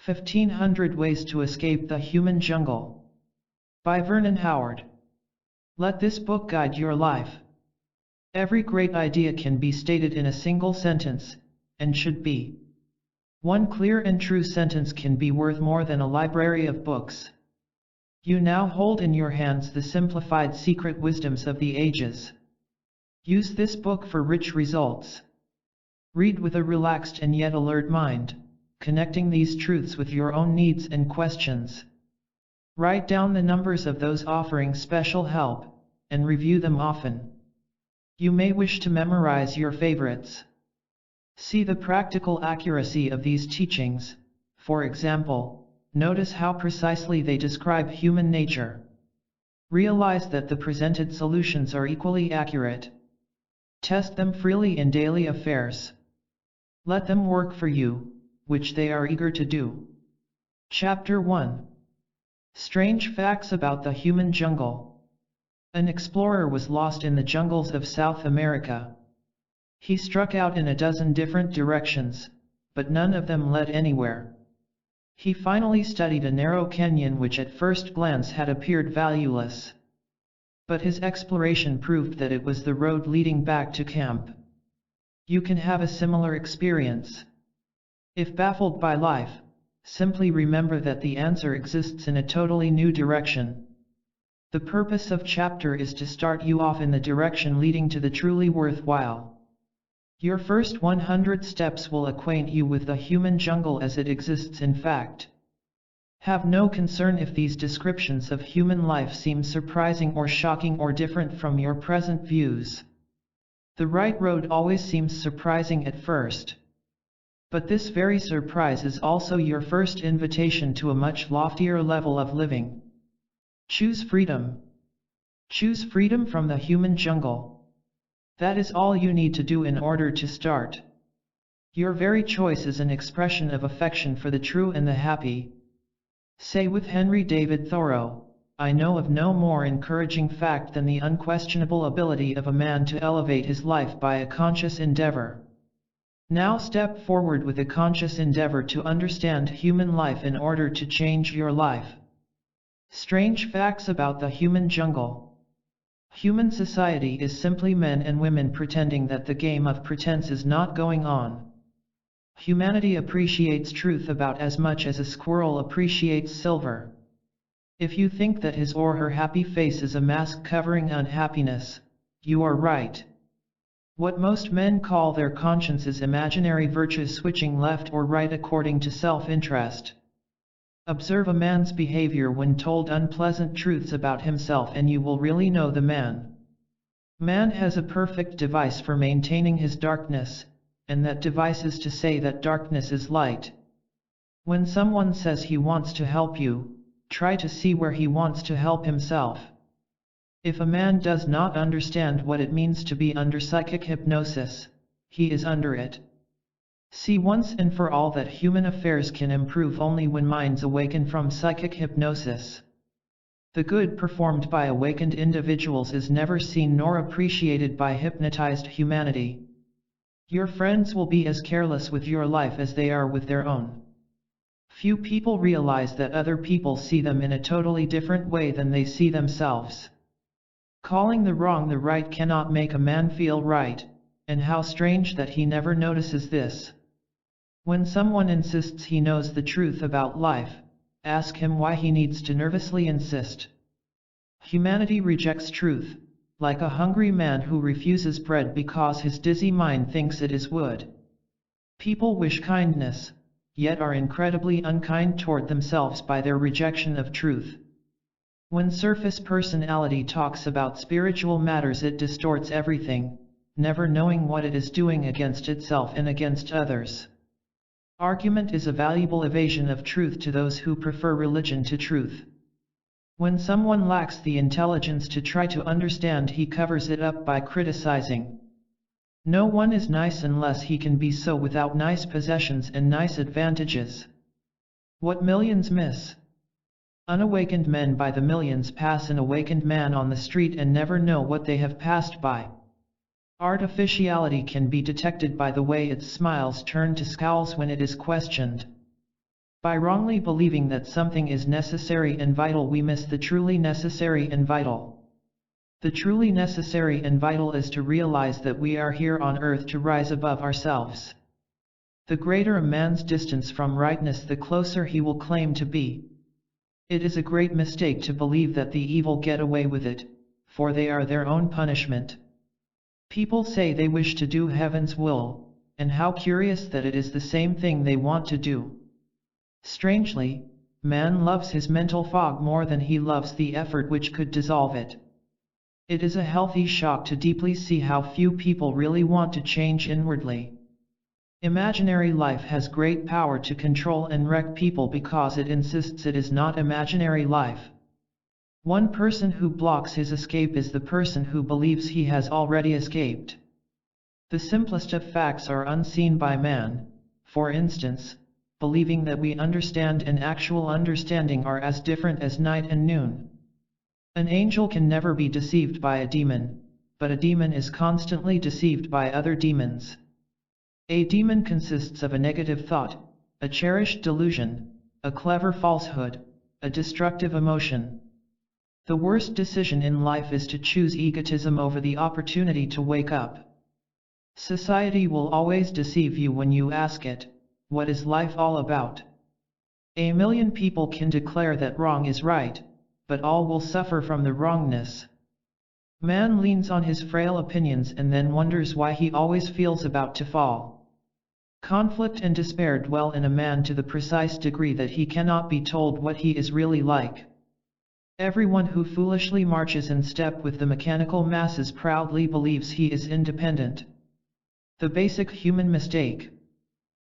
1500 Ways to Escape the Human Jungle. By Vernon Howard. Let this book guide your life. Every great idea can be stated in a single sentence, and should be. One clear and true sentence can be worth more than a library of books. You now hold in your hands the simplified secret wisdoms of the ages. Use this book for rich results. Read with a relaxed and yet alert mind, connecting these truths with your own needs and questions. Write down the numbers of those offering special help, and review them often. You may wish to memorize your favorites. See the practical accuracy of these teachings. For example, notice how precisely they describe human nature. Realize that the presented solutions are equally accurate. Test them freely in daily affairs. Let them work for you, which they are eager to do. Chapter 1. Strange Facts about the Human Jungle. An explorer was lost in the jungles of South America. He struck out in a dozen different directions, but none of them led anywhere. He finally studied a narrow canyon which at first glance had appeared valueless. But his exploration proved that it was the road leading back to camp. You can have a similar experience. If baffled by life, simply remember that the answer exists in a totally new direction. The purpose of chapter is to start you off in the direction leading to the truly worthwhile. Your first 100 steps will acquaint you with the human jungle as it exists in fact. Have no concern if these descriptions of human life seem surprising or shocking or different from your present views. The right road always seems surprising at first. But this very surprise is also your first invitation to a much loftier level of living. Choose freedom. Choose freedom from the human jungle. That is all you need to do in order to start. Your very choice is an expression of affection for the true and the happy. Say with Henry David Thoreau, I know of no more encouraging fact than the unquestionable ability of a man to elevate his life by a conscious endeavor. Now step forward with a conscious endeavor to understand human life in order to change your life. Strange facts about the human jungle. Human society is simply men and women pretending that the game of pretense is not going on. Humanity appreciates truth about as much as a squirrel appreciates silver. If you think that his or her happy face is a mask covering unhappiness, you are right. What most men call their conscience is imaginary virtue switching left or right according to self-interest. Observe a man's behavior when told unpleasant truths about himself and you will really know the man. Man has a perfect device for maintaining his darkness, and that device is to say that darkness is light. When someone says he wants to help you, try to see where he wants to help himself. If a man does not understand what it means to be under psychic hypnosis, he is under it. See once and for all that human affairs can improve only when minds awaken from psychic hypnosis. The good performed by awakened individuals is never seen nor appreciated by hypnotized humanity. Your friends will be as careless with your life as they are with their own. Few people realize that other people see them in a totally different way than they see themselves. Calling the wrong the right cannot make a man feel right, and how strange that he never notices this. When someone insists he knows the truth about life, ask him why he needs to nervously insist. Humanity rejects truth, like a hungry man who refuses bread because his dizzy mind thinks it is wood. People wish kindness, yet are incredibly unkind toward themselves by their rejection of truth. When surface personality talks about spiritual matters, it distorts everything, never knowing what it is doing against itself and against others. Argument is a valuable evasion of truth to those who prefer religion to truth. When someone lacks the intelligence to try to understand, he covers it up by criticizing. No one is nice unless he can be so without nice possessions and nice advantages. What millions miss. Unawakened men by the millions pass an awakened man on the street and never know what they have passed by. Artificiality can be detected by the way its smiles turn to scowls when it is questioned. By wrongly believing that something is necessary and vital, we miss the truly necessary and vital. The truly necessary and vital is to realize that we are here on earth to rise above ourselves. The greater a man's distance from rightness, the closer he will claim to be. It is a great mistake to believe that the evil get away with it, for they are their own punishment. People say they wish to do heaven's will, and how curious that it is the same thing they want to do. Strangely, man loves his mental fog more than he loves the effort which could dissolve it. It is a healthy shock to deeply see how few people really want to change inwardly. Imaginary life has great power to control and wreck people because it insists it is not imaginary life. One person who blocks his escape is the person who believes he has already escaped. The simplest of facts are unseen by man, for instance, believing that we understand and actual understanding are as different as night and noon. An angel can never be deceived by a demon, but a demon is constantly deceived by other demons. A demon consists of a negative thought, a cherished delusion, a clever falsehood, a destructive emotion. The worst decision in life is to choose egotism over the opportunity to wake up. Society will always deceive you when you ask it, what is life all about? A million people can declare that wrong is right, but all will suffer from the wrongness. Man leans on his frail opinions and then wonders why he always feels about to fall. Conflict and despair dwell in a man to the precise degree that he cannot be told what he is really like. Everyone who foolishly marches in step with the mechanical masses proudly believes he is independent. The basic human mistake.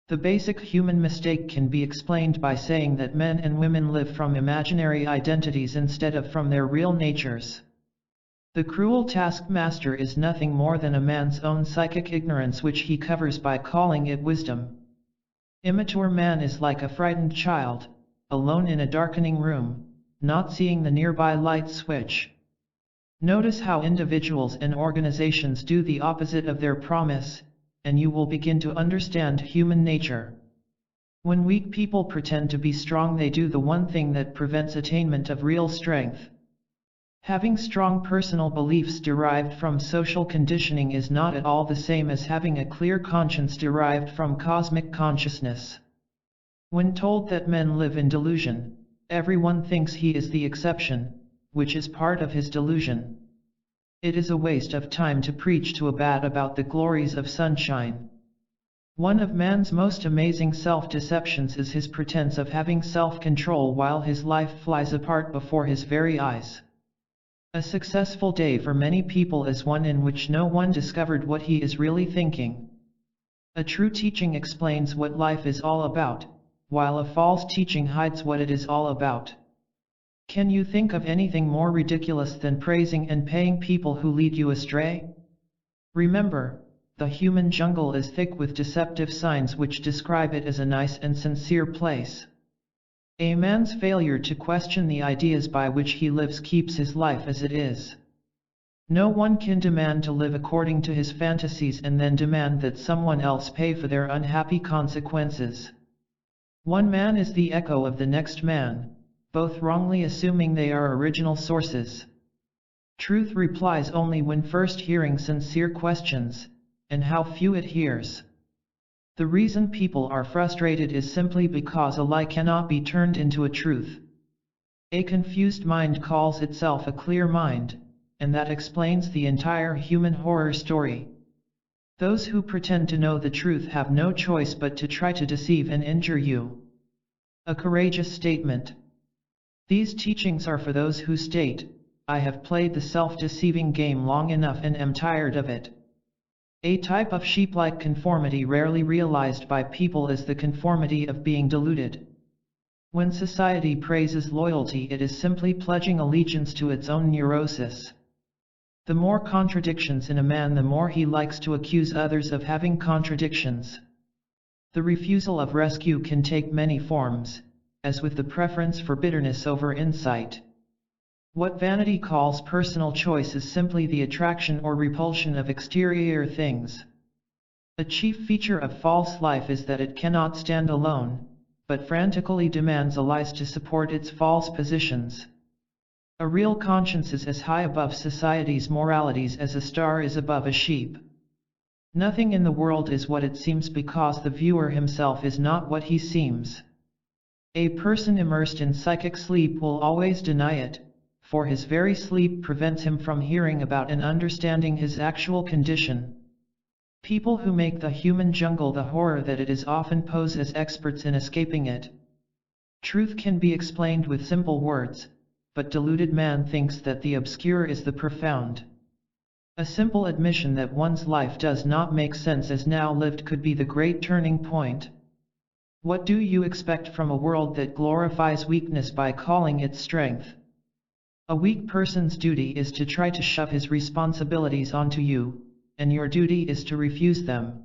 The basic human mistake can be explained by saying that men and women live from imaginary identities instead of from their real natures. The cruel taskmaster is nothing more than a man's own psychic ignorance which he covers by calling it wisdom. Immature man is like a frightened child, alone in a darkening room, not seeing the nearby light switch. Notice how individuals and organizations do the opposite of their promise, and you will begin to understand human nature. When weak people pretend to be strong, they do the one thing that prevents attainment of real strength. Having strong personal beliefs derived from social conditioning is not at all the same as having a clear conscience derived from cosmic consciousness. When told that men live in delusion, everyone thinks he is the exception, which is part of his delusion. It is a waste of time to preach to a bat about the glories of sunshine. One of man's most amazing self-deceptions is his pretense of having self-control while his life flies apart before his very eyes. A successful day for many people is one in which no one discovered what he is really thinking. A true teaching explains what life is all about, while a false teaching hides what it is all about. Can you think of anything more ridiculous than praising and paying people who lead you astray? Remember, the human jungle is thick with deceptive signs which describe it as a nice and sincere place. A man's failure to question the ideas by which he lives keeps his life as it is. No one can demand to live according to his fantasies and then demand that someone else pay for their unhappy consequences. One man is the echo of the next man, both wrongly assuming they are original sources. Truth replies only when first hearing sincere questions, and how few it hears. The reason people are frustrated is simply because a lie cannot be turned into a truth. A confused mind calls itself a clear mind, and that explains the entire human horror story. Those who pretend to know the truth have no choice but to try to deceive and injure you. A courageous statement. These teachings are for those who state, I have played the self-deceiving game long enough and am tired of it. A type of sheep-like conformity rarely realized by people is the conformity of being deluded. When society praises loyalty, it is simply pledging allegiance to its own neurosis. The more contradictions in a man, the more he likes to accuse others of having contradictions. The refusal of rescue can take many forms, as with the preference for bitterness over insight. What vanity calls personal choice is simply the attraction or repulsion of exterior things. A chief feature of false life is that it cannot stand alone, but frantically demands a lies to support its false positions. A real conscience is as high above society's moralities as a star is above a sheep. Nothing in the world is what it seems because the viewer himself is not what he seems. A person immersed in psychic sleep will always deny it, for his very sleep prevents him from hearing about and understanding his actual condition. People who make the human jungle the horror that it is often pose as experts in escaping it. Truth can be explained with simple words, but deluded man thinks that the obscure is the profound. A simple admission that one's life does not make sense as now lived could be the great turning point. What do you expect from a world that glorifies weakness by calling it strength? A weak person's duty is to try to shove his responsibilities onto you, and your duty is to refuse them.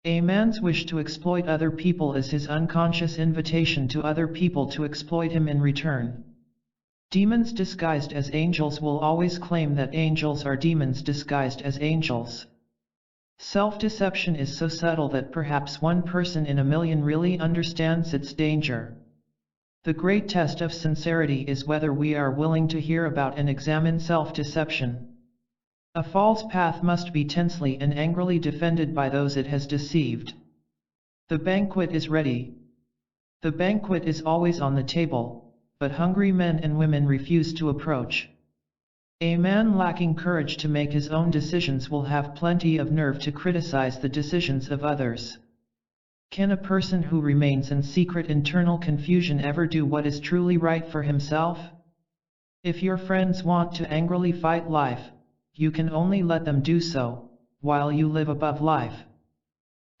A man's wish to exploit other people is his unconscious invitation to other people to exploit him in return. Demons disguised as angels will always claim that angels are demons disguised as angels. Self-deception is so subtle that perhaps one person in a million really understands its danger. The great test of sincerity is whether we are willing to hear about and examine self-deception. A false path must be tensely and angrily defended by those it has deceived. The banquet is ready. The banquet is always on the table, but hungry men and women refuse to approach. A man lacking courage to make his own decisions will have plenty of nerve to criticize the decisions of others. Can a person who remains in secret internal confusion ever do what is truly right for himself? If your friends want to angrily fight life, you can only let them do so, while you live above life.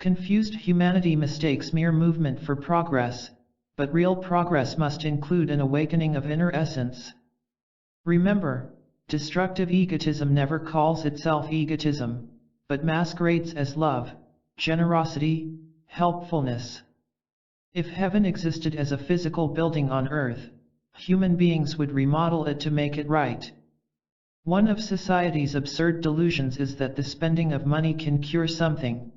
Confused humanity mistakes mere movement for progress, but real progress must include an awakening of inner essence. Remember, destructive egotism never calls itself egotism, but masquerades as love, generosity, helpfulness. If heaven existed as a physical building on earth, human beings would remodel it to make it right. One of society's absurd delusions is that the spending of money can cure something.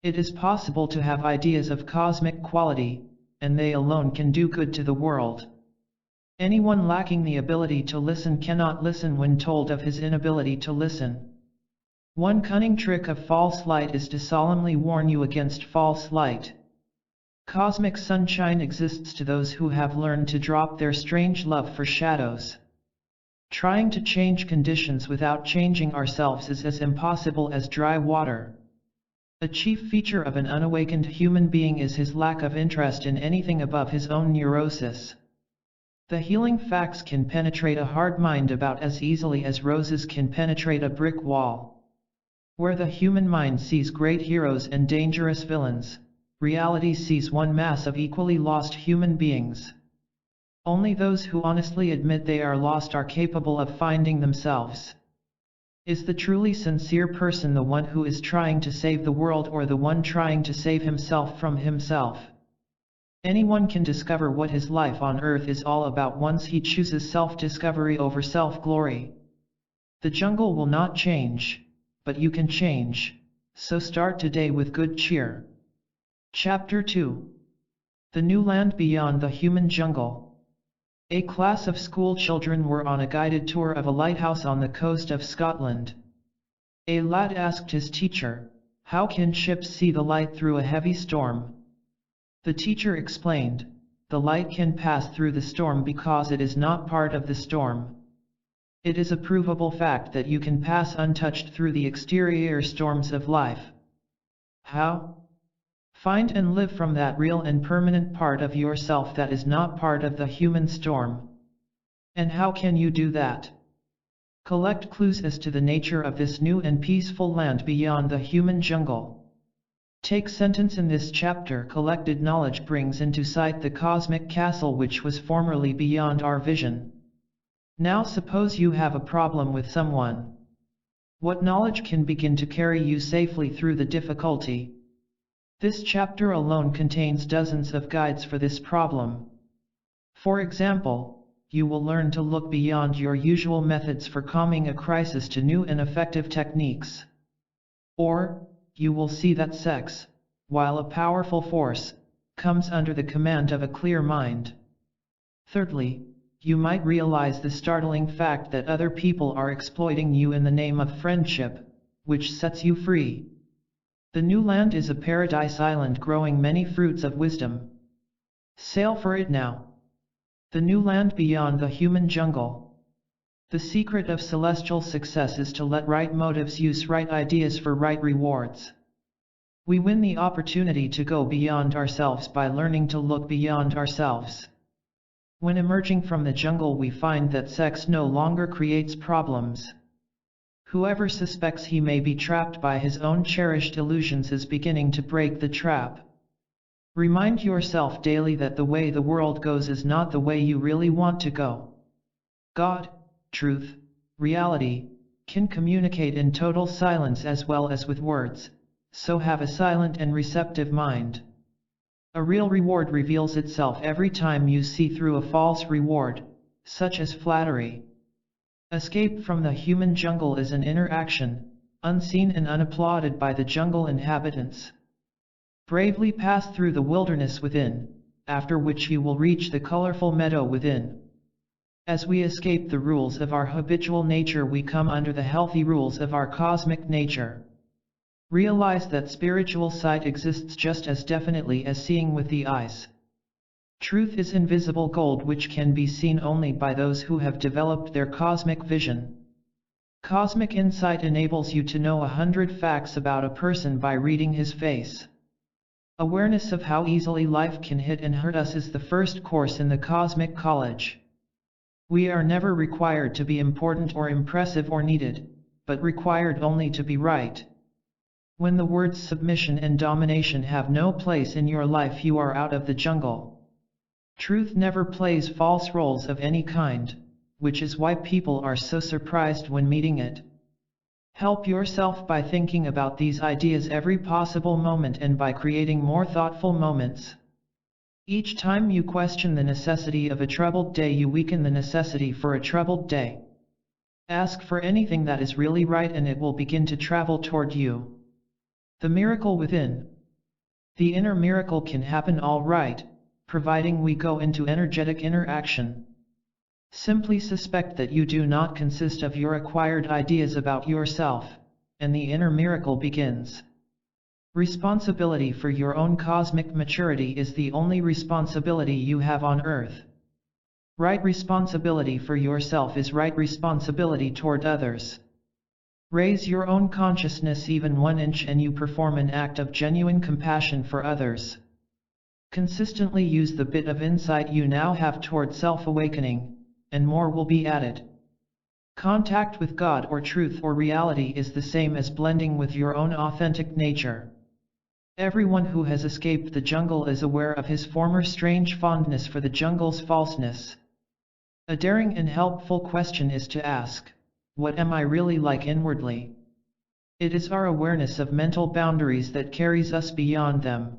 It is possible to have ideas of cosmic quality, and they alone can do good to the world. Anyone lacking the ability to listen cannot listen when told of his inability to listen. One cunning trick of false light is to solemnly warn you against false light. Cosmic sunshine exists to those who have learned to drop their strange love for shadows. Trying to change conditions without changing ourselves is as impossible as dry water. A chief feature of an unawakened human being is his lack of interest in anything above his own neurosis. The healing facts can penetrate a hard mind about as easily as roses can penetrate a brick wall. Where the human mind sees great heroes and dangerous villains, reality sees one mass of equally lost human beings. Only those who honestly admit they are lost are capable of finding themselves. Is the truly sincere person the one who is trying to save the world or the one trying to save himself from himself? Anyone can discover what his life on earth is all about once he chooses self-discovery over self-glory. The jungle will not change, but you can change, so start today with good cheer. Chapter 2. The New Land Beyond the Human Jungle. A class of school children were on a guided tour of a lighthouse on the coast of Scotland. A lad asked his teacher, "How can ships see the light through a heavy storm?" The teacher explained, "The light can pass through the storm because it is not part of the storm. It is a provable fact that you can pass untouched through the exterior storms of life." How? Find and live from that real and permanent part of yourself that is not part of the human storm. And how can you do that? Collect clues as to the nature of this new and peaceful land beyond the human jungle. Take sentence in this chapter. Collected knowledge brings into sight the cosmic castle which was formerly beyond our vision. Now suppose you have a problem with someone. What knowledge can begin to carry you safely through the difficulty? This chapter alone contains dozens of guides for this problem. For example, you will learn to look beyond your usual methods for calming a crisis to new and effective techniques. Or, you will see that sex, while a powerful force, comes under the command of a clear mind. Thirdly, you might realize the startling fact that other people are exploiting you in the name of friendship, which sets you free. The new land is a paradise island growing many fruits of wisdom. Sail for it now. The new land beyond the human jungle. The secret of celestial success is to let right motives use right ideas for right rewards. We win the opportunity to go beyond ourselves by learning to look beyond ourselves. When emerging from the jungle, we find that sex no longer creates problems. Whoever suspects he may be trapped by his own cherished illusions is beginning to break the trap. Remind yourself daily that the way the world goes is not the way you really want to go. God, truth, reality, can communicate in total silence as well as with words, so have a silent and receptive mind. A real reward reveals itself every time you see through a false reward, such as flattery. Escape from the human jungle is an inner action, unseen and unapplauded by the jungle inhabitants. Bravely pass through the wilderness within, after which you will reach the colorful meadow within. As we escape the rules of our habitual nature, we come under the healthy rules of our cosmic nature. Realize that spiritual sight exists just as definitely as seeing with the eyes. Truth is invisible gold which can be seen only by those who have developed their cosmic vision. Cosmic insight enables you to know 100 facts about a person by reading his face. Awareness of how easily life can hit and hurt us is the first course in the Cosmic College. We are never required to be important or impressive or needed, but required only to be right. When the words submission and domination have no place in your life, you are out of the jungle. Truth never plays false roles of any kind, which is why people are so surprised when meeting it. Help yourself by thinking about these ideas every possible moment and by creating more thoughtful moments. Each time you question the necessity of a troubled day, you weaken the necessity for a troubled day. Ask for anything that is really right and it will begin to travel toward you. The miracle within. The inner miracle can happen all right, providing we go into energetic inner action. Simply suspect that you do not consist of your acquired ideas about yourself, and the inner miracle begins. Responsibility for your own cosmic maturity is the only responsibility you have on earth. Right responsibility for yourself is right responsibility toward others. Raise your own consciousness even 1 inch and you perform an act of genuine compassion for others. Consistently use the bit of insight you now have toward self-awakening, and more will be added. Contact with God or truth or reality is the same as blending with your own authentic nature. Everyone who has escaped the jungle is aware of his former strange fondness for the jungle's falseness. A daring and helpful question is to ask, what am I really like inwardly? It is our awareness of mental boundaries that carries us beyond them.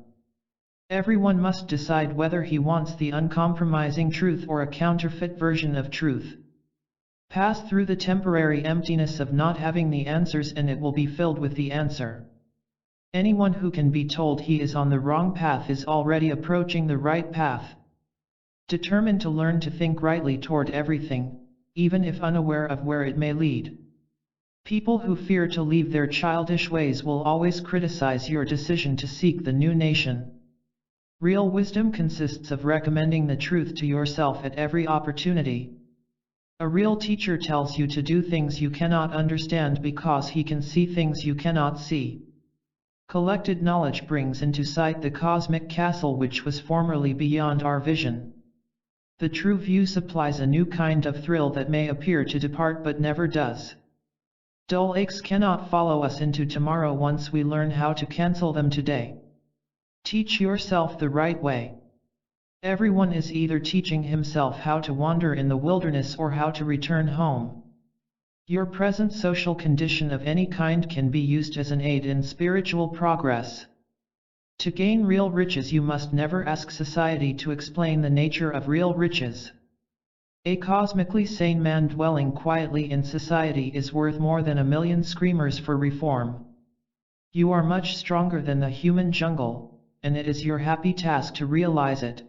Everyone must decide whether he wants the uncompromising truth or a counterfeit version of truth. Pass through the temporary emptiness of not having the answers and it will be filled with the answer. Anyone who can be told he is on the wrong path is already approaching the right path. Determined to learn to think rightly toward everything, even if unaware of where it may lead. People who fear to leave their childish ways will always criticize your decision to seek the new nation. Real wisdom consists of recommending the truth to yourself at every opportunity. A real teacher tells you to do things you cannot understand because he can see things you cannot see. Collected knowledge brings into sight the cosmic castle which was formerly beyond our vision. The true view supplies a new kind of thrill that may appear to depart but never does. Dull aches cannot follow us into tomorrow once we learn how to cancel them today. Teach yourself the right way. Everyone is either teaching himself how to wander in the wilderness or how to return home. Your present social condition of any kind can be used as an aid in spiritual progress. To gain real riches you must never ask society to explain the nature of real riches. A cosmically sane man dwelling quietly in society is worth more than 1,000,000 screamers for reform. You are much stronger than the human jungle, and it is your happy task to realize it.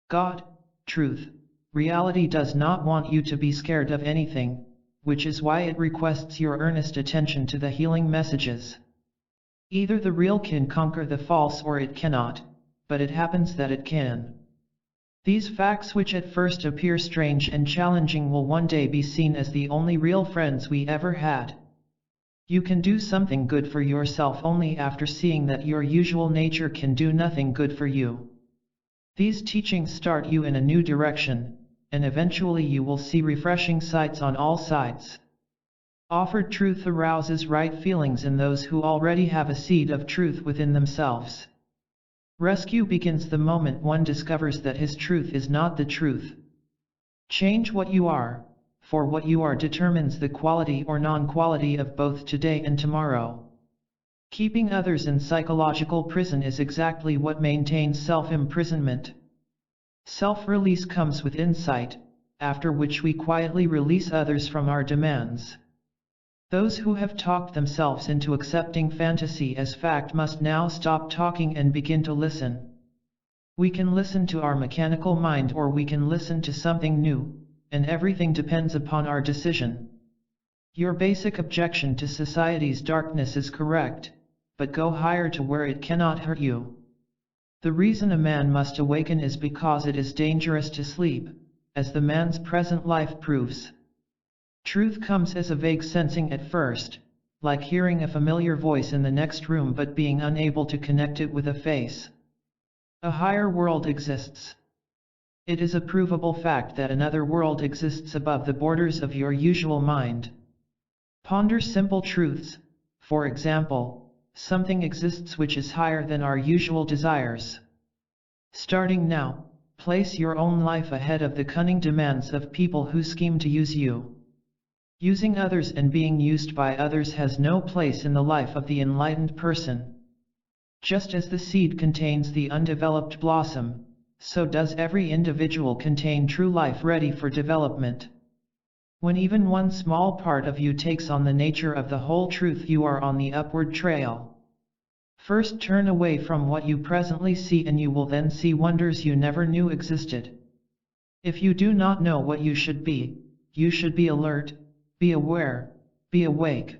God, truth, reality does not want you to be scared of anything, which is why it requests your earnest attention to the healing messages. Either the real can conquer the false or it cannot, but it happens that it can. These facts which at first appear strange and challenging will one day be seen as the only real friends we ever had. You can do something good for yourself only after seeing that your usual nature can do nothing good for you. These teachings start you in a new direction, and eventually you will see refreshing sights on all sides. Offered truth arouses right feelings in those who already have a seed of truth within themselves. Rescue begins the moment one discovers that his truth is not the truth. Change what you are, for what you are determines the quality or non-quality of both today and tomorrow. Keeping others in psychological prison is exactly what maintains self-imprisonment. Self-release comes with insight, after which we quietly release others from our demands. Those who have talked themselves into accepting fantasy as fact must now stop talking and begin to listen. We can listen to our mechanical mind or we can listen to something new, and everything depends upon our decision. Your basic objection to society's darkness is correct, but go higher to where it cannot hurt you. The reason a man must awaken is because it is dangerous to sleep, as the man's present life proves. Truth comes as a vague sensing at first, like hearing a familiar voice in the next room but being unable to connect it with a face. A higher world exists. It is a provable fact that another world exists above the borders of your usual mind. Ponder simple truths, for example, something exists which is higher than our usual desires. Starting now, place your own life ahead of the cunning demands of people who scheme to use you. Using others and being used by others has no place in the life of the enlightened person. Just as the seed contains the undeveloped blossom, so does every individual contain true life ready for development. When even one small part of you takes on the nature of the whole truth, you are on the upward trail. First turn away from what you presently see and you will then see wonders you never knew existed. If you do not know what you should be alert, be aware, be awake.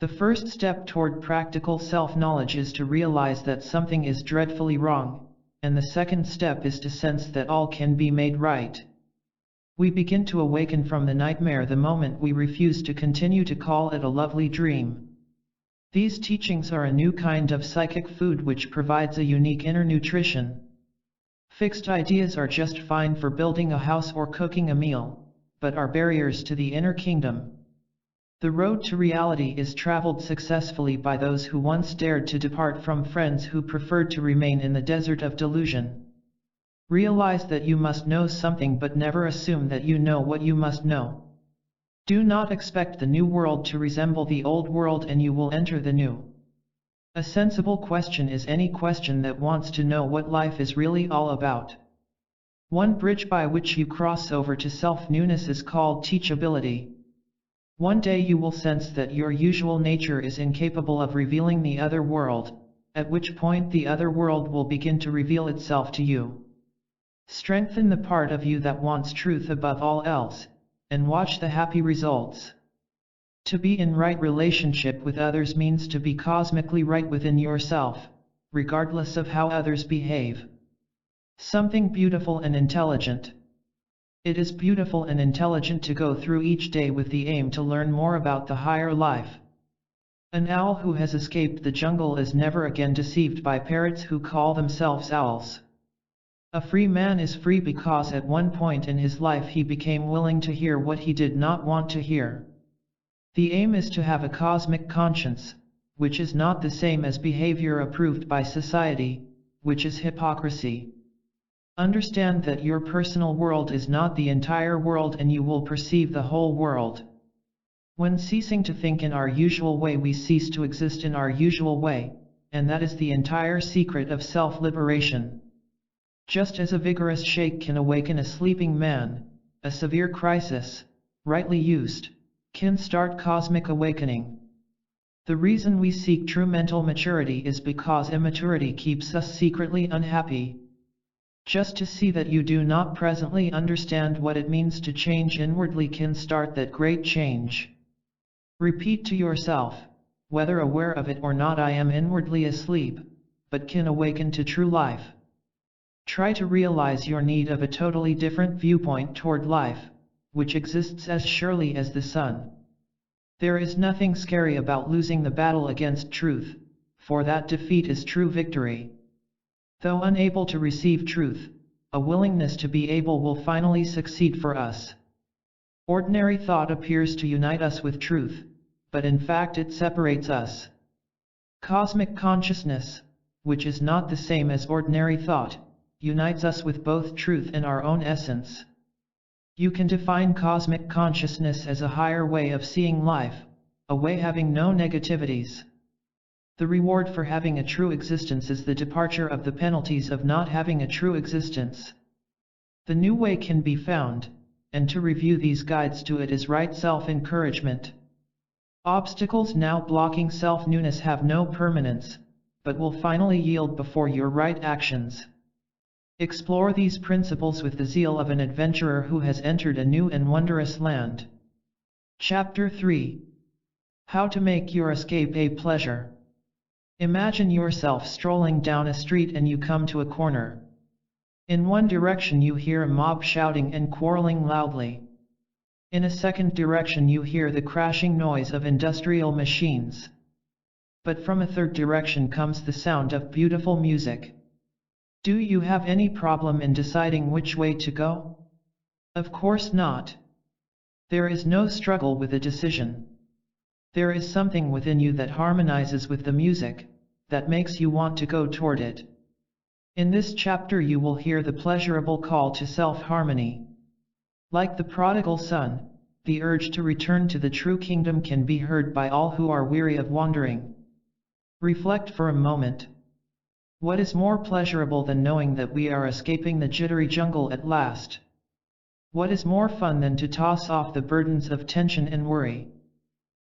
The first step toward practical self-knowledge is to realize that something is dreadfully wrong, and the second step is to sense that all can be made right. We begin to awaken from the nightmare the moment we refuse to continue to call it a lovely dream. These teachings are a new kind of psychic food which provides a unique inner nutrition. Fixed ideas are just fine for building a house or cooking a meal, but are barriers to the inner kingdom. The road to reality is traveled successfully by those who once dared to depart from friends who preferred to remain in the desert of delusion. Realize that you must know something but never assume that you know what you must know. Do not expect the new world to resemble the old world and you will enter the new. A sensible question is any question that wants to know what life is really all about. One bridge by which you cross over to self-newness is called teachability. One day you will sense that your usual nature is incapable of revealing the other world, at which point the other world will begin to reveal itself to you. Strengthen the part of you that wants truth above all else, and watch the happy results. To be in right relationship with others means to be cosmically right within yourself, regardless of how others behave. Something beautiful and intelligent. It is beautiful and intelligent to go through each day with the aim to learn more about the higher life. An owl who has escaped the jungle is never again deceived by parrots who call themselves owls. A free man is free because at one point in his life he became willing to hear what he did not want to hear. The aim is to have a cosmic conscience, which is not the same as behavior approved by society, which is hypocrisy. Understand that your personal world is not the entire world and you will perceive the whole world. When ceasing to think in our usual way, we cease to exist in our usual way, and that is the entire secret of self-liberation. Just as a vigorous shake can awaken a sleeping man, a severe crisis, rightly used, can start cosmic awakening. The reason we seek true mental maturity is because immaturity keeps us secretly unhappy. Just to see that you do not presently understand what it means to change inwardly can start that great change. Repeat to yourself, whether aware of it or not, I am inwardly asleep, but can awaken to true life. Try to realize your need of a totally different viewpoint toward life, which exists as surely as the sun. There is nothing scary about losing the battle against truth, for that defeat is true victory. Though unable to receive truth, a willingness to be able will finally succeed for us. Ordinary thought appears to unite us with truth, but in fact it separates us. Cosmic consciousness, which is not the same as ordinary thought, unites us with both truth and our own essence. You can define cosmic consciousness as a higher way of seeing life, a way having no negativities. The reward for having a true existence is the departure of the penalties of not having a true existence. The new way can be found, and to review these guides to it is right self-encouragement. Obstacles now blocking self-newness have no permanence, but will finally yield before your right actions. Explore these principles with the zeal of an adventurer who has entered a new and wondrous land. Chapter 3. How to make your escape a pleasure. Imagine yourself strolling down a street and you come to a corner. In one direction you hear a mob shouting and quarreling loudly. In a second direction you hear the crashing noise of industrial machines. But from a third direction comes the sound of beautiful music. Do you have any problem in deciding which way to go? Of course not. There is no struggle with a decision. There is something within you that harmonizes with the music, that makes you want to go toward it. In this chapter you will hear the pleasurable call to self-harmony. Like the prodigal son, the urge to return to the true kingdom can be heard by all who are weary of wandering. Reflect for a moment. What is more pleasurable than knowing that we are escaping the jittery jungle at last? What is more fun than to toss off the burdens of tension and worry?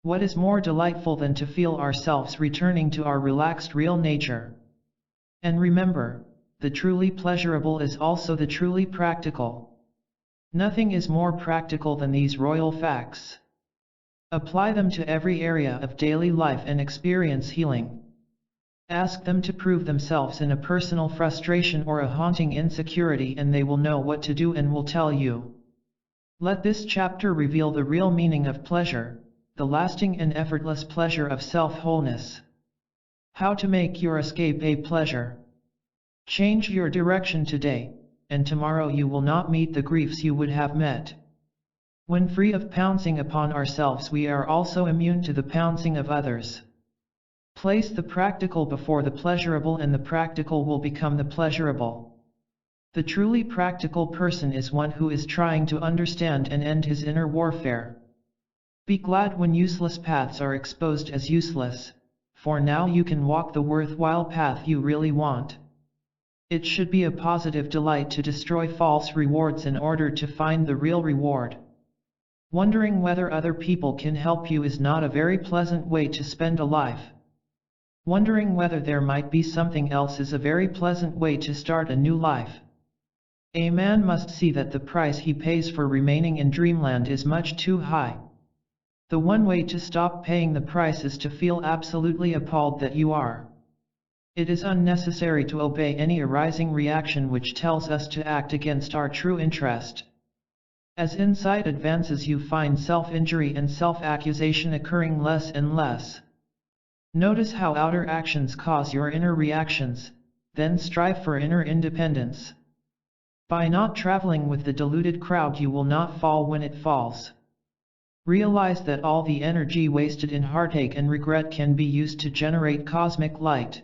What is more delightful than to feel ourselves returning to our relaxed real nature? And remember, the truly pleasurable is also the truly practical. Nothing is more practical than these royal facts. Apply them to every area of daily life and experience healing. Ask them to prove themselves in a personal frustration or a haunting insecurity and they will know what to do and will tell you. Let this chapter reveal the real meaning of pleasure, the lasting and effortless pleasure of self-wholeness. How to make your escape a pleasure. Change your direction today, and tomorrow you will not meet the griefs you would have met. When free of pouncing upon ourselves, we are also immune to the pouncing of others. Place the practical before the pleasurable and the practical will become the pleasurable. The truly practical person is one who is trying to understand and end his inner warfare. Be glad when useless paths are exposed as useless, for now you can walk the worthwhile path you really want. It should be a positive delight to destroy false rewards in order to find the real reward. Wondering whether other people can help you is not a very pleasant way to spend a life. Wondering whether there might be something else is a very pleasant way to start a new life. A man must see that the price he pays for remaining in dreamland is much too high. The one way to stop paying the price is to feel absolutely appalled that you are. It is unnecessary to obey any arising reaction which tells us to act against our true interest. As insight advances, you find self-injury and self-accusation occurring less and less. Notice how outer actions cause your inner reactions, then strive for inner independence. By not traveling with the deluded crowd, you will not fall when it falls. Realize that all the energy wasted in heartache and regret can be used to generate cosmic light.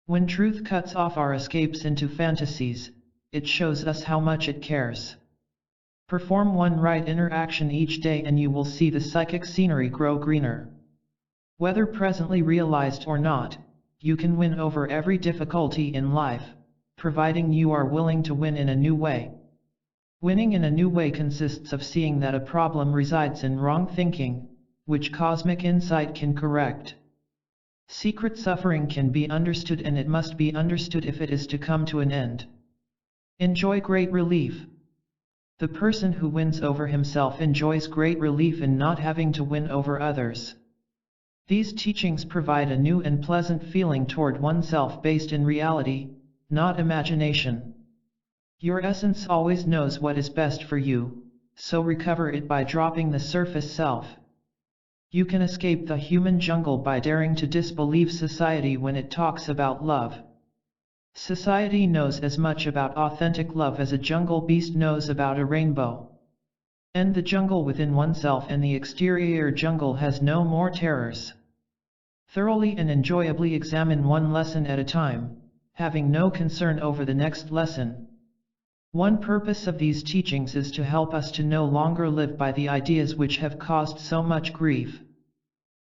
When truth cuts off our escapes into fantasies, it shows us how much it cares. Perform one right inner action each day and you will see the psychic scenery grow greener. Whether presently realized or not, you can win over every difficulty in life, providing you are willing to win in a new way. Winning in a new way consists of seeing that a problem resides in wrong thinking, which cosmic insight can correct. Secret suffering can be understood, and it must be understood if it is to come to an end. Enjoy great relief. The person who wins over himself enjoys great relief in not having to win over others. These teachings provide a new and pleasant feeling toward oneself based in reality, not imagination. Your essence always knows what is best for you, so recover it by dropping the surface self. You can escape the human jungle by daring to disbelieve society when it talks about love. Society knows as much about authentic love as a jungle beast knows about a rainbow. End the jungle within oneself, and the exterior jungle has no more terrors. Thoroughly and enjoyably examine one lesson at a time, having no concern over the next lesson. One purpose of these teachings is to help us to no longer live by the ideas which have caused so much grief.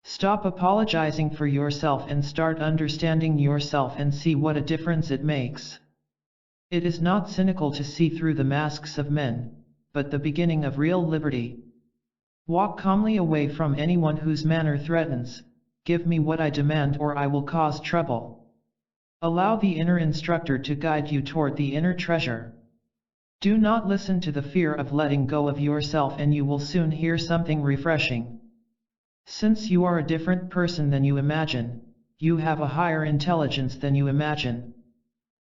Stop apologizing for yourself and start understanding yourself and see what a difference it makes. It is not cynical to see through the masks of men, but the beginning of real liberty. Walk calmly away from anyone whose manner threatens. Give me what I demand or I will cause trouble. Allow the inner instructor to guide you toward the inner treasure. Do not listen to the fear of letting go of yourself, and you will soon hear something refreshing. Since you are a different person than you imagine, you have a higher intelligence than you imagine.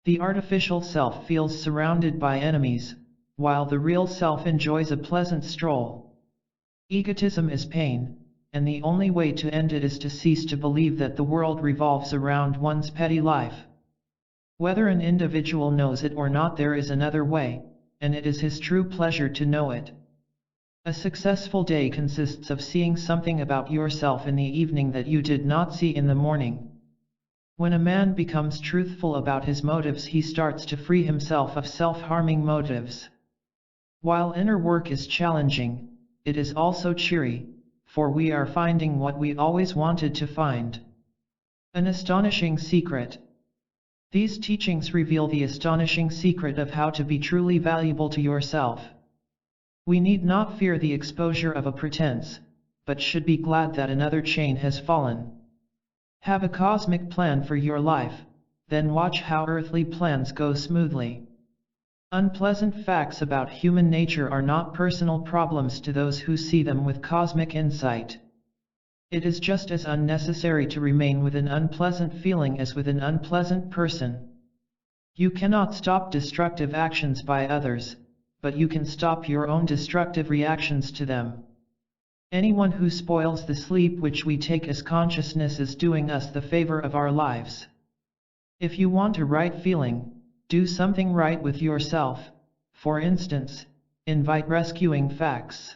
The artificial self feels surrounded by enemies, while the real self enjoys a pleasant stroll. Egotism is pain, and the only way to end it is to cease to believe that the world revolves around one's petty life. Whether an individual knows it or not, there is another way, and it is his true pleasure to know it. A successful day consists of seeing something about yourself in the evening that you did not see in the morning. When a man becomes truthful about his motives, he starts to free himself of self-harming motives. While inner work is challenging, it is also cheery, for we are finding what we always wanted to find. An astonishing secret. These teachings reveal the astonishing secret of how to be truly valuable to yourself. We need not fear the exposure of a pretense, but should be glad that another chain has fallen. Have a cosmic plan for your life, then watch how earthly plans go smoothly. Unpleasant facts about human nature are not personal problems to those who see them with cosmic insight. It is just as unnecessary to remain with an unpleasant feeling as with an unpleasant person. You cannot stop destructive actions by others, but you can stop your own destructive reactions to them. Anyone who spoils the sleep which we take as consciousness is doing us the favor of our lives. If you want a right feeling, do something right with yourself. For instance, invite rescuing facts.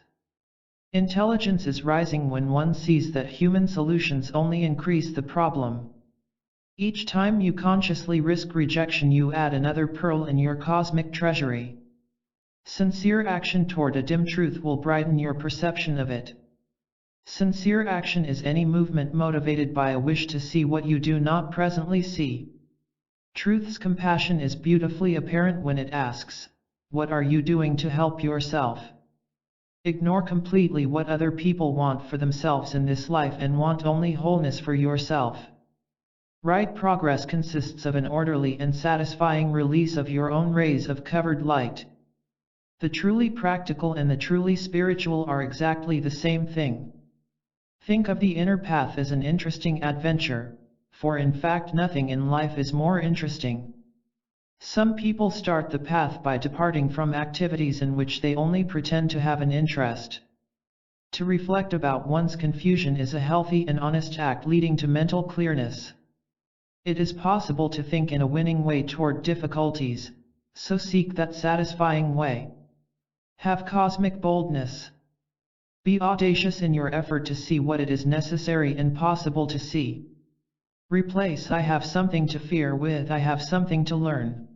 Intelligence is rising when one sees that human solutions only increase the problem. Each time you consciously risk rejection, you add another pearl in your cosmic treasury. Sincere action toward a dim truth will brighten your perception of it. Sincere action is any movement motivated by a wish to see what you do not presently see. Truth's compassion is beautifully apparent when it asks, "What are you doing to help yourself?" Ignore completely what other people want for themselves in this life and want only wholeness for yourself. Right progress consists of an orderly and satisfying release of your own rays of covered light. The truly practical and the truly spiritual are exactly the same thing. Think of the inner path as an interesting adventure, for in fact nothing in life is more interesting. Some people start the path by departing from activities in which they only pretend to have an interest. To reflect about one's confusion is a healthy and honest act leading to mental clearness. It is possible to think in a winning way toward difficulties, so seek that satisfying way. Have cosmic boldness. Be audacious in your effort to see what it is necessary and possible to see. Replace "I have something to fear" with "I have something to learn."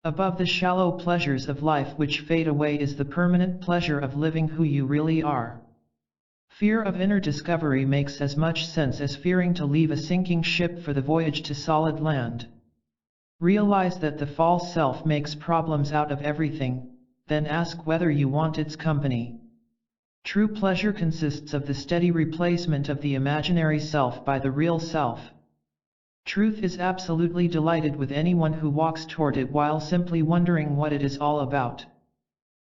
Above the shallow pleasures of life which fade away is the permanent pleasure of living who you really are. Fear of inner discovery makes as much sense as fearing to leave a sinking ship for the voyage to solid land. Realize that the false self makes problems out of everything, then ask whether you want its company. True pleasure consists of the steady replacement of the imaginary self by the real self. Truth is absolutely delighted with anyone who walks toward it while simply wondering what it is all about.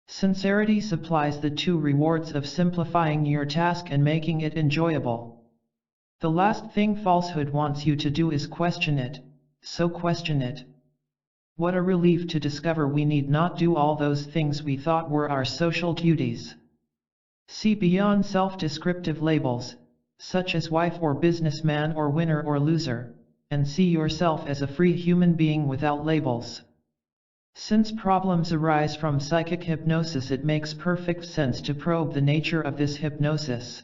Sincerity supplies the two rewards of simplifying your task and making it enjoyable. The last thing falsehood wants you to do is question it, so question it. What a relief to discover we need not do all those things we thought were our social duties. See beyond self-descriptive labels, such as wife or businessman or winner or loser, and see yourself as a free human being without labels. Since problems arise from psychic hypnosis, it makes perfect sense to probe the nature of this hypnosis.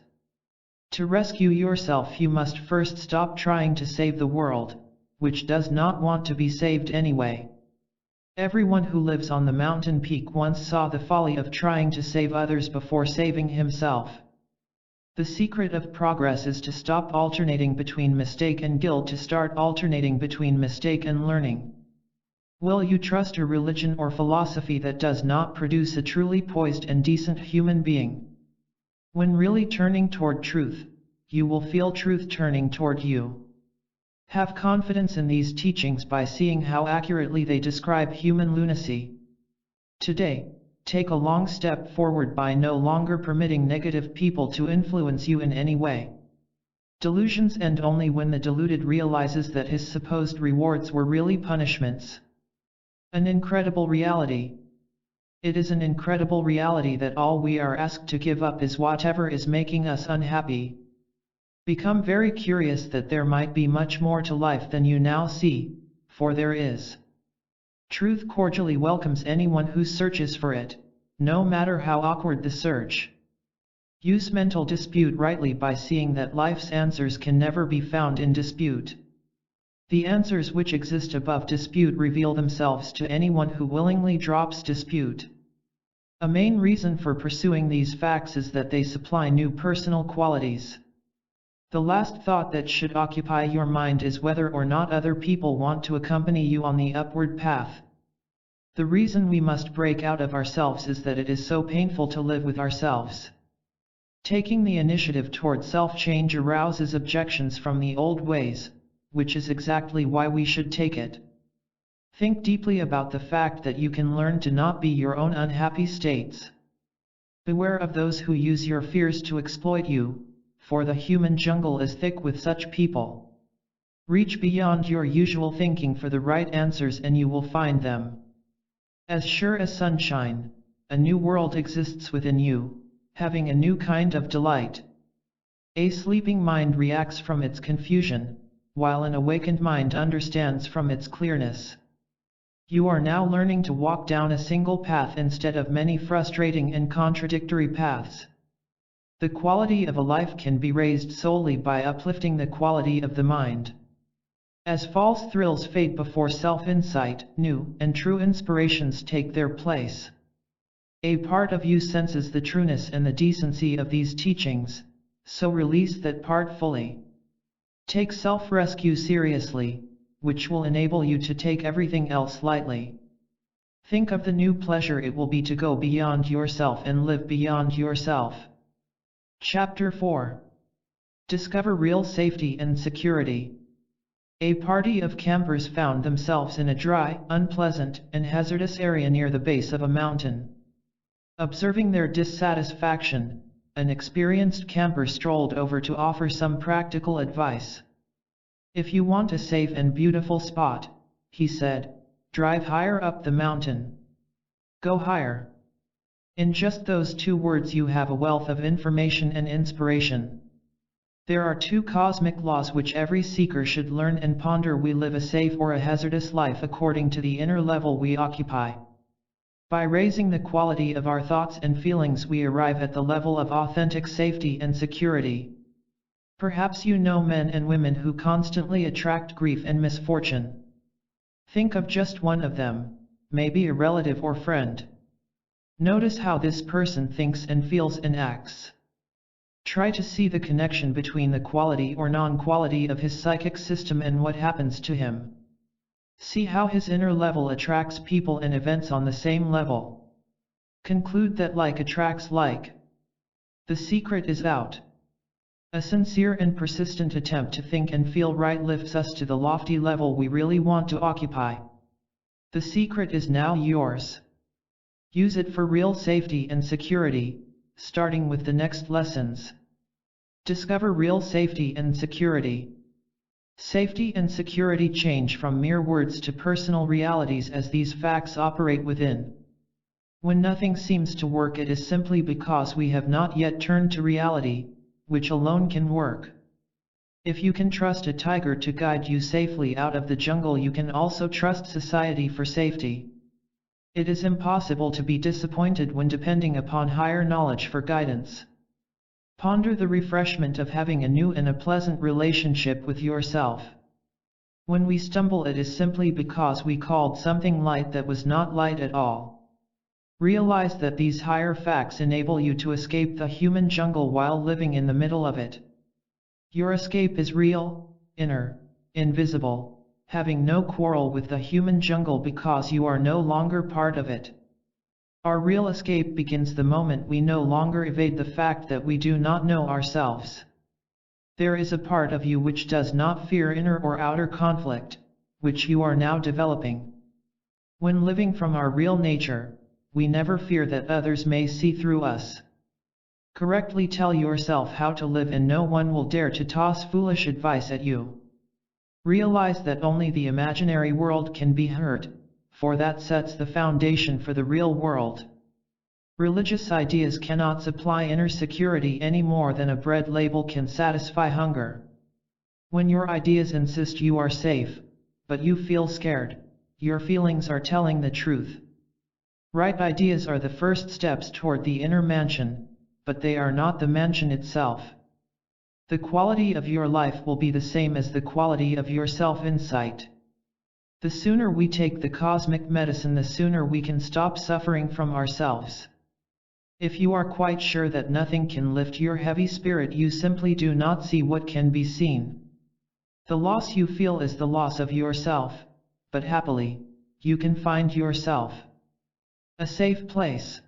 To rescue yourself, you must first stop trying to save the world, which does not want to be saved anyway. Everyone who lives on the mountain peak once saw the folly of trying to save others before saving himself. The secret of progress is to stop alternating between mistake and guilt, to start alternating between mistake and learning. Will you trust a religion or philosophy that does not produce a truly poised and decent human being? When really turning toward truth, you will feel truth turning toward you. Have confidence in these teachings by seeing how accurately they describe human lunacy. Today, take a long step forward by no longer permitting negative people to influence you in any way. Delusions end only when the deluded realizes that his supposed rewards were really punishments. An incredible reality. It is an incredible reality that all we are asked to give up is whatever is making us unhappy. Become very curious that there might be much more to life than you now see, for there is. Truth cordially welcomes anyone who searches for it, no matter how awkward the search. Use mental dispute rightly by seeing that life's answers can never be found in dispute. The answers which exist above dispute reveal themselves to anyone who willingly drops dispute. A main reason for pursuing these facts is that they supply new personal qualities. The last thought that should occupy your mind is whether or not other people want to accompany you on the upward path. The reason we must break out of ourselves is that it is so painful to live with ourselves. Taking the initiative toward self-change arouses objections from the old ways, which is exactly why we should take it. Think deeply about the fact that you can learn to not be your own unhappy states. Beware of those who use your fears to exploit you, for the human jungle is thick with such people. Reach beyond your usual thinking for the right answers and you will find them. As sure as sunshine, a new world exists within you, having a new kind of delight. A sleeping mind reacts from its confusion, while an awakened mind understands from its clearness. You are now learning to walk down a single path instead of many frustrating and contradictory paths. The quality of a life can be raised solely by uplifting the quality of the mind. As false thrills fade before self-insight, new and true inspirations take their place. A part of you senses the trueness and the decency of these teachings, so release that part fully. Take self-rescue seriously, which will enable you to take everything else lightly. Think of the new pleasure it will be to go beyond yourself and live beyond yourself. Chapter 4. Discover real safety and security. A party of campers found themselves in a dry, unpleasant, and hazardous area near the base of a mountain. Observing their dissatisfaction, an experienced camper strolled over to offer some practical advice. If you want a safe and beautiful spot, he said, drive higher up the mountain. Go higher. In just those 2 words you have a wealth of information and inspiration. There are 2 cosmic laws which every seeker should learn and ponder. We live a safe or a hazardous life according to the inner level we occupy. By raising the quality of our thoughts and feelings we arrive at the level of authentic safety and security. Perhaps you know men and women who constantly attract grief and misfortune. Think of just one of them, maybe a relative or friend. Notice how this person thinks and feels and acts. Try to see the connection between the quality or non-quality of his psychic system and what happens to him. See how his inner level attracts people and events on the same level. Conclude that like attracts like. The secret is out. A sincere and persistent attempt to think and feel right lifts us to the lofty level we really want to occupy. The secret is now yours. Use it for real safety and security, starting with the next lessons. Discover real safety and security. Safety and security change from mere words to personal realities as these facts operate within. When nothing seems to work, it is simply because we have not yet turned to reality, which alone can work. If you can trust a tiger to guide you safely out of the jungle, you can also trust society for safety. It is impossible to be disappointed when depending upon higher knowledge for guidance. Ponder the refreshment of having a new and a pleasant relationship with yourself. When we stumble, it is simply because we called something light that was not light at all. Realize that these higher facts enable you to escape the human jungle while living in the middle of it. Your escape is real, inner, invisible, having no quarrel with the human jungle because you are no longer part of it. Our real escape begins the moment we no longer evade the fact that we do not know ourselves. There is a part of you which does not fear inner or outer conflict, which you are now developing. When living from our real nature, we never fear that others may see through us. Correctly tell yourself how to live and no one will dare to toss foolish advice at you. Realize that only the imaginary world can be hurt, for that sets the foundation for the real world. Religious ideas cannot supply inner security any more than a bread label can satisfy hunger. When your ideas insist you are safe, but you feel scared, your feelings are telling the truth. Right ideas are the first steps toward the inner mansion, but they are not the mansion itself. The quality of your life will be the same as the quality of your self-insight. The sooner we take the cosmic medicine, the sooner we can stop suffering from ourselves. If you are quite sure that nothing can lift your heavy spirit, you simply do not see what can be seen. The loss you feel is the loss of yourself, but happily, you can find yourself. A safe place.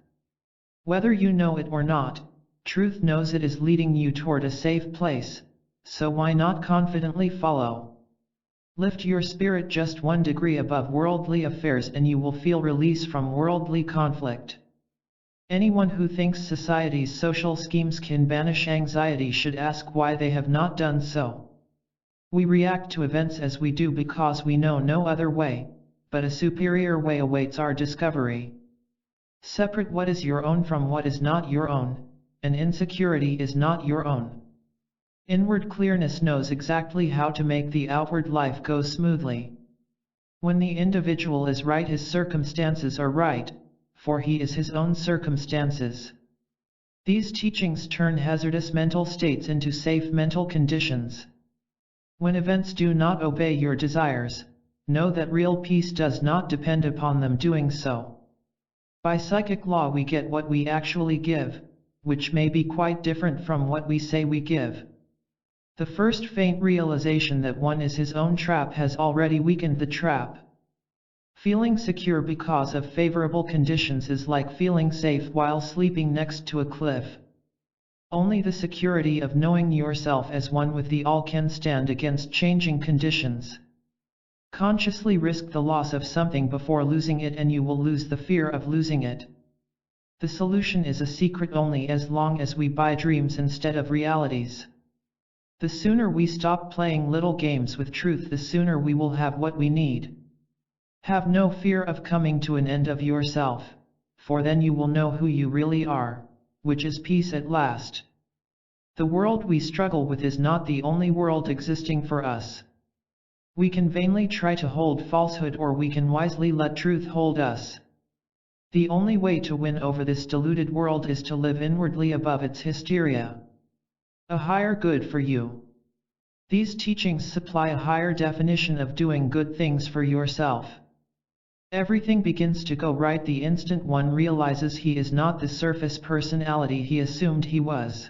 Whether you know it or not, truth knows it is leading you toward a safe place, so why not confidently follow? Lift your spirit just 1 degree above worldly affairs and you will feel release from worldly conflict. Anyone who thinks society's social schemes can banish anxiety should ask why they have not done so. We react to events as we do because we know no other way, but a superior way awaits our discovery. Separate what is your own from what is not your own, and insecurity is not your own. Inward clearness knows exactly how to make the outward life go smoothly. When the individual is right, his circumstances are right, for he is his own circumstances. These teachings turn hazardous mental states into safe mental conditions. When events do not obey your desires, know that real peace does not depend upon them doing so. By psychic law we get what we actually give, which may be quite different from what we say we give. The first faint realization that one is his own trap has already weakened the trap. Feeling secure because of favorable conditions is like feeling safe while sleeping next to a cliff. Only the security of knowing yourself as one with the all can stand against changing conditions. Consciously risk the loss of something before losing it and you will lose the fear of losing it. The solution is a secret only as long as we buy dreams instead of realities. The sooner we stop playing little games with truth, the sooner we will have what we need. Have no fear of coming to an end of yourself, for then you will know who you really are, which is peace at last. The world we struggle with is not the only world existing for us. We can vainly try to hold falsehood, or we can wisely let truth hold us. The only way to win over this deluded world is to live inwardly above its hysteria. A higher good for you. These teachings supply a higher definition of doing good things for yourself. Everything begins to go right the instant one realizes he is not the surface personality he assumed he was.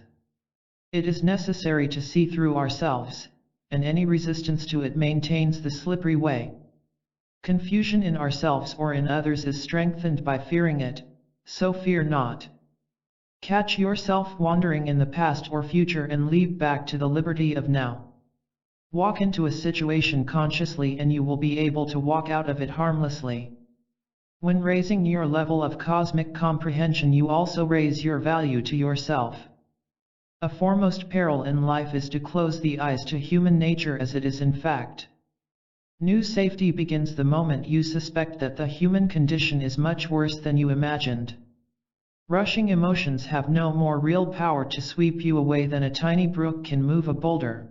It is necessary to see through ourselves, and any resistance to it maintains the slippery way. Confusion in ourselves or in others is strengthened by fearing it, so fear not. Catch yourself wandering in the past or future and leap back to the liberty of now. Walk into a situation consciously and you will be able to walk out of it harmlessly. When raising your level of cosmic comprehension, you also raise your value to yourself. A foremost peril in life is to close the eyes to human nature as it is in fact. New safety begins the moment you suspect that the human condition is much worse than you imagined. Rushing emotions have no more real power to sweep you away than a tiny brook can move a boulder.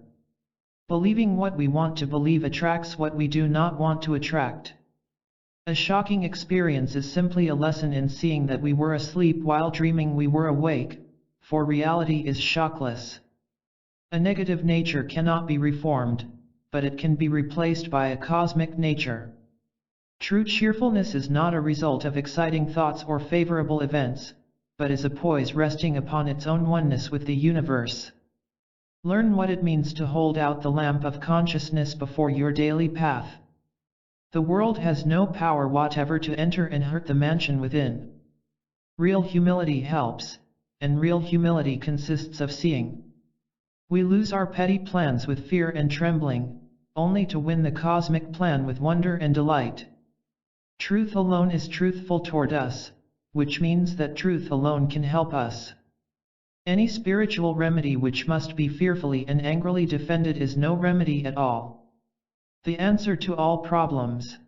Believing what we want to believe attracts what we do not want to attract. A shocking experience is simply a lesson in seeing that we were asleep while dreaming we were awake, for reality is shockless. A negative nature cannot be reformed, but it can be replaced by a cosmic nature. True cheerfulness is not a result of exciting thoughts or favorable events, but is a poise resting upon its own oneness with the universe. Learn what it means to hold out the lamp of consciousness before your daily path. The world has no power whatever to enter and hurt the mansion within. Real humility helps, and real humility consists of seeing. We lose our petty plans with fear and trembling, only to win the cosmic plan with wonder and delight. Truth alone is truthful toward us, which means that truth alone can help us. Any spiritual remedy which must be fearfully and angrily defended is no remedy at all. The answer to all problems.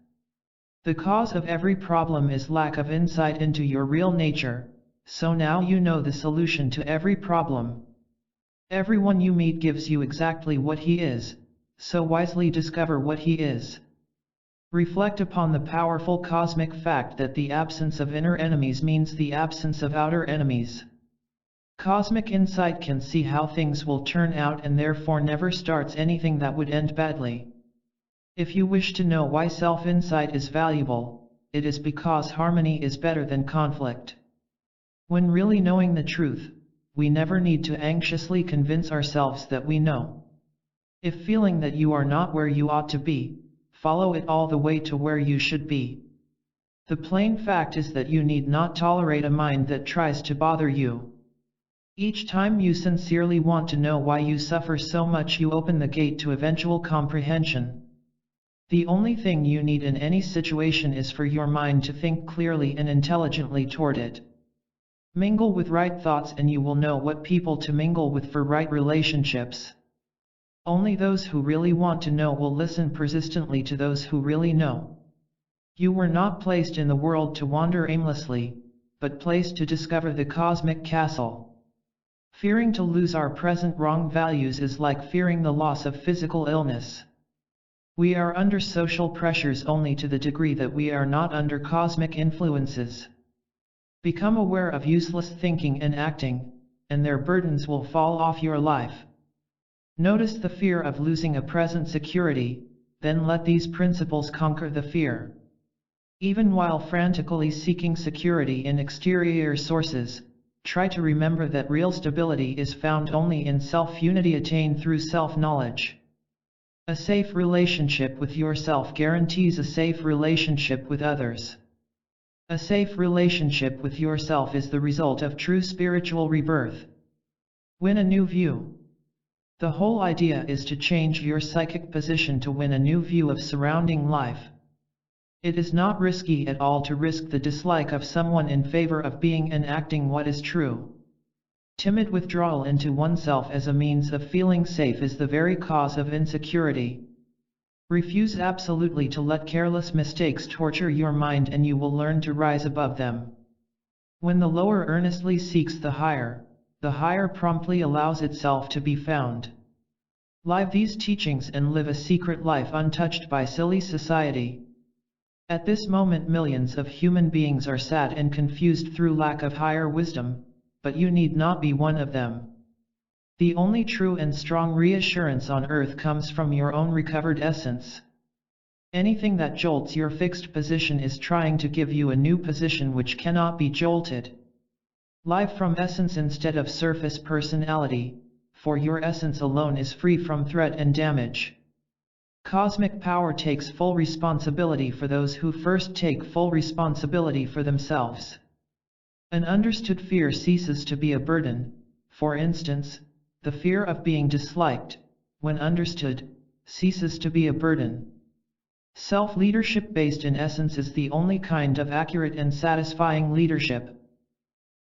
The cause of every problem is lack of insight into your real nature, so now you know the solution to every problem. Everyone you meet gives you exactly what he is, so wisely discover what he is. Reflect upon the powerful cosmic fact that the absence of inner enemies means the absence of outer enemies. Cosmic insight can see how things will turn out and therefore never starts anything that would end badly. If you wish to know why self-insight is valuable, it is because harmony is better than conflict. When really knowing the truth, we never need to anxiously convince ourselves that we know. If feeling that you are not where you ought to be, follow it all the way to where you should be. The plain fact is that you need not tolerate a mind that tries to bother you. Each time you sincerely want to know why you suffer so much, you open the gate to eventual comprehension. The only thing you need in any situation is for your mind to think clearly and intelligently toward it. Mingle with right thoughts and you will know what people to mingle with for right relationships. Only those who really want to know will listen persistently to those who really know. You were not placed in the world to wander aimlessly, but placed to discover the cosmic castle. Fearing to lose our present wrong values is like fearing the loss of physical illness. We are under social pressures only to the degree that we are not under cosmic influences. Become aware of useless thinking and acting, and their burdens will fall off your life. Notice the fear of losing a present security, then let these principles conquer the fear. Even while frantically seeking security in exterior sources, try to remember that real stability is found only in self-unity attained through self-knowledge. A safe relationship with yourself guarantees a safe relationship with others. A safe relationship with yourself is the result of true spiritual rebirth. Win a new view. The whole idea is to change your psychic position to win a new view of surrounding life. It is not risky at all to risk the dislike of someone in favor of being and acting what is true. Timid withdrawal into oneself as a means of feeling safe is the very cause of insecurity. Refuse absolutely to let careless mistakes torture your mind and you will learn to rise above them. When the lower earnestly seeks the higher promptly allows itself to be found. Live these teachings and live a secret life untouched by silly society. At this moment millions of human beings are sad and confused through lack of higher wisdom, but you need not be one of them. The only true and strong reassurance on earth comes from your own recovered essence. Anything that jolts your fixed position is trying to give you a new position which cannot be jolted. Live from essence instead of surface personality, for your essence alone is free from threat and damage. Cosmic power takes full responsibility for those who first take full responsibility for themselves. An understood fear ceases to be a burden. For instance, the fear of being disliked, when understood, ceases to be a burden. Self-leadership based in essence is the only kind of accurate and satisfying leadership.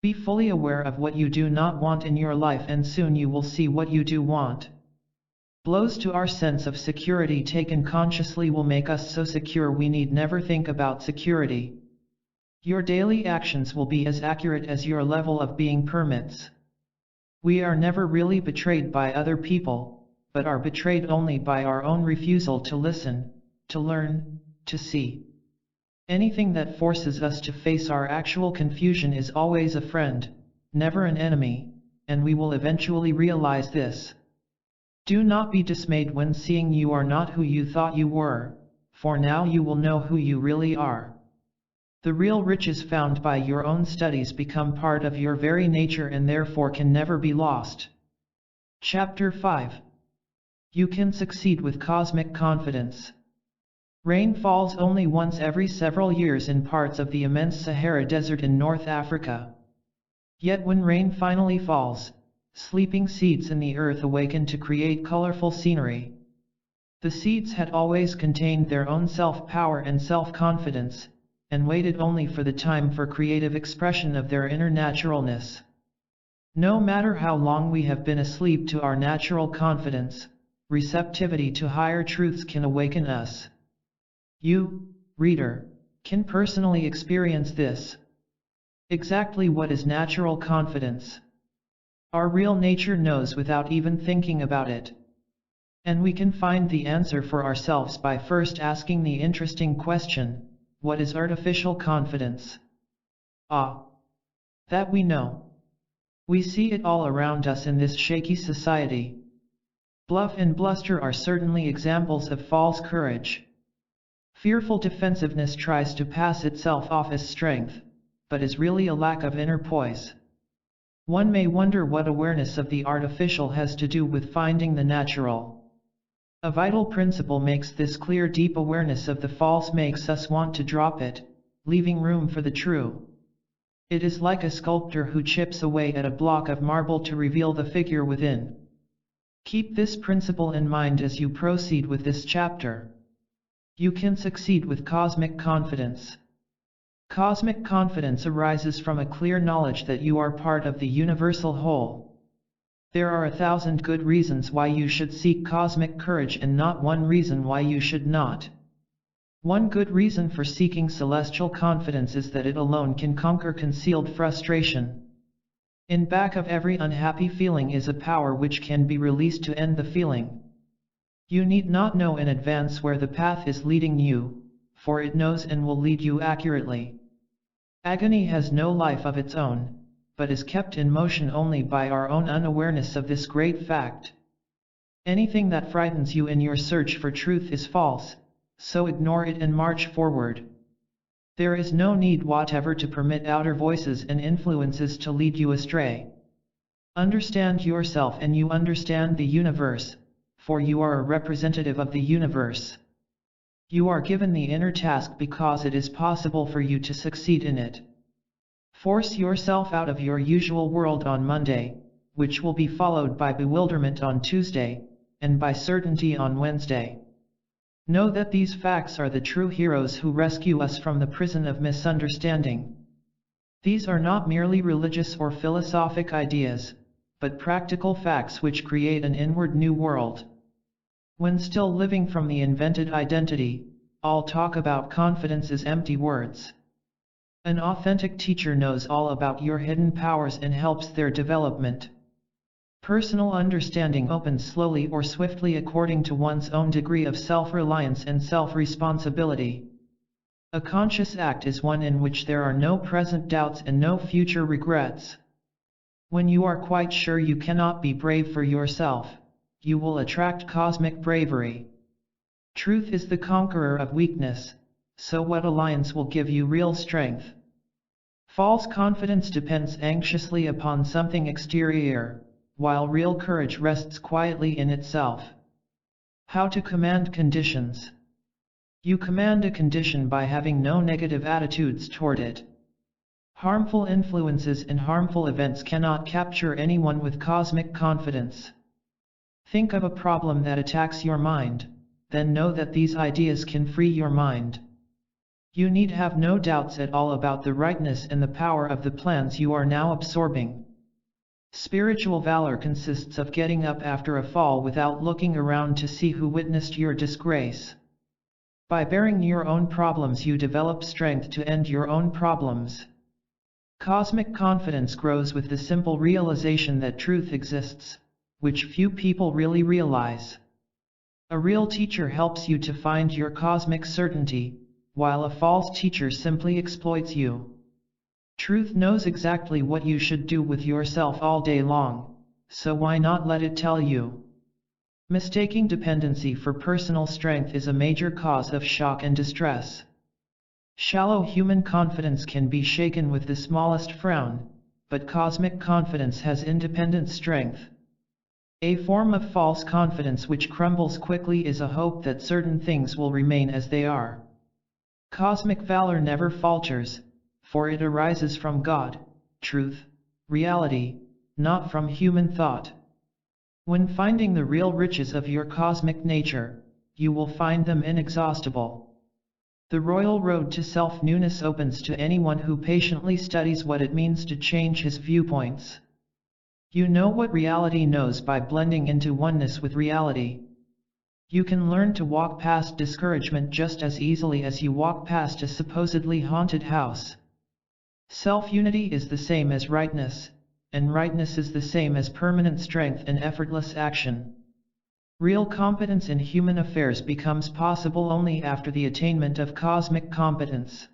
Be fully aware of what you do not want in your life and soon you will see what you do want. Blows to our sense of security taken consciously will make us so secure we need never think about security. Your daily actions will be as accurate as your level of being permits. We are never really betrayed by other people, but are betrayed only by our own refusal to listen, to learn, to see. Anything that forces us to face our actual confusion is always a friend, never an enemy, and we will eventually realize this. Do not be dismayed when seeing you are not who you thought you were, for now you will know who you really are. The real riches found by your own studies become part of your very nature and therefore can never be lost. Chapter 5. You can succeed with cosmic confidence. Rain falls only once every several years in parts of the immense Sahara Desert in North Africa. Yet when rain finally falls, sleeping seeds in the earth awaken to create colorful scenery. The seeds had always contained their own self-power and self-confidence, and waited only for the time for creative expression of their inner naturalness. No matter how long we have been asleep to our natural confidence, receptivity to higher truths can awaken us. You, reader, can personally experience this. Exactly what is natural confidence? Our real nature knows without even thinking about it. And we can find the answer for ourselves by first asking the interesting question, what is artificial confidence? Ah, that we know. We see it all around us in this shaky society. Bluff and bluster are certainly examples of false courage. Fearful defensiveness tries to pass itself off as strength, but is really a lack of inner poise. One may wonder what awareness of the artificial has to do with finding the natural. A vital principle makes this clear. Deep awareness of the false makes us want to drop it, leaving room for the true. It is like a sculptor who chips away at a block of marble to reveal the figure within. Keep this principle in mind as you proceed with this chapter. You can succeed with cosmic confidence. Cosmic confidence arises from a clear knowledge that you are part of the universal whole. There are 1,000 good reasons why you should seek cosmic courage and not one reason why you should not. One good reason for seeking celestial confidence is that it alone can conquer concealed frustration. In back of every unhappy feeling is a power which can be released to end the feeling. You need not know in advance where the path is leading you, for it knows and will lead you accurately. Agony has no life of its own, but is kept in motion only by our own unawareness of this great fact. Anything that frightens you in your search for truth is false, so ignore it and march forward. There is no need whatever to permit outer voices and influences to lead you astray. Understand yourself and you understand the universe, for you are a representative of the universe. You are given the inner task because it is possible for you to succeed in it. Force yourself out of your usual world on Monday, which will be followed by bewilderment on Tuesday, and by certainty on Wednesday. Know that these facts are the true heroes who rescue us from the prison of misunderstanding. These are not merely religious or philosophic ideas, but practical facts which create an inward new world. When still living from the invented identity, all talk about confidence is empty words. An authentic teacher knows all about your hidden powers and helps their development. Personal understanding opens slowly or swiftly according to one's own degree of self-reliance and self-responsibility. A conscious act is one in which there are no present doubts and no future regrets. When you are quite sure you cannot be brave for yourself, you will attract cosmic bravery. Truth is the conqueror of weakness, so what alliance will give you real strength? False confidence depends anxiously upon something exterior, while real courage rests quietly in itself. How to command conditions? You command a condition by having no negative attitudes toward it. Harmful influences and harmful events cannot capture anyone with cosmic confidence. Think of a problem that attacks your mind, then know that these ideas can free your mind. You need have no doubts at all about the rightness and the power of the plans you are now absorbing. Spiritual valor consists of getting up after a fall without looking around to see who witnessed your disgrace. By bearing your own problems you develop strength to end your own problems. Cosmic confidence grows with the simple realization that truth exists, which few people really realize. A real teacher helps you to find your cosmic certainty, while a false teacher simply exploits you. Truth knows exactly what you should do with yourself all day long, so why not let it tell you? Mistaking dependency for personal strength is a major cause of shock and distress. Shallow human confidence can be shaken with the smallest frown, but cosmic confidence has independent strength. A form of false confidence which crumbles quickly is a hope that certain things will remain as they are. Cosmic valor never falters, for it arises from God, truth, reality, not from human thought. When finding the real riches of your cosmic nature, you will find them inexhaustible. The royal road to self-newness opens to anyone who patiently studies what it means to change his viewpoints. You know what reality knows by blending into oneness with reality. You can learn to walk past discouragement just as easily as you walk past a supposedly haunted house. Self-unity is the same as rightness, and rightness is the same as permanent strength and effortless action. Real competence in human affairs becomes possible only after the attainment of cosmic competence.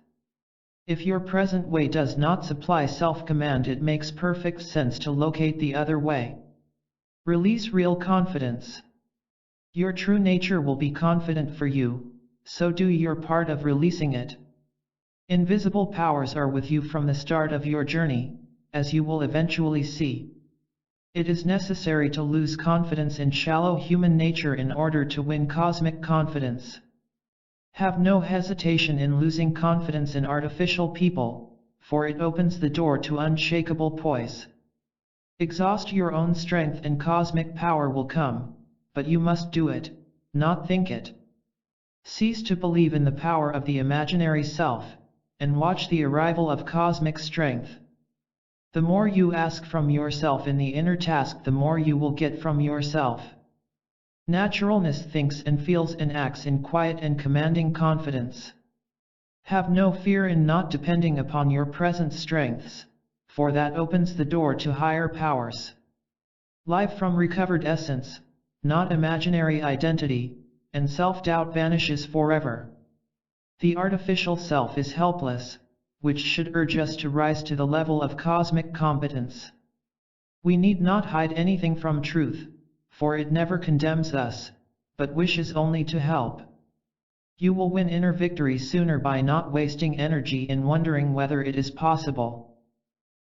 If your present way does not supply self-command, it makes perfect sense to locate the other way. Release real confidence. Your true nature will be confident for you, so do your part of releasing it. Invisible powers are with you from the start of your journey, as you will eventually see. It is necessary to lose confidence in shallow human nature in order to win cosmic confidence. Have no hesitation in losing confidence in artificial people, for it opens the door to unshakable poise. Exhaust your own strength and cosmic power will come, but you must do it, not think it. Cease to believe in the power of the imaginary self, and watch the arrival of cosmic strength. The more you ask from yourself in the inner task, the more you will get from yourself. Naturalness thinks and feels and acts in quiet and commanding confidence. Have no fear in not depending upon your present strengths, for that opens the door to higher powers. Life from recovered essence, not imaginary identity, and self-doubt vanishes forever. The artificial self is helpless, which should urge us to rise to the level of cosmic competence. We need not hide anything from truth, for it never condemns us, but wishes only to help. You will win inner victory sooner by not wasting energy in wondering whether it is possible.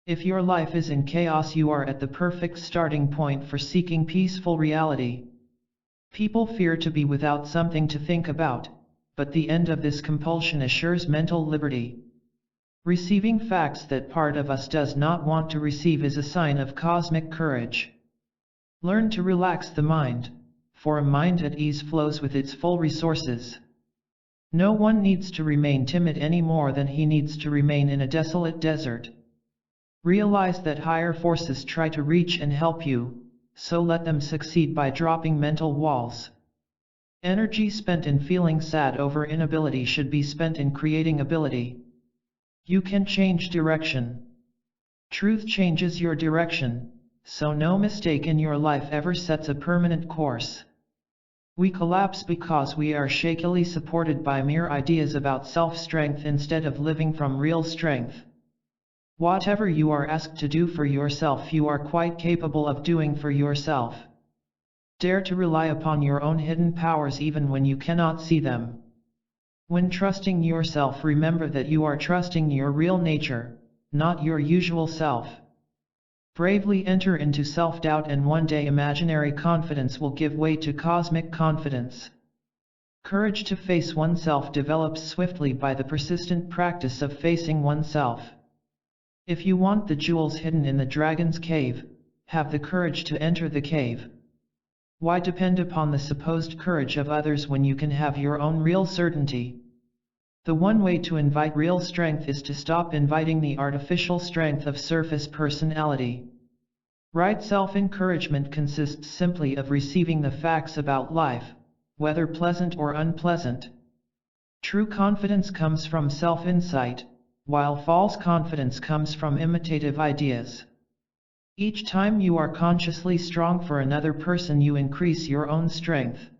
If your life is in chaos, you are at the perfect starting point for seeking peaceful reality. People fear to be without something to think about, but the end of this compulsion assures mental liberty. Receiving facts that part of us does not want to receive is a sign of cosmic courage. Learn to relax the mind, for a mind at ease flows with its full resources. No one needs to remain timid any more than he needs to remain in a desolate desert. Realize that higher forces try to reach and help you, so let them succeed by dropping mental walls. Energy spent in feeling sad over inability should be spent in creating ability. You can change direction. Truth changes your direction, so no mistake in your life ever sets a permanent course. We collapse because we are shakily supported by mere ideas about self-strength instead of living from real strength. Whatever you are asked to do for yourself, you are quite capable of doing for yourself. Dare to rely upon your own hidden powers even when you cannot see them. When trusting yourself, remember that you are trusting your real nature, not your usual self. Bravely enter into self-doubt, and one day imaginary confidence will give way to cosmic confidence. Courage to face oneself develops swiftly by the persistent practice of facing oneself. If you want the jewels hidden in the dragon's cave, have the courage to enter the cave. Why depend upon the supposed courage of others when you can have your own real certainty? The one way to invite real strength is to stop inviting the artificial strength of surface personality. Right self-encouragement consists simply of receiving the facts about life, whether pleasant or unpleasant. True confidence comes from self-insight, while false confidence comes from imitative ideas. Each time you are consciously strong for another person, you increase your own strength.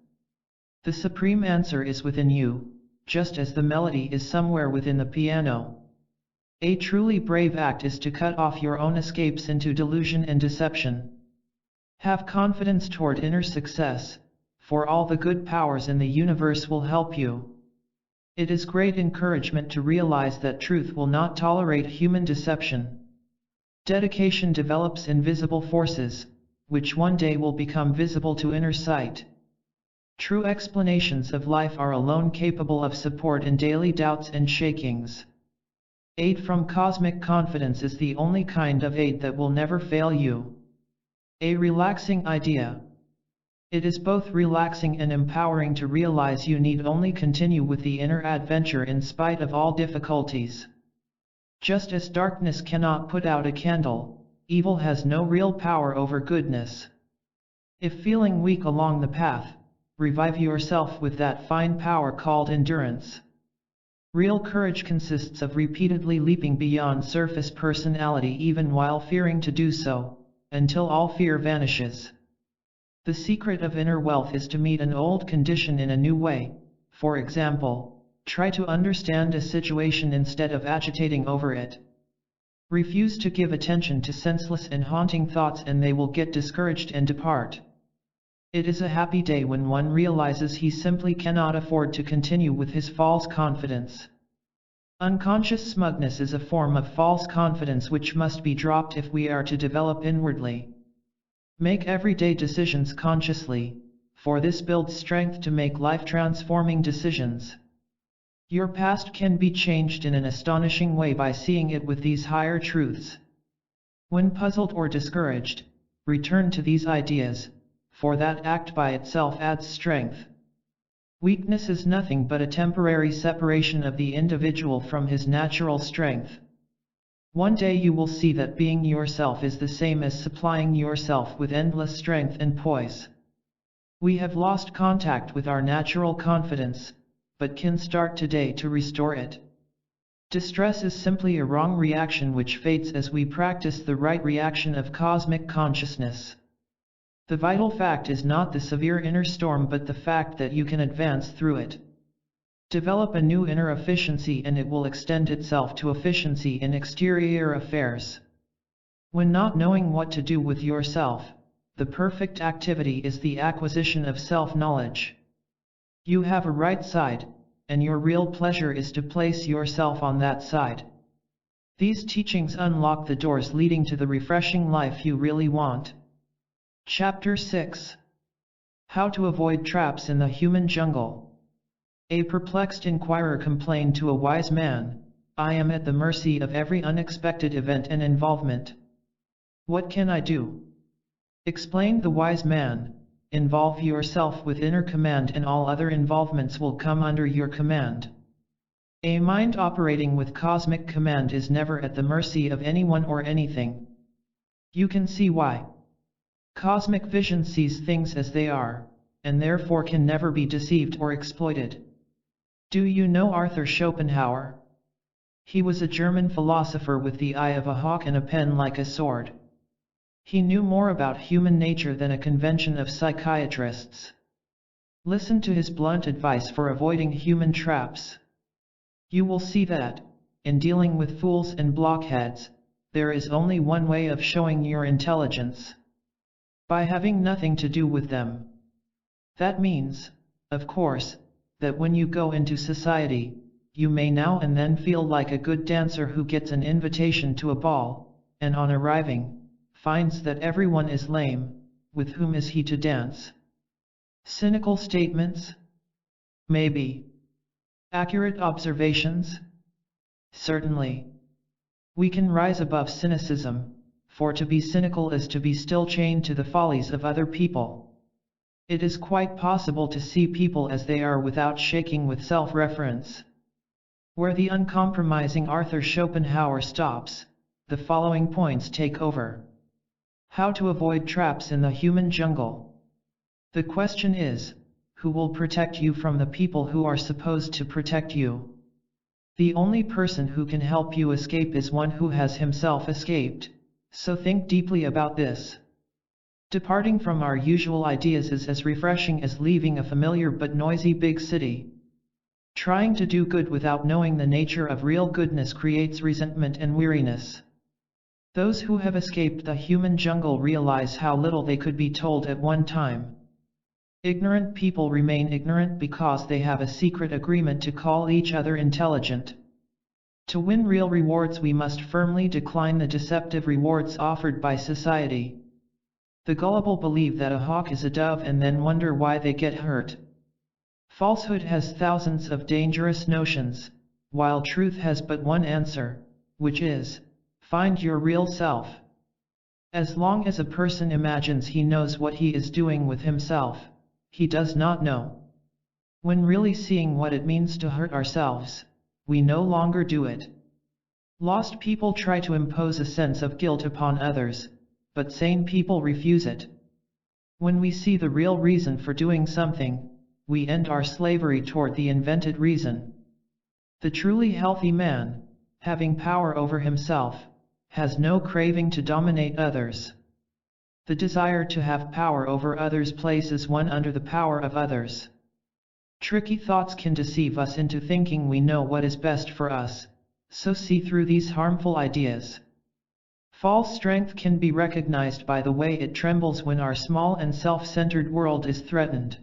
The supreme answer is within you, just as the melody is somewhere within the piano. A truly brave act is to cut off your own escapes into delusion and deception. Have confidence toward inner success, for all the good powers in the universe will help you. It is great encouragement to realize that truth will not tolerate human deception. Dedication develops invisible forces, which one day will become visible to inner sight. True explanations of life are alone capable of support in daily doubts and shakings. Aid from cosmic confidence is the only kind of aid that will never fail you. A relaxing idea. It is both relaxing and empowering to realize you need only continue with the inner adventure in spite of all difficulties. Just as darkness cannot put out a candle, evil has no real power over goodness. If feeling weak along the path, revive yourself with that fine power called endurance. Real courage consists of repeatedly leaping beyond surface personality even while fearing to do so, until all fear vanishes. The secret of inner wealth is to meet an old condition in a new way. For example, try to understand a situation instead of agitating over it. Refuse to give attention to senseless and haunting thoughts and they will get discouraged and depart. It is a happy day when one realizes he simply cannot afford to continue with his false confidence. Unconscious smugness is a form of false confidence which must be dropped if we are to develop inwardly. Make everyday decisions consciously, for this builds strength to make life-transforming decisions. Your past can be changed in an astonishing way by seeing it with these higher truths. When puzzled or discouraged, return to these ideas, for that act by itself adds strength. Weakness is nothing but a temporary separation of the individual from his natural strength. One day you will see that being yourself is the same as supplying yourself with endless strength and poise. We have lost contact with our natural confidence, but can start today to restore it. Distress is simply a wrong reaction which fades as we practice the right reaction of cosmic consciousness. The vital fact is not the severe inner storm but the fact that you can advance through it. Develop a new inner efficiency and it will extend itself to efficiency in exterior affairs. When not knowing what to do with yourself, the perfect activity is the acquisition of self-knowledge. You have a right side, and your real pleasure is to place yourself on that side. These teachings unlock the doors leading to the refreshing life you really want. Chapter 6. How to avoid traps in the human jungle. A perplexed inquirer complained to a wise man, "I am at the mercy of every unexpected event and involvement. What can I do?" Explained the wise man, "Involve yourself with inner command and all other involvements will come under your command." A mind operating with cosmic command is never at the mercy of anyone or anything. You can see why. Cosmic vision sees things as they are, and therefore can never be deceived or exploited. Do you know Arthur Schopenhauer? He was a German philosopher with the eye of a hawk and a pen like a sword. He knew more about human nature than a convention of psychiatrists. Listen to his blunt advice for avoiding human traps. You will see that, in dealing with fools and blockheads, there is only one way of showing your intelligence. By having nothing to do with them. That means, of course, that when you go into society, you may now and then feel like a good dancer who gets an invitation to a ball, and on arriving, finds that everyone is lame. With whom is he to dance? Cynical statements? Maybe. Accurate observations? Certainly. We can rise above cynicism, for to be cynical is to be still chained to the follies of other people. It is quite possible to see people as they are without shaking with self-reference. Where the uncompromising Arthur Schopenhauer stops, the following points take over. How to avoid traps in the human jungle. The question is, who will protect you from the people who are supposed to protect you? The only person who can help you escape is one who has himself escaped, so think deeply about this. Departing from our usual ideas is as refreshing as leaving a familiar but noisy big city. Trying to do good without knowing the nature of real goodness creates resentment and weariness. Those who have escaped the human jungle realize how little they could be told at one time. Ignorant people remain ignorant because they have a secret agreement to call each other intelligent. To win real rewards we must firmly decline the deceptive rewards offered by society. The gullible believe that a hawk is a dove and then wonder why they get hurt. Falsehood has thousands of dangerous notions, while truth has but one answer, which is, find your real self. As long as a person imagines he knows what he is doing with himself, he does not know. When really seeing what it means to hurt ourselves, we no longer do it. Lost people try to impose a sense of guilt upon others, but sane people refuse it. When we see the real reason for doing something, we end our slavery toward the invented reason. The truly healthy man, having power over himself, has no craving to dominate others. The desire to have power over others places one under the power of others. Tricky thoughts can deceive us into thinking we know what is best for us, so see through these harmful ideas. False strength can be recognized by the way it trembles when our small and self-centered world is threatened.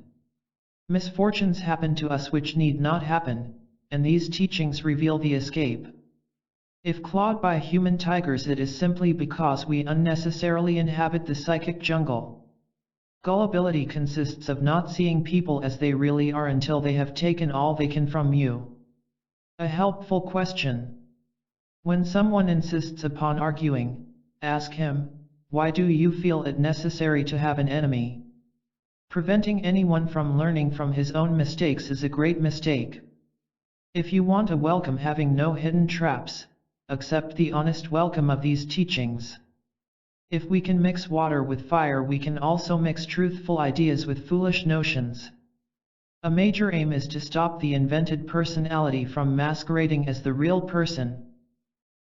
Misfortunes happen to us which need not happen, and these teachings reveal the escape. If clawed by human tigers, it is simply because we unnecessarily inhabit the psychic jungle. Gullibility consists of not seeing people as they really are until they have taken all they can from you. A helpful question. When someone insists upon arguing, ask him, why do you feel it necessary to have an enemy? Preventing anyone from learning from his own mistakes is a great mistake. If you want a welcome having no hidden traps, accept the honest welcome of these teachings. If we can mix water with fire, we can also mix truthful ideas with foolish notions. A major aim is to stop the invented personality from masquerading as the real person.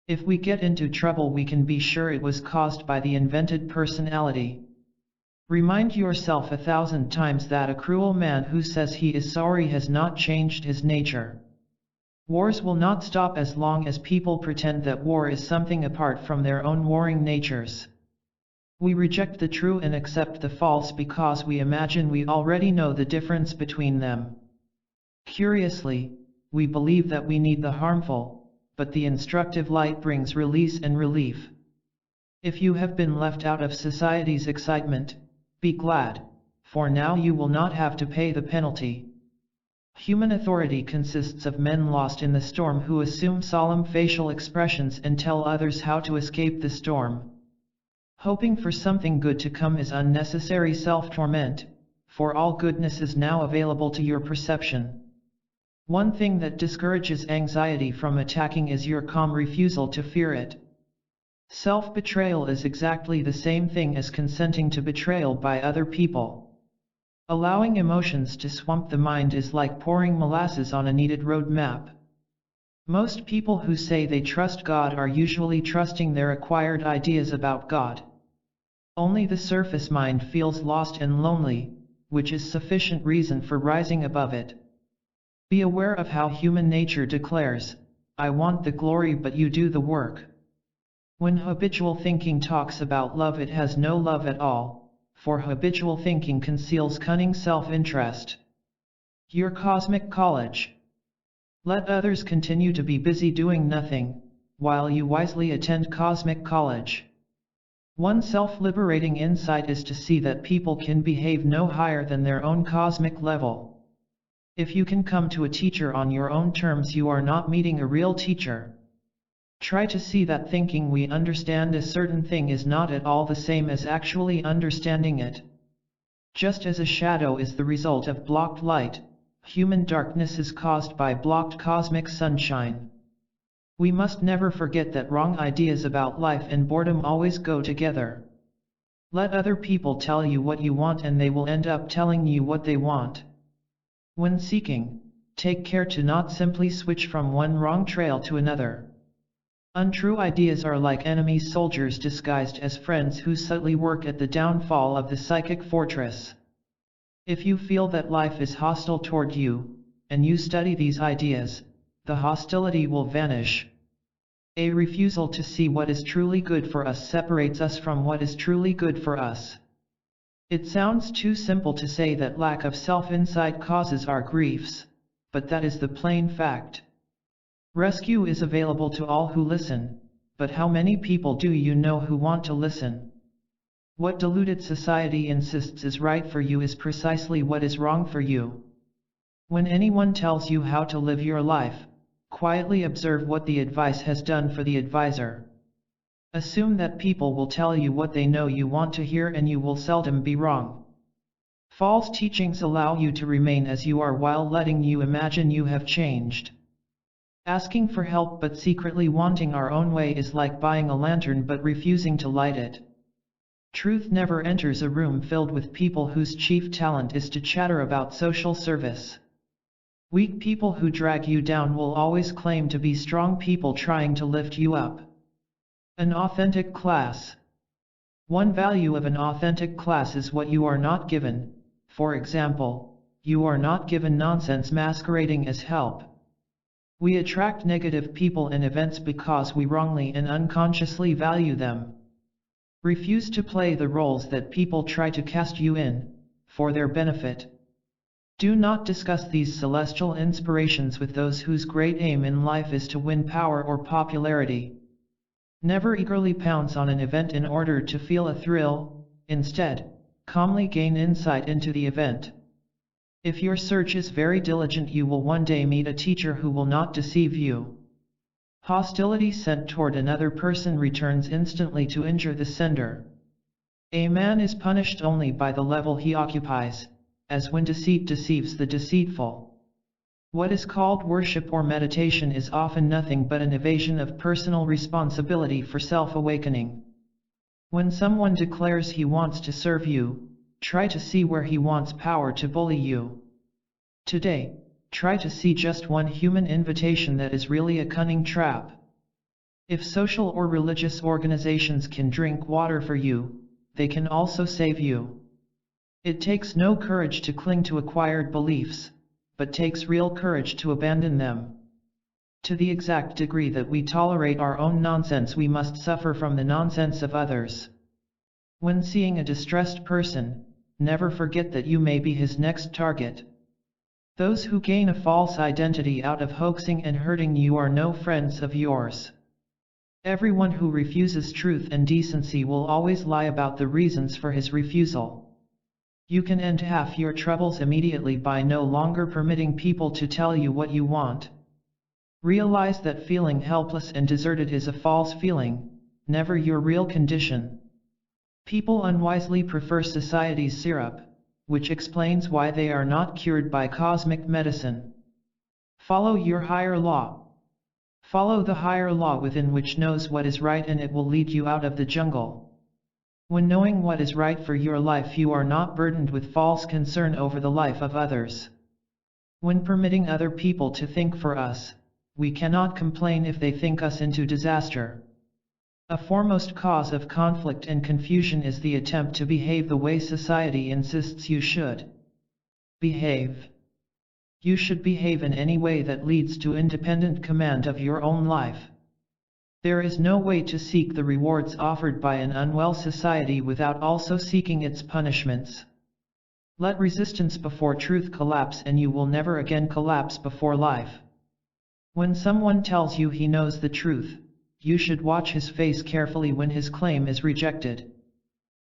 If we get into trouble, we can be sure it was caused by the invented personality. Remind yourself 1,000 times that a cruel man who says he is sorry has not changed his nature. Wars will not stop as long as people pretend that war is something apart from their own warring natures. We reject the true and accept the false because we imagine we already know the difference between them. Curiously, we believe that we need the harmful, but the instructive light brings release and relief. If you have been left out of society's excitement, be glad, for now you will not have to pay the penalty. Human authority consists of men lost in the storm who assume solemn facial expressions and tell others how to escape the storm. Hoping for something good to come is unnecessary self-torment, for all goodness is now available to your perception. One thing that discourages anxiety from attacking is your calm refusal to fear it. Self-betrayal is exactly the same thing as consenting to betrayal by other people. Allowing emotions to swamp the mind is like pouring molasses on a kneaded road map. Most people who say they trust God are usually trusting their acquired ideas about God. Only the surface mind feels lost and lonely, which is sufficient reason for rising above it. Be aware of how human nature declares, I want the glory but you do the work. When habitual thinking talks about love, it has no love at all, for habitual thinking conceals cunning self-interest. Your cosmic college. Let others continue to be busy doing nothing, while you wisely attend cosmic college. One self-liberating insight is to see that people can behave no higher than their own cosmic level. If you can come to a teacher on your own terms, you are not meeting a real teacher. Try to see that thinking we understand a certain thing is not at all the same as actually understanding it. Just as a shadow is the result of blocked light, human darkness is caused by blocked cosmic sunshine. We must never forget that wrong ideas about life and boredom always go together. Let other people tell you what you want and they will end up telling you what they want. When seeking, take care to not simply switch from one wrong trail to another. Untrue ideas are like enemy soldiers disguised as friends who subtly work at the downfall of the psychic fortress. If you feel that life is hostile toward you, and you study these ideas, the hostility will vanish. A refusal to see what is truly good for us separates us from what is truly good for us. It sounds too simple to say that lack of self-insight causes our griefs, but that is the plain fact. Rescue is available to all who listen, but how many people do you know who want to listen? What deluded society insists is right for you is precisely what is wrong for you. When anyone tells you how to live your life, quietly observe what the advice has done for the advisor. Assume that people will tell you what they know you want to hear and you will seldom be wrong. False teachings allow you to remain as you are while letting you imagine you have changed. Asking for help but secretly wanting our own way is like buying a lantern but refusing to light it. Truth never enters a room filled with people whose chief talent is to chatter about social service. Weak people who drag you down will always claim to be strong people trying to lift you up. An authentic class. One value of an authentic class is what you are not given. For example, you are not given nonsense masquerading as help. We attract negative people and events because we wrongly and unconsciously value them. Refuse to play the roles that people try to cast you in, for their benefit. Do not discuss these celestial inspirations with those whose great aim in life is to win power or popularity. Never eagerly pounce on an event in order to feel a thrill, instead, calmly gain insight into the event. If your search is very diligent, you will one day meet a teacher who will not deceive you. Hostility sent toward another person returns instantly to injure the sender. A man is punished only by the level he occupies, as when deceit deceives the deceitful. What is called worship or meditation is often nothing but an evasion of personal responsibility for self-awakening. When someone declares he wants to serve you, try to see where he wants power to bully you. Today, try to see just one human invitation that is really a cunning trap. If social or religious organizations can drink water for you, they can also save you. It takes no courage to cling to acquired beliefs, but takes real courage to abandon them. To the exact degree that we tolerate our own nonsense, we must suffer from the nonsense of others. When seeing a distressed person, never forget that you may be his next target. Those who gain a false identity out of hoaxing and hurting you are no friends of yours. Everyone who refuses truth and decency will always lie about the reasons for his refusal. You can end half your troubles immediately by no longer permitting people to tell you what you want. Realize that feeling helpless and deserted is a false feeling, never your real condition. People unwisely prefer society's syrup, which explains why they are not cured by cosmic medicine. Follow your higher law. Follow the higher law within which knows what is right, and it will lead you out of the jungle. When knowing what is right for your life, you are not burdened with false concern over the life of others. When permitting other people to think for us, we cannot complain if they think us into disaster. A foremost cause of conflict and confusion is the attempt to behave the way society insists you should behave. You should behave in any way that leads to independent command of your own life. There is no way to seek the rewards offered by an unwell society without also seeking its punishments. Let resistance before truth collapse, and you will never again collapse before life. When someone tells you he knows the truth, you should watch his face carefully when his claim is rejected.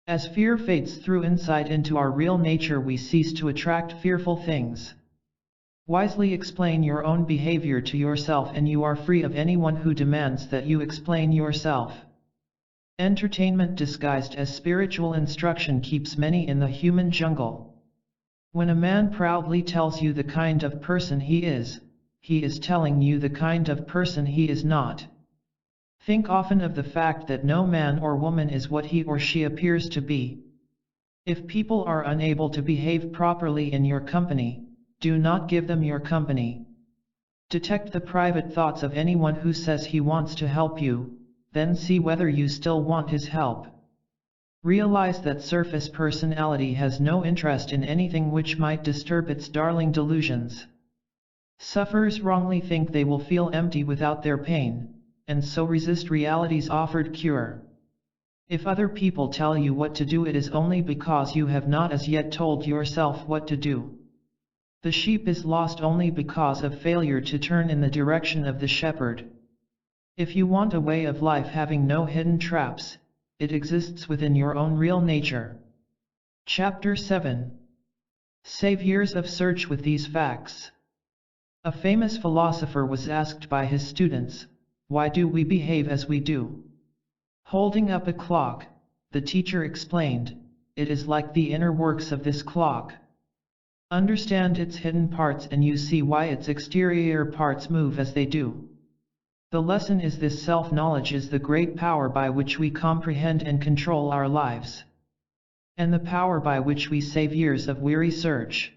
As fear fades through insight into our real nature, we cease to attract fearful things. Wisely explain your own behavior to yourself and you are free of anyone who demands that you explain yourself. Entertainment disguised as spiritual instruction keeps many in the human jungle. When a man proudly tells you the kind of person he is telling you the kind of person he is not. Think often of the fact that no man or woman is what he or she appears to be. If people are unable to behave properly in your company, do not give them your company. Detect the private thoughts of anyone who says he wants to help you, then see whether you still want his help. Realize that surface personality has no interest in anything which might disturb its darling delusions. Sufferers wrongly think they will feel empty without their pain, and so resist reality's offered cure. If other people tell you what to do, it is only because you have not as yet told yourself what to do. The sheep is lost only because of failure to turn in the direction of the shepherd. If you want a way of life having no hidden traps, it exists within your own real nature. Chapter 7. Save years of search with these facts. A famous philosopher was asked by his students, "Why do we behave as we do?" Holding up a clock, the teacher explained, "It is like the inner works of this clock. Understand its hidden parts and you see why its exterior parts move as they do." The lesson is this: self-knowledge is the great power by which we comprehend and control our lives, and the power by which we save years of weary search.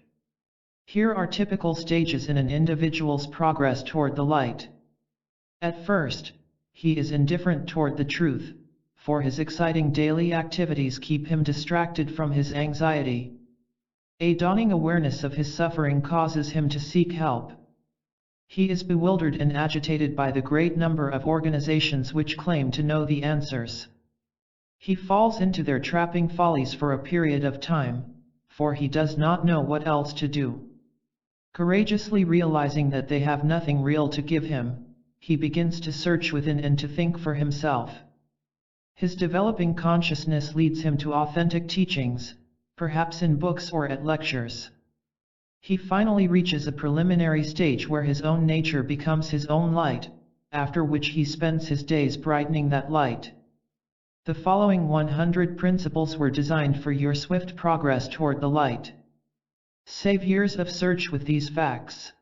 Here are typical stages in an individual's progress toward the light. At first, he is indifferent toward the truth, for his exciting daily activities keep him distracted from his anxiety. A dawning awareness of his suffering causes him to seek help. He is bewildered and agitated by the great number of organizations which claim to know the answers. He falls into their trapping follies for a period of time, for he does not know what else to do. Courageously realizing that they have nothing real to give him, he begins to search within and to think for himself. His developing consciousness leads him to authentic teachings, perhaps in books or at lectures. He finally reaches a preliminary stage where his own nature becomes his own light, after which he spends his days brightening that light. The following 100 principles were designed for your swift progress toward the light. Save years of search with these facts.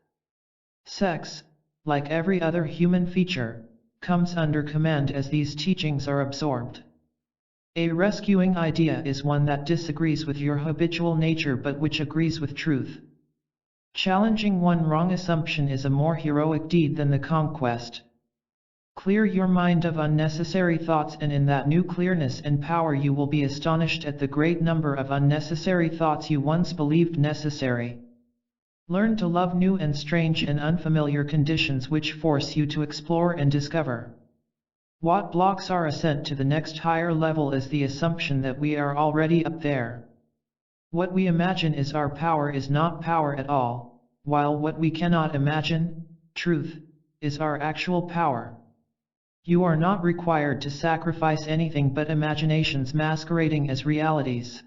Sex, like every other human feature, comes under command as these teachings are absorbed. A rescuing idea is one that disagrees with your habitual nature but which agrees with truth. Challenging one wrong assumption is a more heroic deed than the conquest. Clear your mind of unnecessary thoughts, and in that new clearness and power you will be astonished at the great number of unnecessary thoughts you once believed necessary. Learn to love new and strange and unfamiliar conditions which force you to explore and discover. What blocks our ascent to the next higher level is the assumption that we are already up there. What we imagine is our power is not power at all, while what we cannot imagine, truth, is our actual power. You are not required to sacrifice anything but imaginations masquerading as realities.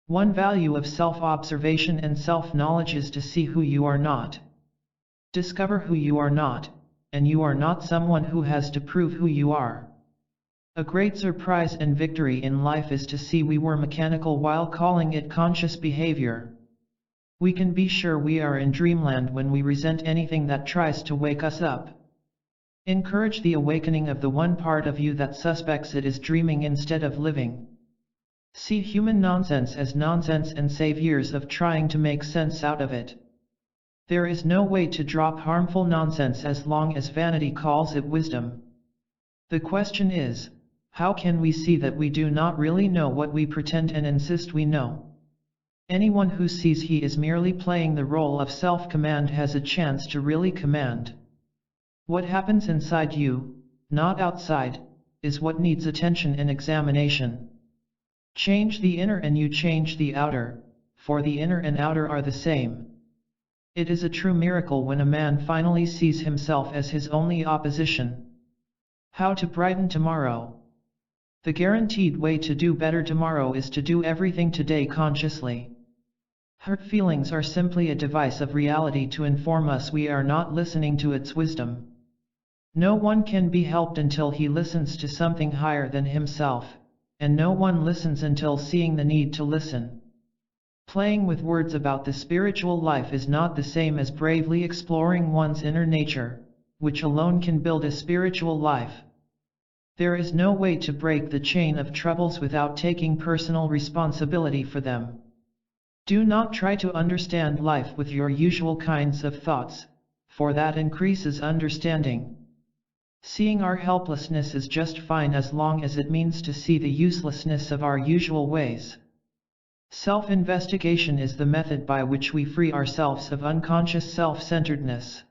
One value of self-observation and self-knowledge is to see who you are not. Discover who you are not, and you are not someone who has to prove who you are. A great surprise and victory in life is to see we were mechanical while calling it conscious behavior. We can be sure we are in dreamland when we resent anything that tries to wake us up. Encourage the awakening of the one part of you that suspects it is dreaming instead of living. See human nonsense as nonsense and save years of trying to make sense out of it. There is no way to drop harmful nonsense as long as vanity calls it wisdom. The question is, how can we see that we do not really know what we pretend and insist we know? Anyone who sees he is merely playing the role of self-command has a chance to really command. What happens inside you, not outside, is what needs attention and examination. Change the inner and you change the outer, for the inner and outer are the same. It is a true miracle when a man finally sees himself as his only opposition. How to brighten tomorrow. The guaranteed way to do better tomorrow is to do everything today consciously. Hurt feelings are simply a device of reality to inform us we are not listening to its wisdom. No one can be helped until he listens to something higher than himself, and no one listens until seeing the need to listen. Playing with words about the spiritual life is not the same as bravely exploring one's inner nature, which alone can build a spiritual life. There is no way to break the chain of troubles without taking personal responsibility for them. Do not try to understand life with your usual kinds of thoughts, for that increases understanding. Seeing our helplessness is just fine as long as it means to see the uselessness of our usual ways. Self-investigation is the method by which we free ourselves of unconscious self-centeredness.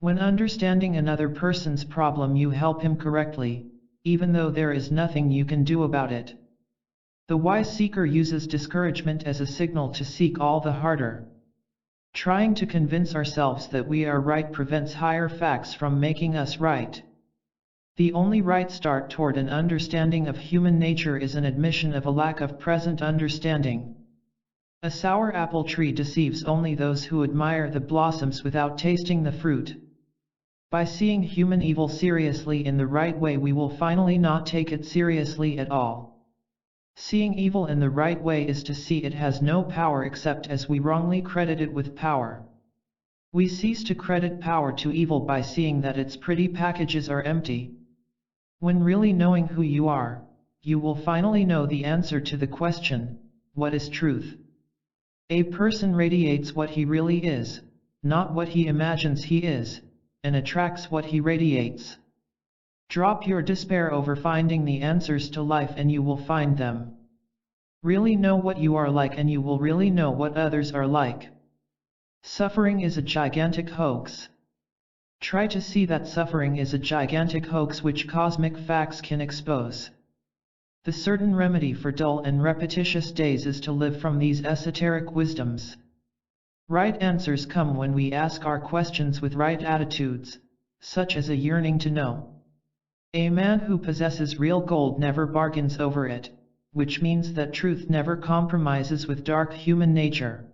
When understanding another person's problem, you help him correctly, even though there is nothing you can do about it. The wise seeker uses discouragement as a signal to seek all the harder. Trying to convince ourselves that we are right prevents higher facts from making us right. The only right start toward an understanding of human nature is an admission of a lack of present understanding. A sour apple tree deceives only those who admire the blossoms without tasting the fruit. By seeing human evil seriously in the right way, we will finally not take it seriously at all. Seeing evil in the right way is to see it has no power except as we wrongly credit it with power. We cease to credit power to evil by seeing that its pretty packages are empty. When really knowing who you are, you will finally know the answer to the question, what is truth? A person radiates what he really is, not what he imagines he is, and attracts what he radiates. Drop your despair over finding the answers to life and you will find them. Really know what you are like and you will really know what others are like. Suffering is a gigantic hoax. Try to see that suffering is a gigantic hoax which cosmic facts can expose. The certain remedy for dull and repetitious days is to live from these esoteric wisdoms. Right answers come when we ask our questions with right attitudes, such as a yearning to know. A man who possesses real gold never bargains over it, which means that truth never compromises with dark human nature.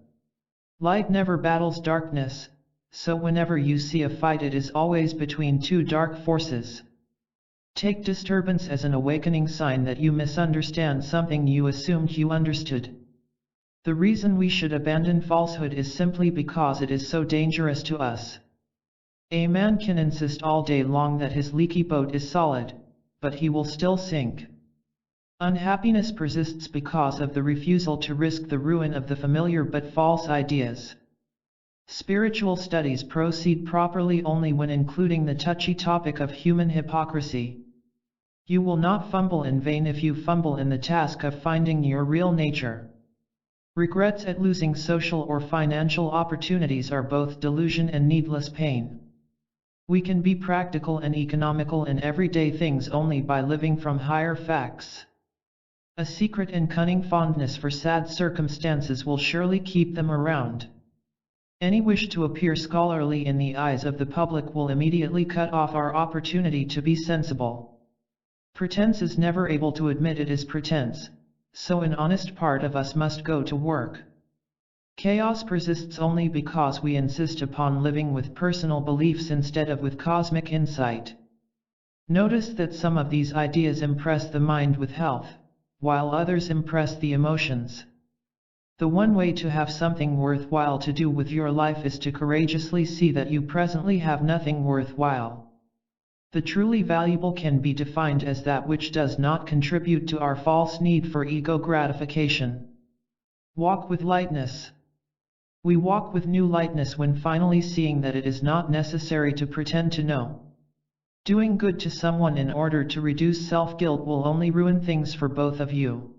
Light never battles darkness, so whenever you see a fight it is always between two dark forces. Take disturbance as an awakening sign that you misunderstand something you assumed you understood. The reason we should abandon falsehood is simply because it is so dangerous to us. A man can insist all day long that his leaky boat is solid, but he will still sink. Unhappiness persists because of the refusal to risk the ruin of the familiar but false ideas. Spiritual studies proceed properly only when including the touchy topic of human hypocrisy. You will not fumble in vain if you fumble in the task of finding your real nature. Regrets at losing social or financial opportunities are both delusion and needless pain. We can be practical and economical in everyday things only by living from higher facts. A secret and cunning fondness for sad circumstances will surely keep them around. Any wish to appear scholarly in the eyes of the public will immediately cut off our opportunity to be sensible. Pretense is never able to admit it is pretense, so an honest part of us must go to work. Chaos persists only because we insist upon living with personal beliefs instead of with cosmic insight. Notice that some of these ideas impress the mind with health, while others impress the emotions. The one way to have something worthwhile to do with your life is to courageously see that you presently have nothing worthwhile. The truly valuable can be defined as that which does not contribute to our false need for ego gratification. Walk with lightness. We walk with new lightness when finally seeing that it is not necessary to pretend to know. Doing good to someone in order to reduce self-guilt will only ruin things for both of you.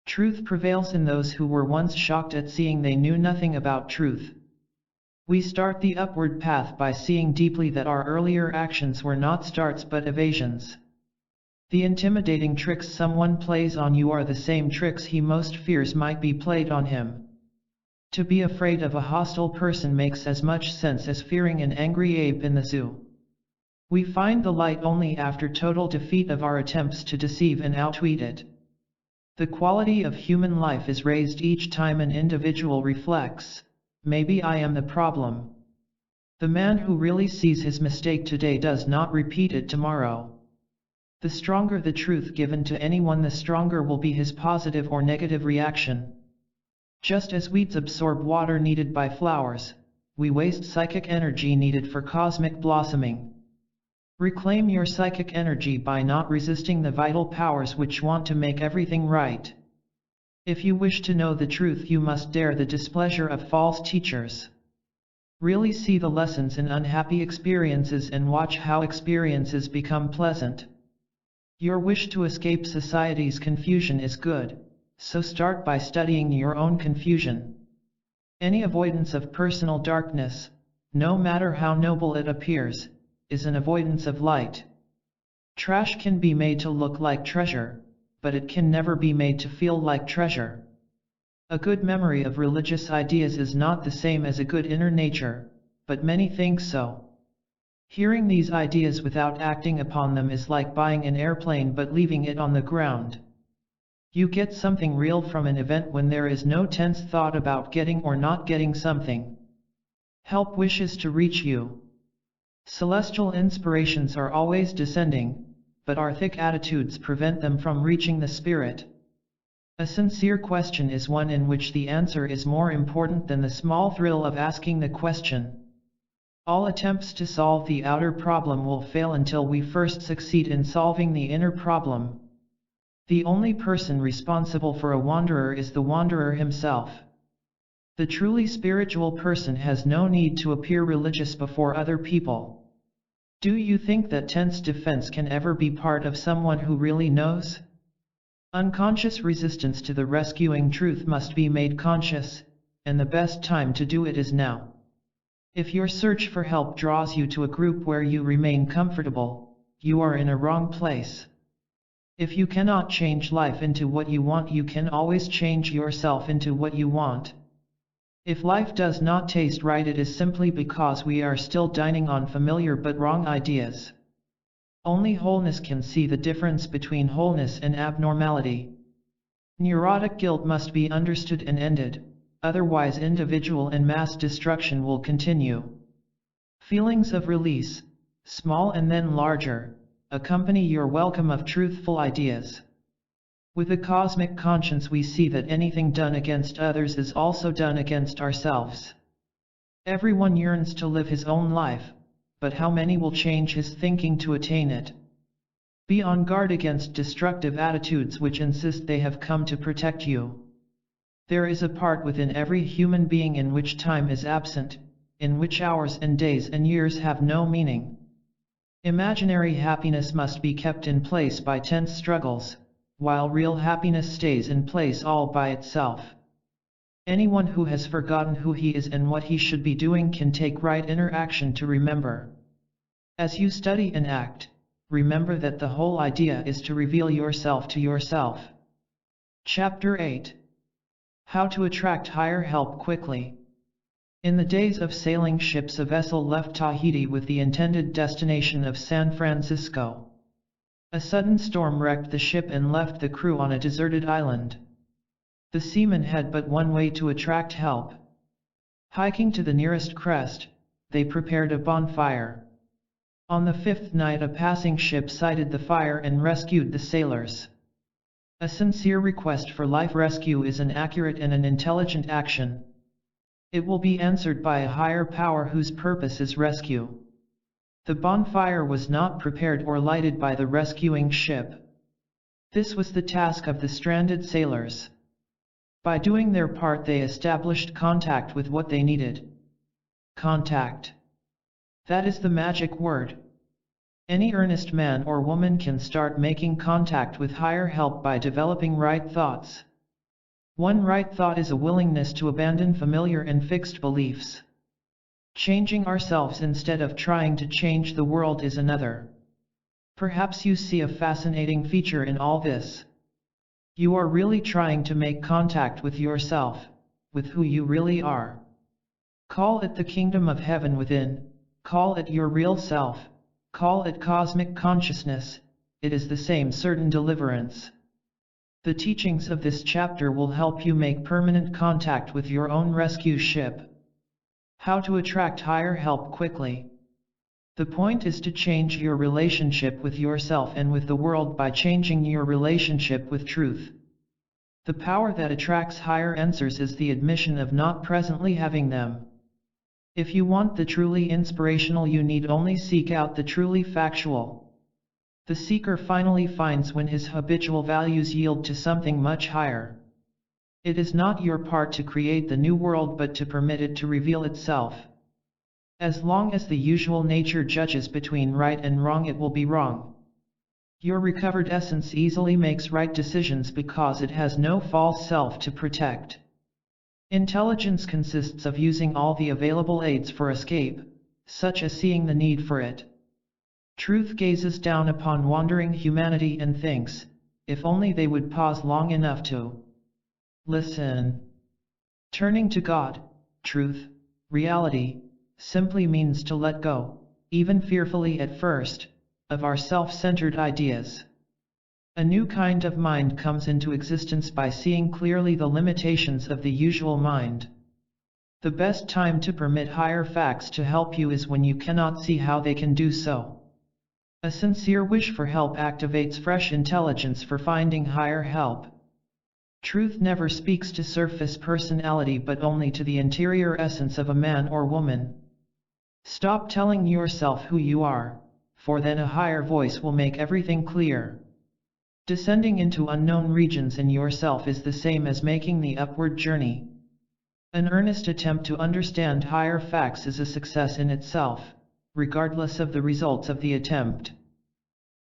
Truth prevails in those who were once shocked at seeing they knew nothing about truth. We start the upward path by seeing deeply that our earlier actions were not starts but evasions. The intimidating tricks someone plays on you are the same tricks he most fears might be played on him. To be afraid of a hostile person makes as much sense as fearing an angry ape in the zoo. We find the light only after total defeat of our attempts to deceive and outwit it. The quality of human life is raised each time an individual reflects, maybe I am the problem. The man who really sees his mistake today does not repeat it tomorrow. The stronger the truth given to anyone, the stronger will be his positive or negative reaction. Just as weeds absorb water needed by flowers, we waste psychic energy needed for cosmic blossoming. Reclaim your psychic energy by not resisting the vital powers which want to make everything right. If you wish to know the truth, you must dare the displeasure of false teachers. Really see the lessons in unhappy experiences and watch how experiences become pleasant. Your wish to escape society's confusion is good, so start by studying your own confusion. Any avoidance of personal darkness, no matter how noble it appears, is an avoidance of light. Trash can be made to look like treasure, but it can never be made to feel like treasure. A good memory of religious ideas is not the same as a good inner nature, but many think so. Hearing these ideas without acting upon them is like buying an airplane but leaving it on the ground. You get something real from an event when there is no tense thought about getting or not getting something. Help wishes to reach you. Celestial inspirations are always descending, but our thick attitudes prevent them from reaching the spirit. A sincere question is one in which the answer is more important than the small thrill of asking the question. All attempts to solve the outer problem will fail until we first succeed in solving the inner problem. The only person responsible for a wanderer is the wanderer himself. The truly spiritual person has no need to appear religious before other people. Do you think that tense defense can ever be part of someone who really knows? Unconscious resistance to the rescuing truth must be made conscious, and the best time to do it is now. If your search for help draws you to a group where you remain comfortable, you are in a wrong place. If you cannot change life into what you want, you can always change yourself into what you want. If life does not taste right, it is simply because we are still dining on familiar but wrong ideas. Only wholeness can see the difference between wholeness and abnormality. Neurotic guilt must be understood and ended. Otherwise individual and mass destruction will continue. Feelings of release, small and then larger, accompany your welcome of truthful ideas. With a cosmic conscience we see that anything done against others is also done against ourselves. Everyone yearns to live his own life, but how many will change his thinking to attain it? Be on guard against destructive attitudes which insist they have come to protect you. There is a part within every human being in which time is absent, in which hours and days and years have no meaning. Imaginary happiness must be kept in place by tense struggles, while real happiness stays in place all by itself. Anyone who has forgotten who he is and what he should be doing can take right inner action to remember. As you study and act, remember that the whole idea is to reveal yourself to yourself. Chapter 8. How to attract higher help quickly. In the days of sailing ships, a vessel left Tahiti with the intended destination of San Francisco. A sudden storm wrecked the ship and left the crew on a deserted island. The seamen had but one way to attract help. Hiking to the nearest crest, they prepared a bonfire. On the fifth night, a passing ship sighted the fire and rescued the sailors. A sincere request for life rescue is an accurate and an intelligent action. It will be answered by a higher power whose purpose is rescue. The bonfire was not prepared or lighted by the rescuing ship. This was the task of the stranded sailors. By doing their part, they established contact with what they needed. Contact. That is the magic word. Any earnest man or woman can start making contact with higher help by developing right thoughts. One right thought is a willingness to abandon familiar and fixed beliefs. Changing ourselves instead of trying to change the world is another. Perhaps you see a fascinating feature in all this. You are really trying to make contact with yourself, with who you really are. Call it the kingdom of heaven within, call it your real self, call it cosmic consciousness, it is the same certain deliverance. The teachings of this chapter will help you make permanent contact with your own rescue ship. How to attract higher help quickly. The point is to change your relationship with yourself and with the world by changing your relationship with truth. The power that attracts higher answers is the admission of not presently having them. If you want the truly inspirational, you need only seek out the truly factual. The seeker finally finds when his habitual values yield to something much higher. It is not your part to create the new world but to permit it to reveal itself. As long as the usual nature judges between right and wrong, it will be wrong. Your recovered essence easily makes right decisions because it has no false self to protect. Intelligence consists of using all the available aids for escape, such as seeing the need for it. Truth gazes down upon wandering humanity and thinks, if only they would pause long enough to listen. Turning to God, truth, reality, simply means to let go, even fearfully at first, of our self-centered ideas. A new kind of mind comes into existence by seeing clearly the limitations of the usual mind. The best time to permit higher facts to help you is when you cannot see how they can do so. A sincere wish for help activates fresh intelligence for finding higher help. Truth never speaks to surface personality but only to the interior essence of a man or woman. Stop telling yourself who you are, for then a higher voice will make everything clear. Descending into unknown regions in yourself is the same as making the upward journey. An earnest attempt to understand higher facts is a success in itself, regardless of the results of the attempt.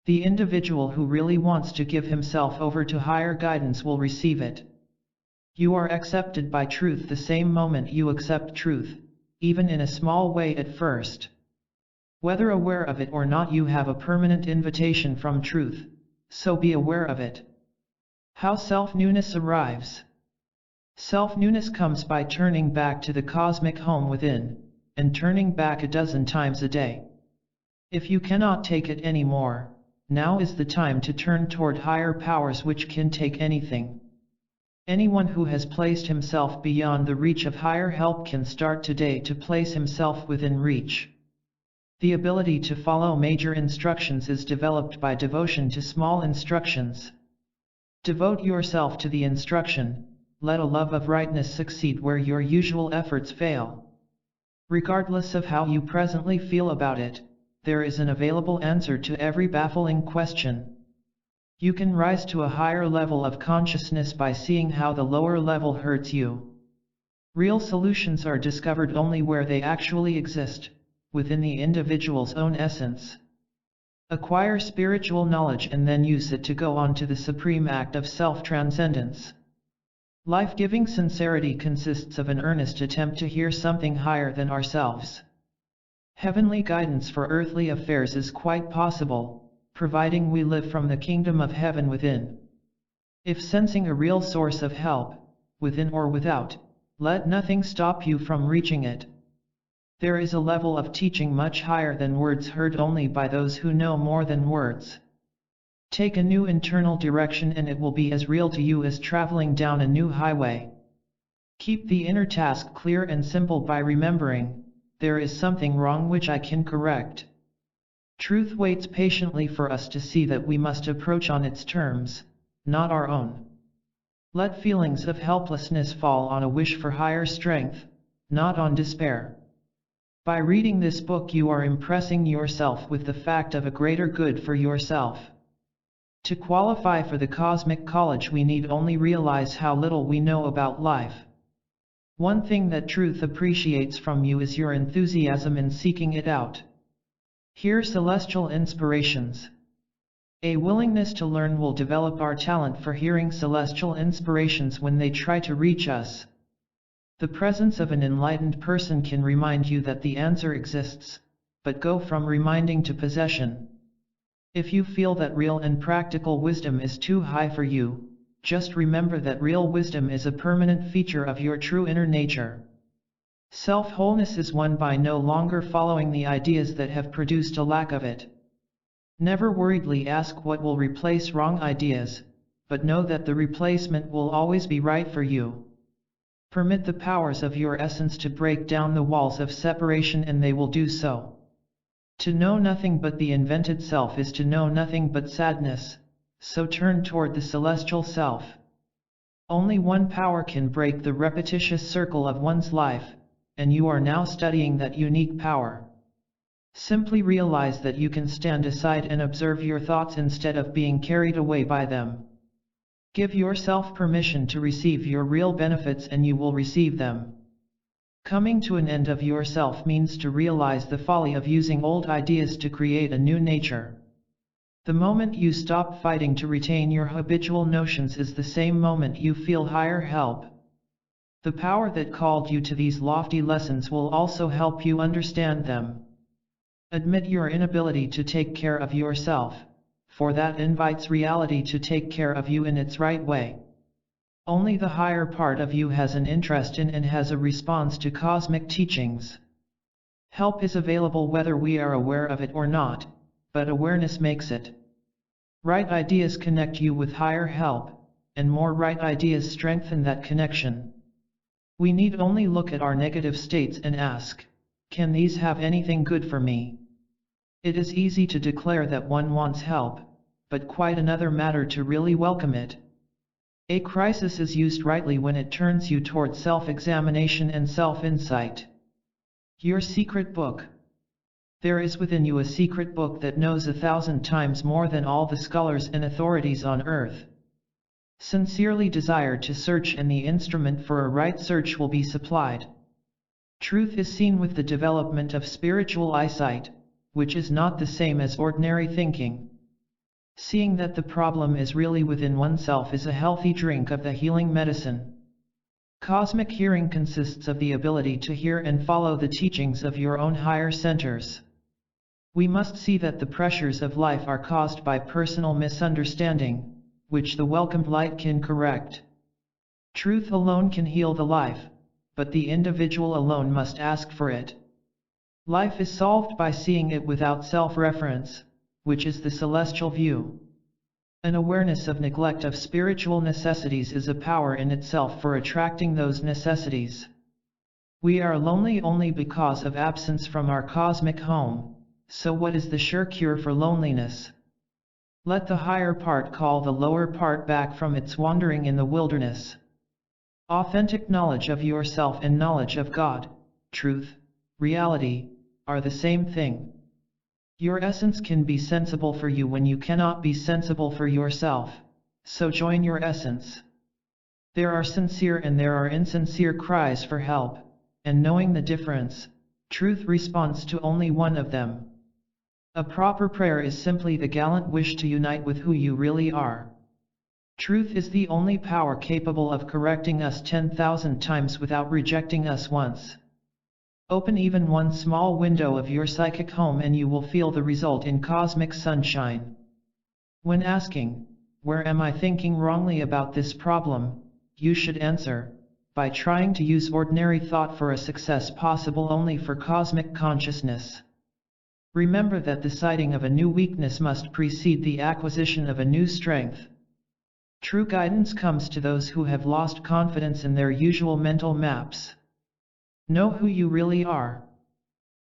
The individual who really wants to give himself over to higher guidance will receive it. You are accepted by truth the same moment you accept truth, even in a small way at first. Whether aware of it or not, you have a permanent invitation from truth, so be aware of it. How self-newness arrives. Self-newness comes by turning back to the cosmic home within, and turning back a dozen times a day. If you cannot take it anymore, now is the time to turn toward higher powers which can take anything. Anyone who has placed himself beyond the reach of higher help can start today to place himself within reach. The ability to follow major instructions is developed by devotion to small instructions. Devote yourself to the instruction, let a love of rightness succeed where your usual efforts fail. Regardless of how you presently feel about it, there is an available answer to every baffling question. You can rise to a higher level of consciousness by seeing how the lower level hurts you. Real solutions are discovered only where they actually exist, within the individual's own essence. Acquire spiritual knowledge and then use it to go on to the supreme act of self-transcendence. Life-giving sincerity consists of an earnest attempt to hear something higher than ourselves. Heavenly guidance for earthly affairs is quite possible, providing we live from the kingdom of heaven within. If sensing a real source of help, within or without, let nothing stop you from reaching it. There is a level of teaching much higher than words heard only by those who know more than words. Take a new internal direction and it will be as real to you as traveling down a new highway. Keep the inner task clear and simple by remembering, there is something wrong which I can correct. Truth waits patiently for us to see that we must approach on its terms, not our own. Let feelings of helplessness fall on a wish for higher strength, not on despair. By reading this book you are impressing yourself with the fact of a greater good for yourself. To qualify for the cosmic college we need only realize how little we know about life. One thing that truth appreciates from you is your enthusiasm in seeking it out. Hear celestial inspirations. A willingness to learn will develop our talent for hearing celestial inspirations when they try to reach us. The presence of an enlightened person can remind you that the answer exists, but go from reminding to possession. If you feel that real and practical wisdom is too high for you, just remember that real wisdom is a permanent feature of your true inner nature. Self-wholeness is won by no longer following the ideas that have produced a lack of it. Never worriedly ask what will replace wrong ideas, but know that the replacement will always be right for you. Permit the powers of your essence to break down the walls of separation, and they will do so. To know nothing but the invented self is to know nothing but sadness, so turn toward the celestial self. Only one power can break the repetitious circle of one's life, and you are now studying that unique power. Simply realize that you can stand aside and observe your thoughts instead of being carried away by them. Give yourself permission to receive your real benefits, and you will receive them. Coming to an end of yourself means to realize the folly of using old ideas to create a new nature. The moment you stop fighting to retain your habitual notions is the same moment you feel higher help. The power that called you to these lofty lessons will also help you understand them. Admit your inability to take care of yourself, for that invites reality to take care of you in its right way. Only the higher part of you has an interest in and has a response to cosmic teachings. Help is available whether we are aware of it or not, but awareness makes it. Right ideas connect you with higher help, and more right ideas strengthen that connection. We need only look at our negative states and ask, can these have anything good for me? It is easy to declare that one wants help, but quite another matter to really welcome it. A crisis is used rightly when it turns you toward self-examination and self-insight. Your secret book. There is within you a secret book that knows 1,000 times more than all the scholars and authorities on earth. Sincerely desire to search, and the instrument for a right search will be supplied. Truth is seen with the development of spiritual eyesight, which is not the same as ordinary thinking. Seeing that the problem is really within oneself is a healthy drink of the healing medicine. Cosmic hearing consists of the ability to hear and follow the teachings of your own higher centers. We must see that the pressures of life are caused by personal misunderstanding, which the welcomed light can correct. Truth alone can heal the life, but the individual alone must ask for it. Life is solved by seeing it without self-reference, which is the celestial view. An awareness of neglect of spiritual necessities is a power in itself for attracting those necessities. We are lonely only because of absence from our cosmic home, so what is the sure cure for loneliness? Let the higher part call the lower part back from its wandering in the wilderness. Authentic knowledge of yourself and knowledge of God, truth, reality, are the same thing. Your essence can be sensible for you when you cannot be sensible for yourself, so join your essence. There are sincere and there are insincere cries for help, and knowing the difference, truth responds to only one of them. A proper prayer is simply the gallant wish to unite with who you really are. Truth is the only power capable of correcting us 10,000 times without rejecting us once. Open even one small window of your psychic home and you will feel the result in cosmic sunshine. When asking, where am I thinking wrongly about this problem, you should answer, by trying to use ordinary thought for a success possible only for cosmic consciousness. Remember that the sighting of a new weakness must precede the acquisition of a new strength. True guidance comes to those who have lost confidence in their usual mental maps. Know who you really are.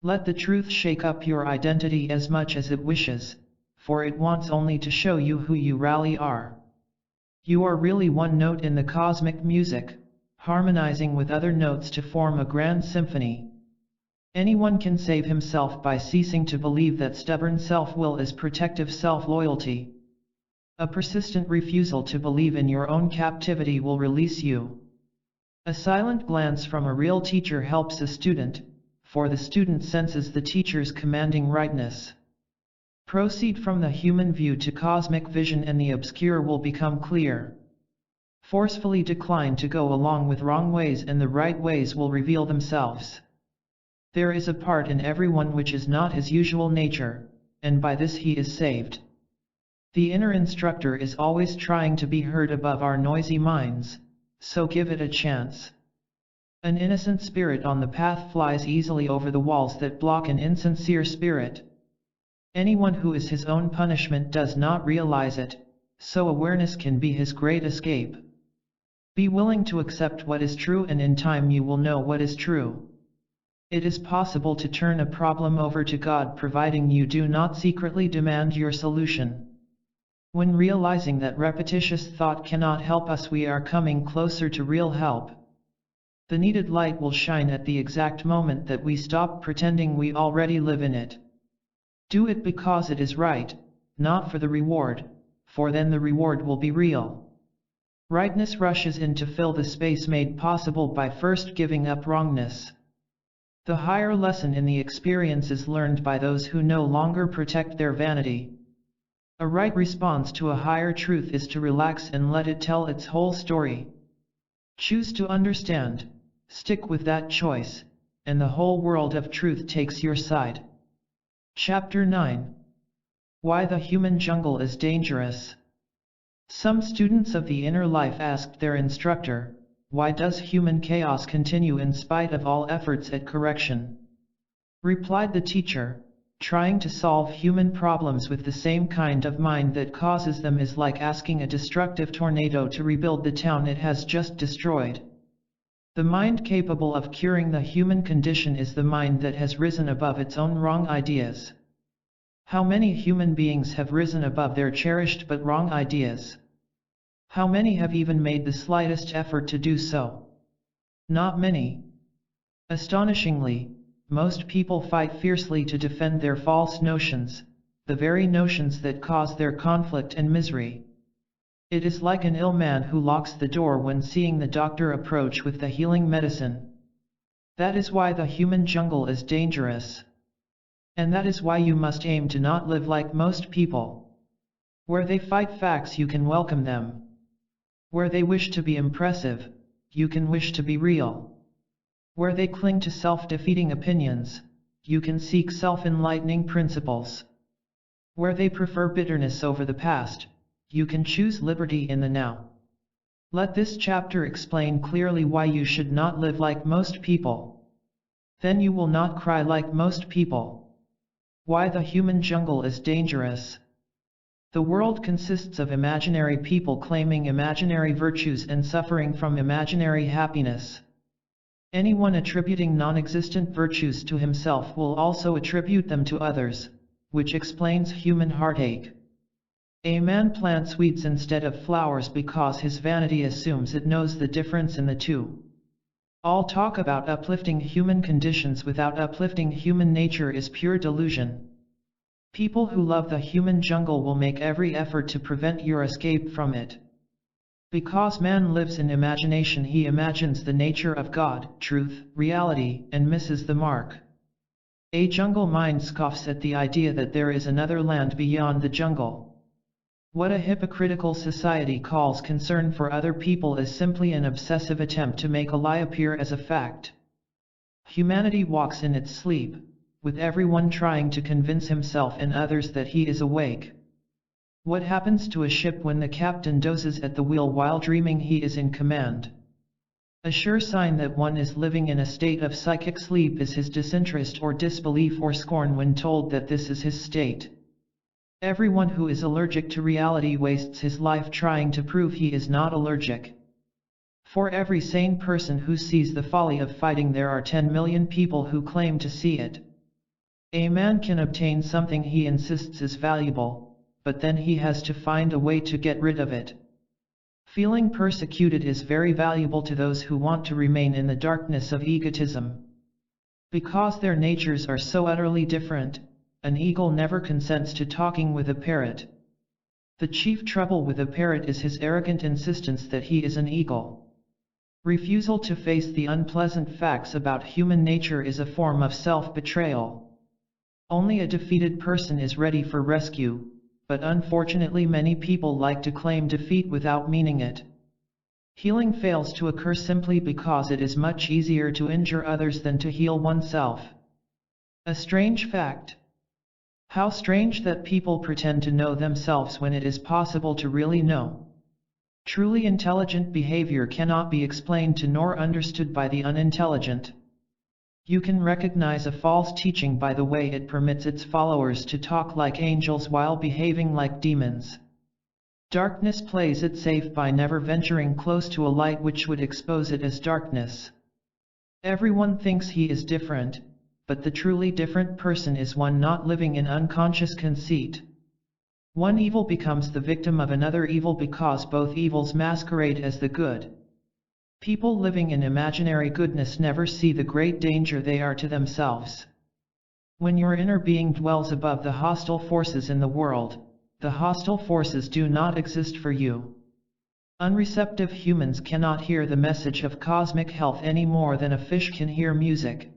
Let the truth shake up your identity as much as it wishes, for it wants only to show you who you really are. You are really one note in the cosmic music, harmonizing with other notes to form a grand symphony. Anyone can save himself by ceasing to believe that stubborn self-will is protective self-loyalty. A persistent refusal to believe in your own captivity will release you. A silent glance from a real teacher helps a student, for the student senses the teacher's commanding rightness. Proceed from the human view to cosmic vision and the obscure will become clear. Forcefully decline to go along with wrong ways and the right ways will reveal themselves. There is a part in everyone which is not his usual nature, and by this he is saved. The inner instructor is always trying to be heard above our noisy minds, so give it a chance. An innocent spirit on the path flies easily over the walls that block an insincere spirit. Anyone who is his own punishment does not realize it, so awareness can be his great escape. Be willing to accept what is true, and in time you will know what is true. It is possible to turn a problem over to God, providing you do not secretly demand your solution. When realizing that repetitious thought cannot help us, we are coming closer to real help. The needed light will shine at the exact moment that we stop pretending we already live in it. Do it because it is right, not for the reward, for then the reward will be real. Rightness rushes in to fill the space made possible by first giving up wrongness. The higher lesson in the experience is learned by those who no longer protect their vanity. A right response to a higher truth is to relax and let it tell its whole story. Choose to understand, stick with that choice, and the whole world of truth takes your side. Chapter 9. Why the Human Jungle is Dangerous. Some students of the inner life asked their instructor, "Why does human chaos continue in spite of all efforts at correction?" Replied the teacher, "Trying to solve human problems with the same kind of mind that causes them is like asking a destructive tornado to rebuild the town it has just destroyed. The mind capable of curing the human condition is the mind that has risen above its own wrong ideas." How many human beings have risen above their cherished but wrong ideas? How many have even made the slightest effort to do so? Not many. Astonishingly, most people fight fiercely to defend their false notions, the very notions that cause their conflict and misery. It is like an ill man who locks the door when seeing the doctor approach with the healing medicine. That is why the human jungle is dangerous. And that is why you must aim to not live like most people. Where they fight facts, you can welcome them. Where they wish to be impressive, you can wish to be real. Where they cling to self-defeating opinions, you can seek self-enlightening principles. Where they prefer bitterness over the past, you can choose liberty in the now. Let this chapter explain clearly why you should not live like most people. Then you will not cry like most people. Why the human jungle is dangerous. The world consists of imaginary people claiming imaginary virtues and suffering from imaginary happiness. Anyone attributing non-existent virtues to himself will also attribute them to others, which explains human heartache. A man plants weeds instead of flowers because his vanity assumes it knows the difference in the two. All talk about uplifting human conditions without uplifting human nature is pure delusion. People who love the human jungle will make every effort to prevent your escape from it. Because man lives in imagination, he imagines the nature of God, truth, reality, and misses the mark. A jungle mind scoffs at the idea that there is another land beyond the jungle. What a hypocritical society calls concern for other people is simply an obsessive attempt to make a lie appear as a fact. Humanity walks in its sleep, with everyone trying to convince himself and others that he is awake. What happens to a ship when the captain dozes at the wheel while dreaming he is in command? A sure sign that one is living in a state of psychic sleep is his disinterest or disbelief or scorn when told that this is his state. Everyone who is allergic to reality wastes his life trying to prove he is not allergic. For every sane person who sees the folly of fighting, there are 10 million people who claim to see it. A man can obtain something he insists is valuable, but then he has to find a way to get rid of it. Feeling persecuted is very valuable to those who want to remain in the darkness of egotism. Because their natures are so utterly different, an eagle never consents to talking with a parrot. The chief trouble with a parrot is his arrogant insistence that he is an eagle. Refusal to face the unpleasant facts about human nature is a form of self-betrayal. Only a defeated person is ready for rescue, but unfortunately many people like to claim defeat without meaning it. Healing fails to occur simply because it is much easier to injure others than to heal oneself. A strange fact. How strange that people pretend to know themselves when it is possible to really know. Truly intelligent behavior cannot be explained to nor understood by the unintelligent. You can recognize a false teaching by the way it permits its followers to talk like angels while behaving like demons. Darkness plays it safe by never venturing close to a light which would expose it as darkness. Everyone thinks he is different, but the truly different person is one not living in unconscious conceit. One evil becomes the victim of another evil because both evils masquerade as the good. People living in imaginary goodness never see the great danger they are to themselves. When your inner being dwells above the hostile forces in the world, the hostile forces do not exist for you. Unreceptive humans cannot hear the message of cosmic health any more than a fish can hear music.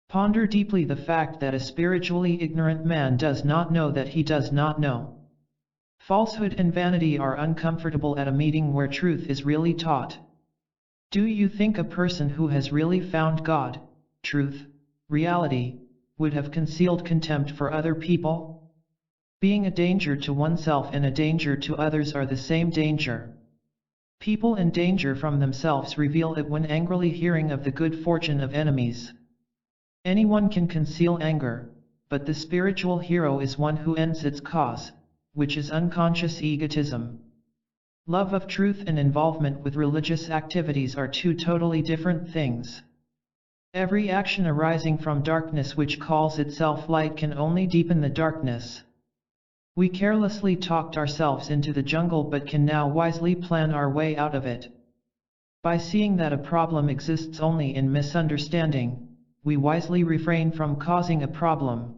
Ponder deeply the fact that a spiritually ignorant man does not know that he does not know. Falsehood and vanity are uncomfortable at a meeting where truth is really taught. Do you think a person who has really found God, truth, reality, would have concealed contempt for other people? Being a danger to oneself and a danger to others are the same danger. People in danger from themselves reveal it when angrily hearing of the good fortune of enemies. Anyone can conceal anger, but the spiritual hero is one who ends its cause, which is unconscious egotism. Love of truth and involvement with religious activities are two totally different things. Every action arising from darkness which calls itself light can only deepen the darkness. We carelessly talked ourselves into the jungle but can now wisely plan our way out of it. By seeing that a problem exists only in misunderstanding, we wisely refrain from causing a problem.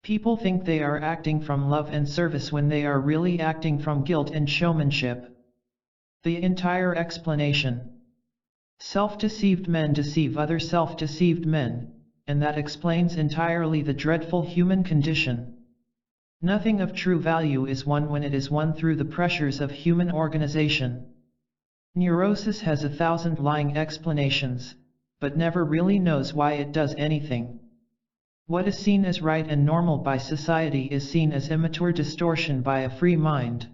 People think they are acting from love and service when they are really acting from guilt and showmanship. The entire explanation. Self-deceived men deceive other self-deceived men, and that explains entirely the dreadful human condition. Nothing of true value is won when it is won through the pressures of human organization. Neurosis has 1,000 lying explanations, but never really knows why it does anything. What is seen as right and normal by society is seen as immature distortion by a free mind.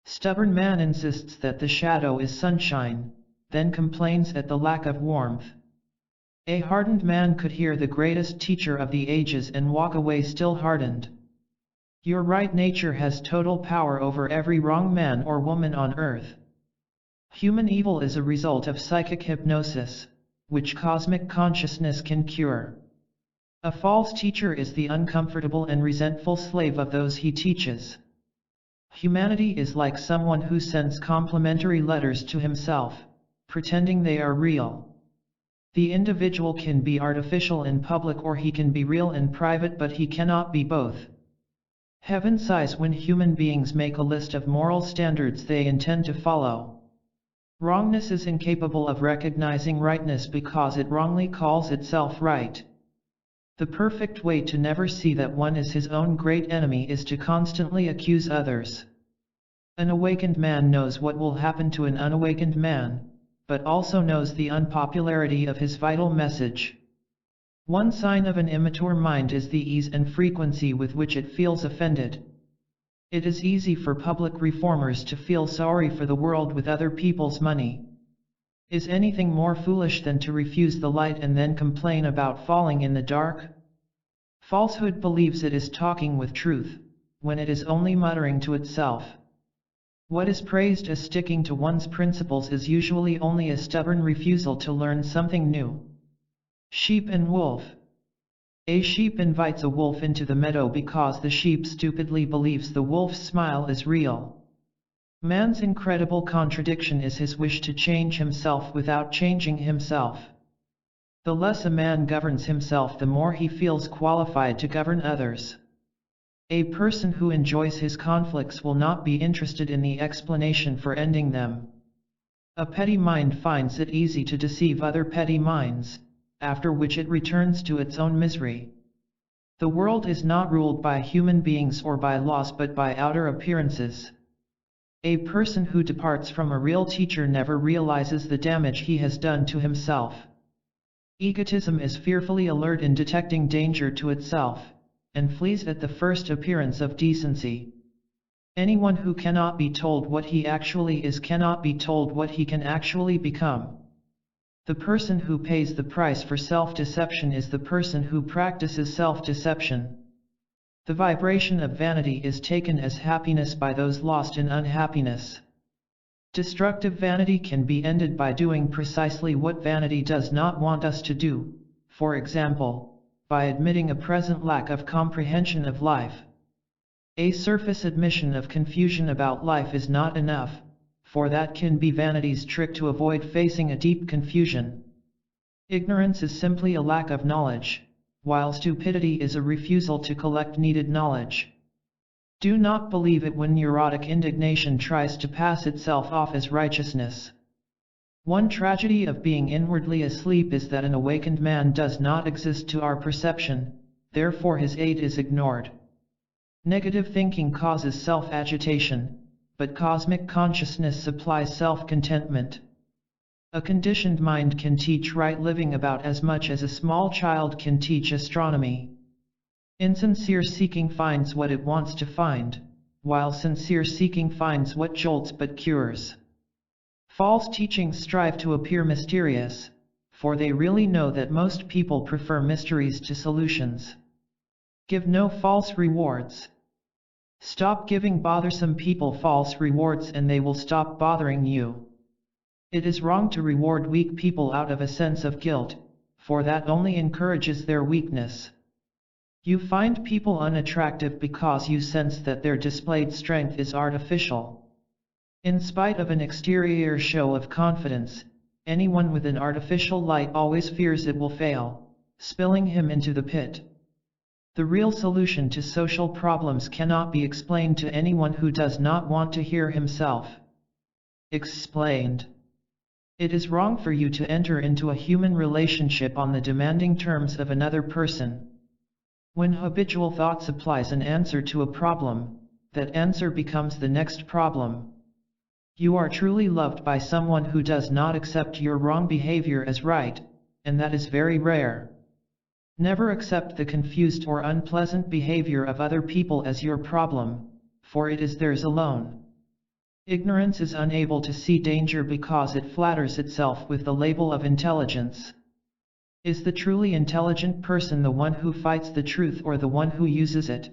Stubborn man insists that the shadow is sunshine, then complains at the lack of warmth. A hardened man could hear the greatest teacher of the ages and walk away still hardened. Your right nature has total power over every wrong man or woman on earth. Human evil is a result of psychic hypnosis, which cosmic consciousness can cure. A false teacher is the uncomfortable and resentful slave of those he teaches. Humanity is like someone who sends complimentary letters to himself, pretending they are real. The individual can be artificial in public or he can be real in private, but he cannot be both. Heaven sighs when human beings make a list of moral standards they intend to follow. Wrongness is incapable of recognizing rightness because it wrongly calls itself right. The perfect way to never see that one is his own great enemy is to constantly accuse others. An awakened man knows what will happen to an unawakened man, but also knows the unpopularity of his vital message. One sign of an immature mind is the ease and frequency with which it feels offended. It is easy for public reformers to feel sorry for the world with other people's money. Is anything more foolish than to refuse the light and then complain about falling in the dark? Falsehood believes it is talking with truth, when it is only muttering to itself. What is praised as sticking to one's principles is usually only a stubborn refusal to learn something new. Sheep and wolf. A sheep invites a wolf into the meadow because the sheep stupidly believes the wolf's smile is real. Man's incredible contradiction is his wish to change himself without changing himself. The less a man governs himself, the more he feels qualified to govern others. A person who enjoys his conflicts will not be interested in the explanation for ending them. A petty mind finds it easy to deceive other petty minds, after which it returns to its own misery. The world is not ruled by human beings or by laws but by outer appearances. A person who departs from a real teacher never realizes the damage he has done to himself. Egotism is fearfully alert in detecting danger to itself, and flees at the first appearance of decency. Anyone who cannot be told what he actually is cannot be told what he can actually become. The person who pays the price for self-deception is the person who practices self-deception. The vibration of vanity is taken as happiness by those lost in unhappiness. Destructive vanity can be ended by doing precisely what vanity does not want us to do, for example, by admitting a present lack of comprehension of life. A surface admission of confusion about life is not enough, for that can be vanity's trick to avoid facing a deep confusion. Ignorance is simply a lack of knowledge, while stupidity is a refusal to collect needed knowledge. Do not believe it when neurotic indignation tries to pass itself off as righteousness. One tragedy of being inwardly asleep is that an awakened man does not exist to our perception, therefore his aid is ignored. Negative thinking causes self-agitation, but cosmic consciousness supplies self-contentment. A conditioned mind can teach right living about as much as a small child can teach astronomy. Insincere seeking finds what it wants to find, while sincere seeking finds what jolts but cures. False teachings strive to appear mysterious, for they really know that most people prefer mysteries to solutions. Give no false rewards. Stop giving bothersome people false rewards and they will stop bothering you. It is wrong to reward weak people out of a sense of guilt, for that only encourages their weakness. You find people unattractive because you sense that their displayed strength is artificial. In spite of an exterior show of confidence, anyone with an artificial light always fears it will fail, spilling him into the pit. The real solution to social problems cannot be explained to anyone who does not want to hear himself explained. It is wrong for you to enter into a human relationship on the demanding terms of another person. When habitual thought supplies an answer to a problem, that answer becomes the next problem. You are truly loved by someone who does not accept your wrong behavior as right, and that is very rare. Never accept the confused or unpleasant behavior of other people as your problem, for it is theirs alone. Ignorance is unable to see danger because it flatters itself with the label of intelligence. Is the truly intelligent person the one who fights the truth or the one who uses it?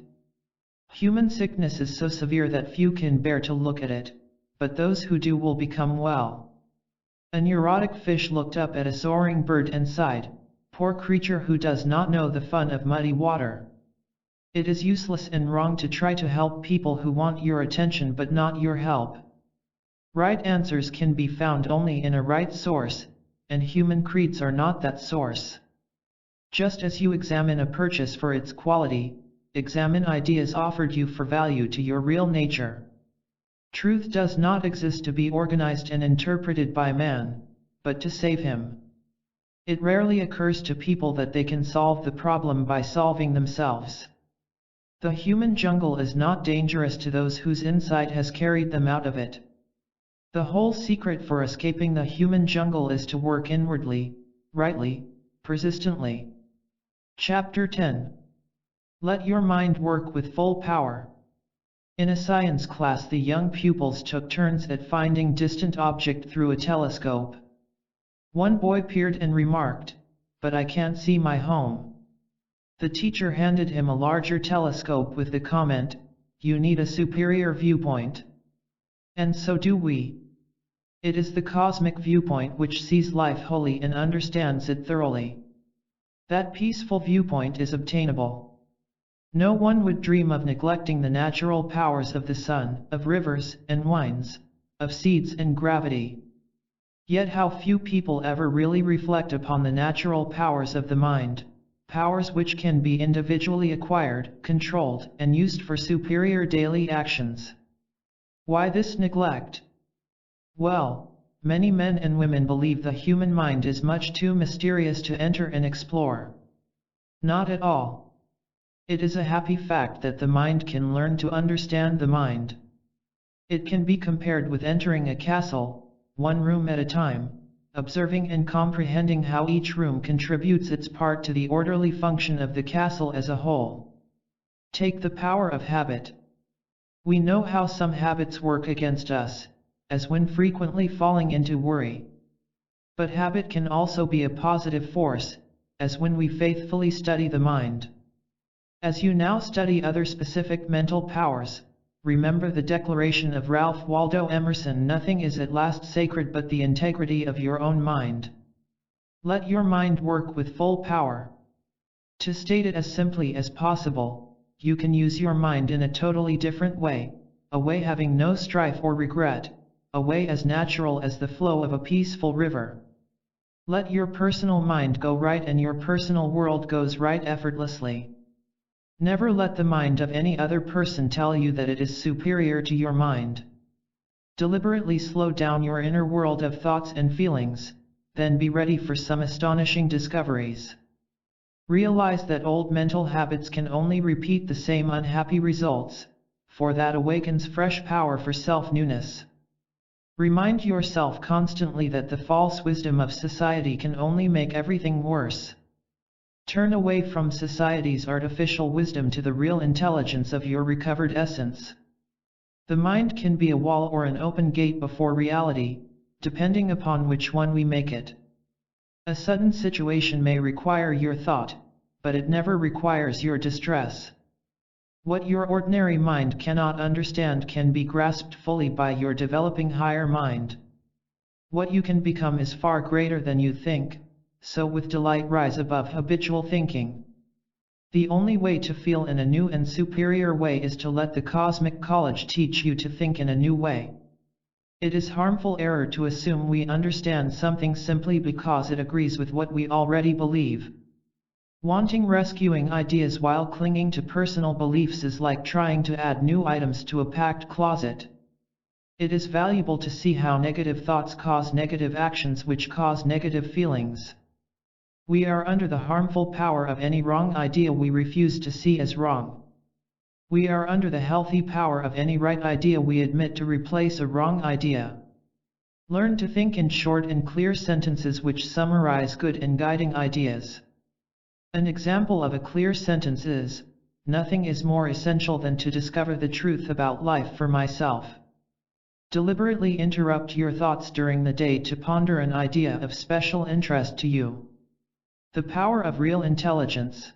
Human sickness is so severe that few can bear to look at it, but those who do will become well. A neurotic fish looked up at a soaring bird and sighed, "Poor creature who does not know the fun of muddy water." It is useless and wrong to try to help people who want your attention but not your help. Right answers can be found only in a right source, and human creeds are not that source. Just as you examine a purchase for its quality, examine ideas offered you for value to your real nature. Truth does not exist to be organized and interpreted by man, but to save him. It rarely occurs to people that they can solve the problem by solving themselves. The human jungle is not dangerous to those whose insight has carried them out of it. The whole secret for escaping the human jungle is to work inwardly, rightly, persistently. Chapter 10. Let your mind work with full power. In a science class, the young pupils took turns at finding distant object through a telescope. One boy peered and remarked, "But I can't see my home." The teacher handed him a larger telescope with the comment, "You need a superior viewpoint." And so do we. It is the cosmic viewpoint which sees life wholly and understands it thoroughly. That peaceful viewpoint is obtainable. No one would dream of neglecting the natural powers of the sun, of rivers and winds, of seeds and gravity. Yet how few people ever really reflect upon the natural powers of the mind, powers which can be individually acquired, controlled, and used for superior daily actions. Why this neglect? Well, many men and women believe the human mind is much too mysterious to enter and explore. Not at all. It is a happy fact that the mind can learn to understand the mind. It can be compared with entering a castle, one room at a time, observing and comprehending how each room contributes its part to the orderly function of the castle as a whole. Take the power of habit. We know how some habits work against us, as when frequently falling into worry. But habit can also be a positive force, as when we faithfully study the mind. As you now study other specific mental powers, remember the declaration of Ralph Waldo Emerson: nothing is at last sacred but the integrity of your own mind. Let your mind work with full power. To state it as simply as possible, you can use your mind in a totally different way, a way having no strife or regret, a way as natural as the flow of a peaceful river. Let your personal mind go right and your personal world goes right effortlessly. Never let the mind of any other person tell you that it is superior to your mind. Deliberately slow down your inner world of thoughts and feelings, then be ready for some astonishing discoveries. Realize that old mental habits can only repeat the same unhappy results, for that awakens fresh power for self-newness. Remind yourself constantly that the false wisdom of society can only make everything worse. Turn away from society's artificial wisdom to the real intelligence of your recovered essence. The mind can be a wall or an open gate before reality, depending upon which one we make it. A sudden situation may require your thought, but it never requires your distress. What your ordinary mind cannot understand can be grasped fully by your developing higher mind. What you can become is far greater than you think, so with delight rise above habitual thinking. The only way to feel in a new and superior way is to let the cosmic college teach you to think in a new way. It is harmful error to assume we understand something simply because it agrees with what we already believe. Wanting rescuing ideas while clinging to personal beliefs is like trying to add new items to a packed closet. It is valuable to see how negative thoughts cause negative actions which cause negative feelings. We are under the harmful power of any wrong idea we refuse to see as wrong. We are under the healthy power of any right idea we admit to replace a wrong idea. Learn to think in short and clear sentences which summarize good and guiding ideas. An example of a clear sentence is, "Nothing is more essential than to discover the truth about life for myself." Deliberately interrupt your thoughts during the day to ponder an idea of special interest to you. The power of real intelligence.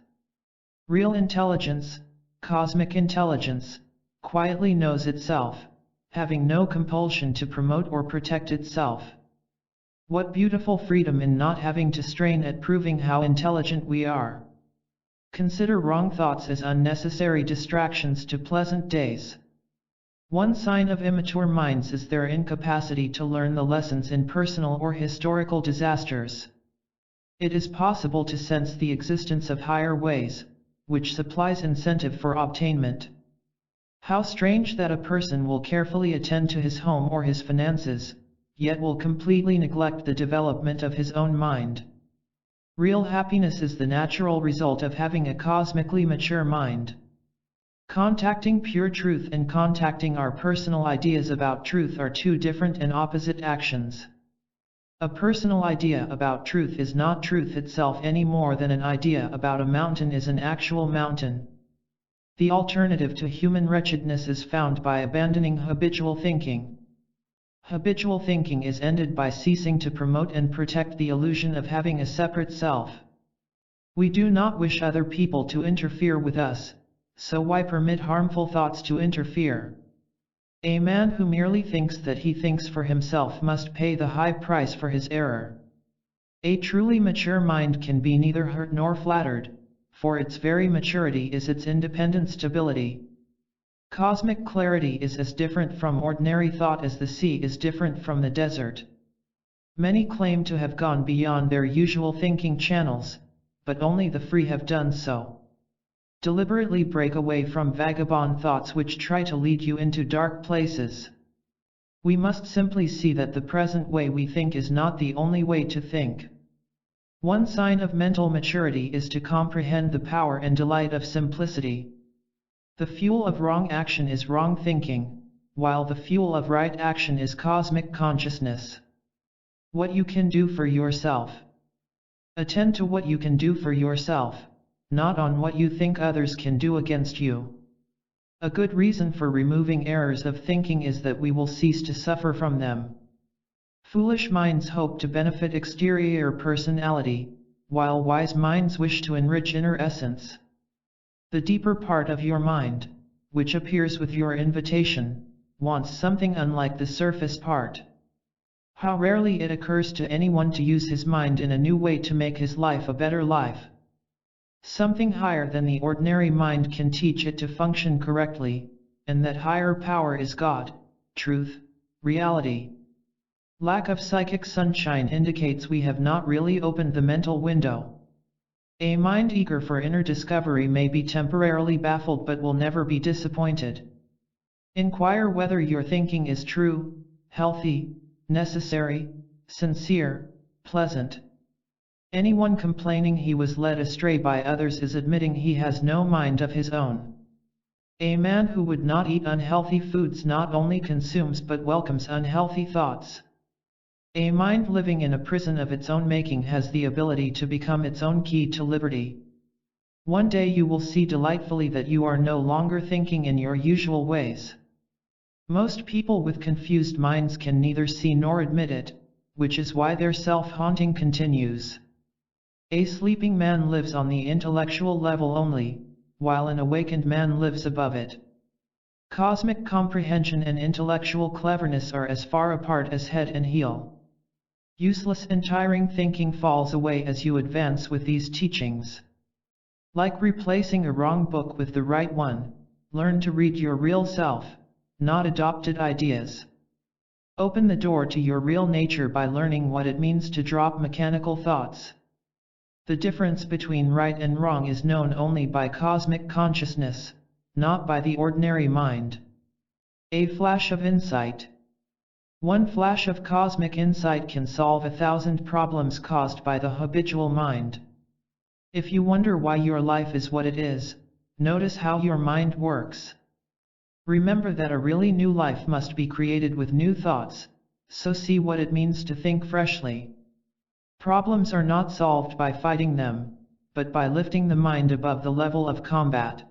Real intelligence, cosmic intelligence, quietly knows itself, having no compulsion to promote or protect itself. What beautiful freedom in not having to strain at proving how intelligent we are. Consider wrong thoughts as unnecessary distractions to pleasant days. One sign of immature minds is their incapacity to learn the lessons in personal or historical disasters. It is possible to sense the existence of higher ways, which supplies incentive for obtainment. How strange that a person will carefully attend to his home or his finances, yet will completely neglect the development of his own mind. Real happiness is the natural result of having a cosmically mature mind. Contacting pure truth and contacting our personal ideas about truth are two different and opposite actions. A personal idea about truth is not truth itself any more than an idea about a mountain is an actual mountain. The alternative to human wretchedness is found by abandoning habitual thinking. Habitual thinking is ended by ceasing to promote and protect the illusion of having a separate self. We do not wish other people to interfere with us, so why permit harmful thoughts to interfere? A man who merely thinks that he thinks for himself must pay the high price for his error. A truly mature mind can be neither hurt nor flattered, for its very maturity is its independent stability. Cosmic clarity is as different from ordinary thought as the sea is different from the desert. Many claim to have gone beyond their usual thinking channels, but only the free have done so. Deliberately break away from vagabond thoughts which try to lead you into dark places. We must simply see that the present way we think is not the only way to think. One sign of mental maturity is to comprehend the power and delight of simplicity. The fuel of wrong action is wrong thinking, while the fuel of right action is cosmic consciousness. What you can do for yourself. Attend to what you can do for yourself, not on what you think others can do against you. A good reason for removing errors of thinking is that we will cease to suffer from them. Foolish minds hope to benefit exterior personality, while wise minds wish to enrich inner essence. The deeper part of your mind, which appears with your invitation, wants something unlike the surface part. How rarely it occurs to anyone to use his mind in a new way to make his life a better life. Something higher than the ordinary mind can teach it to function correctly, and that higher power is God, truth, reality. Lack of psychic sunshine indicates we have not really opened the mental window. A mind eager for inner discovery may be temporarily baffled but will never be disappointed. Inquire whether your thinking is true, healthy, necessary, sincere, pleasant. Anyone complaining he was led astray by others is admitting he has no mind of his own. A man who would not eat unhealthy foods not only consumes but welcomes unhealthy thoughts. A mind living in a prison of its own making has the ability to become its own key to liberty. One day you will see delightfully that you are no longer thinking in your usual ways. Most people with confused minds can neither see nor admit it, which is why their self-haunting continues. A sleeping man lives on the intellectual level only, while an awakened man lives above it. Cosmic comprehension and intellectual cleverness are as far apart as head and heel. Useless and tiring thinking falls away as you advance with these teachings. Like replacing a wrong book with the right one, learn to read your real self, not adopted ideas. Open the door to your real nature by learning what it means to drop mechanical thoughts. The difference between right and wrong is known only by cosmic consciousness, not by the ordinary mind. A flash of insight. One flash of cosmic insight can solve 1,000 problems caused by the habitual mind. If you wonder why your life is what it is, notice how your mind works. Remember that a really new life must be created with new thoughts, so see what it means to think freshly. Problems are not solved by fighting them, but by lifting the mind above the level of combat.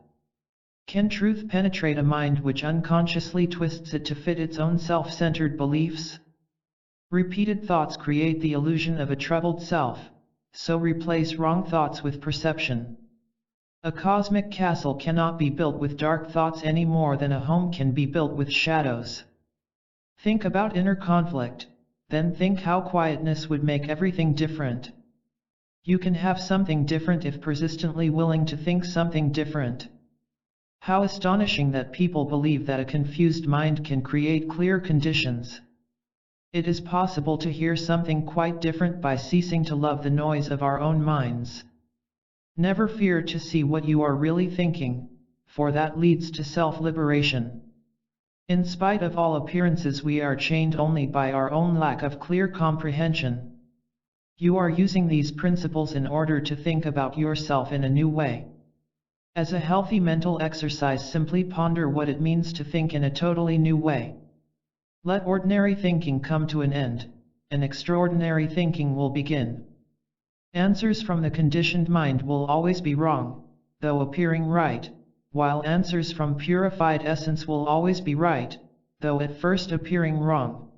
Can truth penetrate a mind which unconsciously twists it to fit its own self-centered beliefs? Repeated thoughts create the illusion of a troubled self, so replace wrong thoughts with perception. A cosmic castle cannot be built with dark thoughts any more than a home can be built with shadows. Think about inner conflict, then think how quietness would make everything different. You can have something different if persistently willing to think something different. How astonishing that people believe that a confused mind can create clear conditions. It is possible to hear something quite different by ceasing to love the noise of our own minds. Never fear to see what you are really thinking, for that leads to self-liberation. In spite of all appearances, we are chained only by our own lack of clear comprehension. You are using these principles in order to think about yourself in a new way. As a healthy mental exercise, simply ponder what it means to think in a totally new way. Let ordinary thinking come to an end, and extraordinary thinking will begin. Answers from the conditioned mind will always be wrong, though appearing right, while answers from purified essence will always be right, though at first appearing wrong.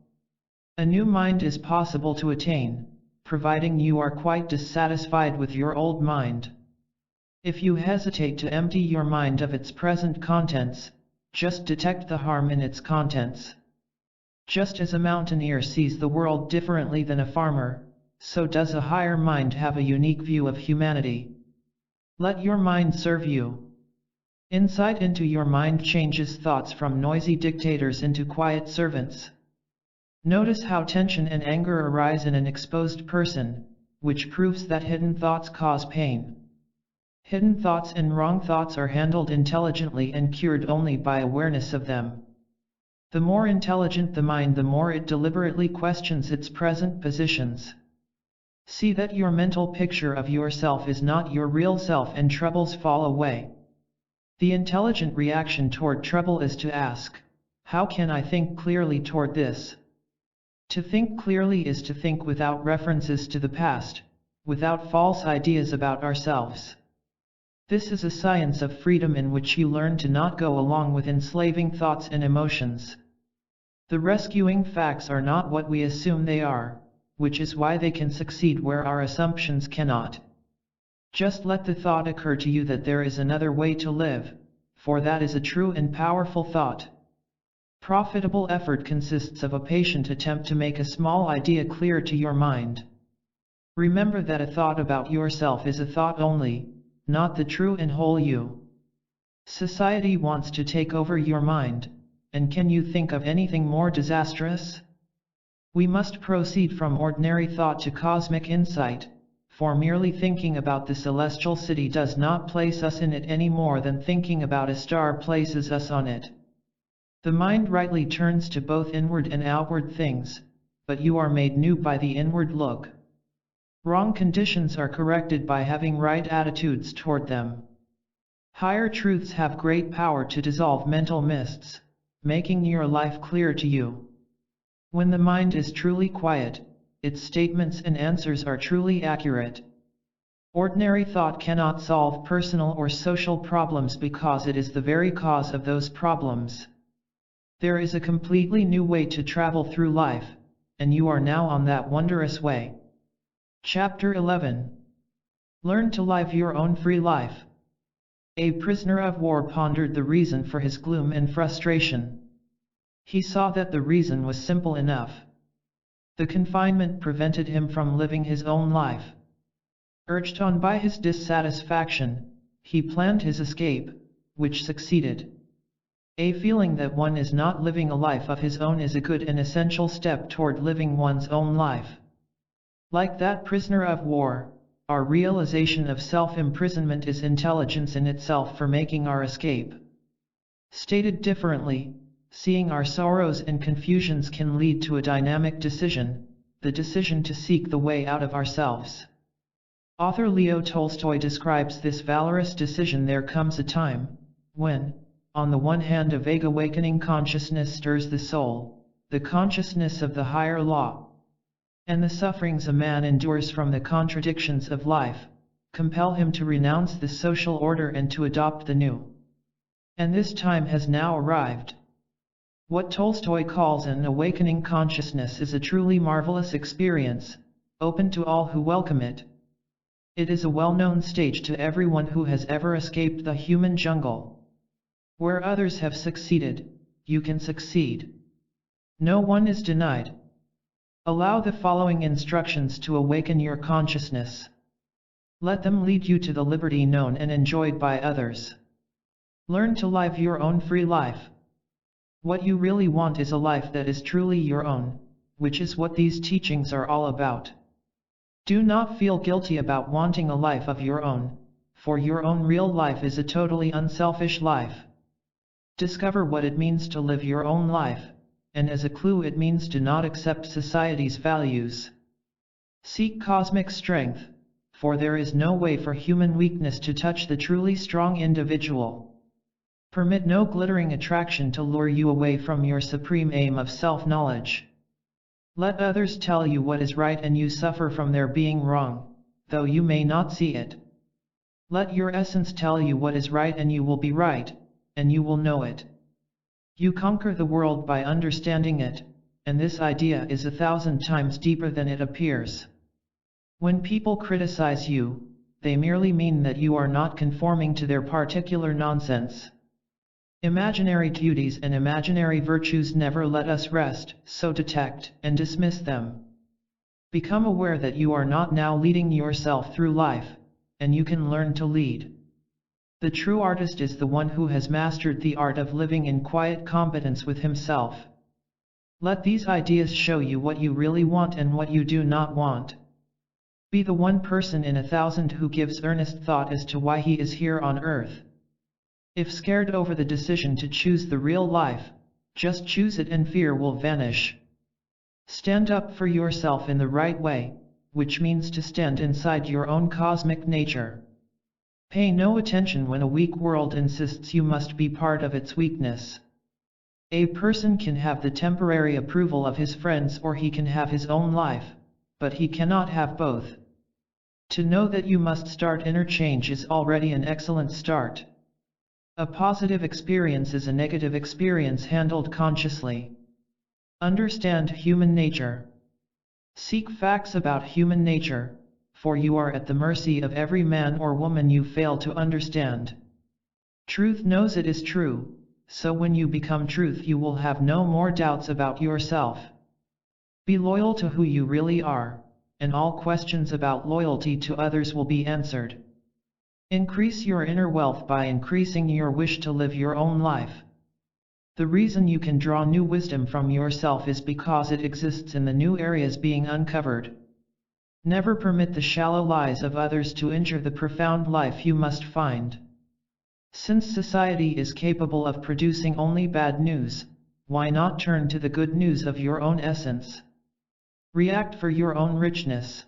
A new mind is possible to attain, providing you are quite dissatisfied with your old mind. If you hesitate to empty your mind of its present contents, just detect the harm in its contents. Just as a mountaineer sees the world differently than a farmer, so does a higher mind have a unique view of humanity. Let your mind serve you. Insight into your mind changes thoughts from noisy dictators into quiet servants. Notice how tension and anger arise in an exposed person, which proves that hidden thoughts cause pain. Hidden thoughts and wrong thoughts are handled intelligently and cured only by awareness of them. The more intelligent the mind, the more it deliberately questions its present positions. See that your mental picture of yourself is not your real self and troubles fall away. The intelligent reaction toward trouble is to ask, how can I think clearly toward this? To think clearly is to think without references to the past, without false ideas about ourselves. This is a science of freedom in which you learn to not go along with enslaving thoughts and emotions. The rescuing facts are not what we assume they are, which is why they can succeed where our assumptions cannot. Just let the thought occur to you that there is another way to live, for that is a true and powerful thought. Profitable effort consists of a patient attempt to make a small idea clear to your mind. Remember that a thought about yourself is a thought only, not the true and whole you. Society wants to take over your mind, and can you think of anything more disastrous? We must proceed from ordinary thought to cosmic insight, for merely thinking about the celestial city does not place us in it any more than thinking about a star places us on it. The mind rightly turns to both inward and outward things, but you are made new by the inward look. Wrong conditions are corrected by having right attitudes toward them. Higher truths have great power to dissolve mental mists, making your life clear to you. When the mind is truly quiet, its statements and answers are truly accurate. Ordinary thought cannot solve personal or social problems because it is the very cause of those problems. There is a completely new way to travel through life, and you are now on that wondrous way. Chapter 11. Learn to live your own free life. A prisoner of war pondered the reason for his gloom and frustration. He saw that the reason was simple enough. The confinement prevented him from living his own life. Urged on by his dissatisfaction, he planned his escape, which succeeded. A feeling that one is not living a life of his own is a good and essential step toward living one's own life. Like that prisoner of war, our realization of self-imprisonment is intelligence in itself for making our escape. Stated differently, seeing our sorrows and confusions can lead to a dynamic decision, the decision to seek the way out of ourselves. Author Leo Tolstoy describes this valorous decision. There comes a time when, on the one hand, a vague awakening consciousness stirs the soul, the consciousness of the higher law, and the sufferings a man endures from the contradictions of life compel him to renounce the social order and to adopt the new. And this time has now arrived. What Tolstoy calls an awakening consciousness is a truly marvelous experience, open to all who welcome it. It is a well-known stage to everyone who has ever escaped the human jungle. Where others have succeeded, you can succeed. No one is denied. Allow the following instructions to awaken your consciousness. Let them lead you to the liberty known and enjoyed by others. Learn to live your own free life. What you really want is a life that is truly your own, which is what these teachings are all about. Do not feel guilty about wanting a life of your own, for your own real life is a totally unselfish life. Discover what it means to live your own life, and as a clue it means to not accept society's values. Seek cosmic strength, for there is no way for human weakness to touch the truly strong individual. Permit no glittering attraction to lure you away from your supreme aim of self-knowledge. Let others tell you what is right and you suffer from their being wrong, though you may not see it. Let your essence tell you what is right and you will be right, and you will know it. You conquer the world by understanding it, and this idea is 1,000 times deeper than it appears. When people criticize you, they merely mean that you are not conforming to their particular nonsense. Imaginary duties and imaginary virtues never let us rest, so detect and dismiss them. Become aware that you are not now leading yourself through life, and you can learn to lead. The true artist is the one who has mastered the art of living in quiet competence with himself. Let these ideas show you what you really want and what you do not want. Be the one person in 1,000 who gives earnest thought as to why he is here on earth. If scared over the decision to choose the real life, just choose it and fear will vanish. Stand up for yourself in the right way, which means to stand inside your own cosmic nature. Pay no attention when a weak world insists you must be part of its weakness. A person can have the temporary approval of his friends or he can have his own life, but he cannot have both. To know that you must start inner change is already an excellent start. A positive experience is a negative experience handled consciously. Understand human nature. Seek facts about human nature, for you are at the mercy of every man or woman you fail to understand. Truth knows it is true, so when you become truth you will have no more doubts about yourself. Be loyal to who you really are, and all questions about loyalty to others will be answered. Increase your inner wealth by increasing your wish to live your own life. The reason you can draw new wisdom from yourself is because it exists in the new areas being uncovered. Never permit the shallow lies of others to injure the profound life you must find. Since society is capable of producing only bad news, why not turn to the good news of your own essence? React for your own richness.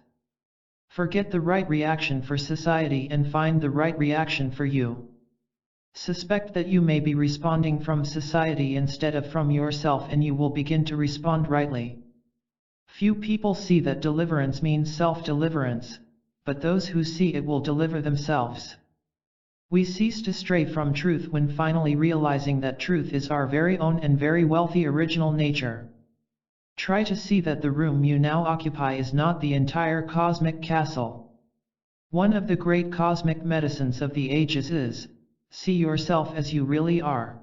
Forget the right reaction for society and find the right reaction for you. Suspect that you may be responding from society instead of from yourself, and you will begin to respond rightly. Few people see that deliverance means self-deliverance, but those who see it will deliver themselves. We cease to stray from truth when finally realizing that truth is our very own and very wealthy original nature. Try to see that the room you now occupy is not the entire cosmic castle. One of the great cosmic medicines of the ages is, see yourself as you really are.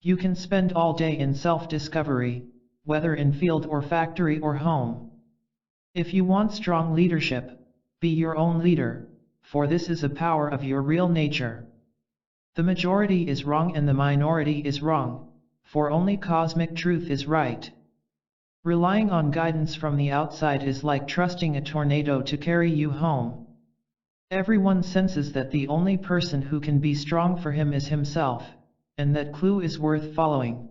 You can spend all day in self-discovery, whether in field or factory or home. If you want strong leadership, be your own leader, for this is a power of your real nature. The majority is wrong and the minority is wrong, for only cosmic truth is right. Relying on guidance from the outside is like trusting a tornado to carry you home. Everyone senses that the only person who can be strong for him is himself, and that clue is worth following.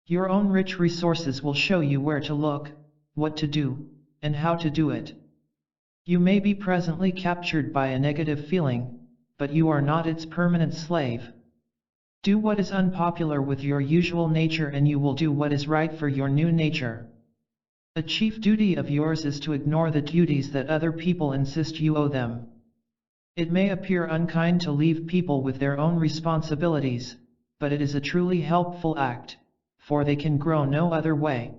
Your own rich resources will show you where to look, what to do, and how to do it. You may be presently captured by a negative feeling, but you are not its permanent slave. Do what is unpopular with your usual nature and you will do what is right for your new nature. A chief duty of yours is to ignore the duties that other people insist you owe them. It may appear unkind to leave people with their own responsibilities, but it is a truly helpful act, for they can grow no other way.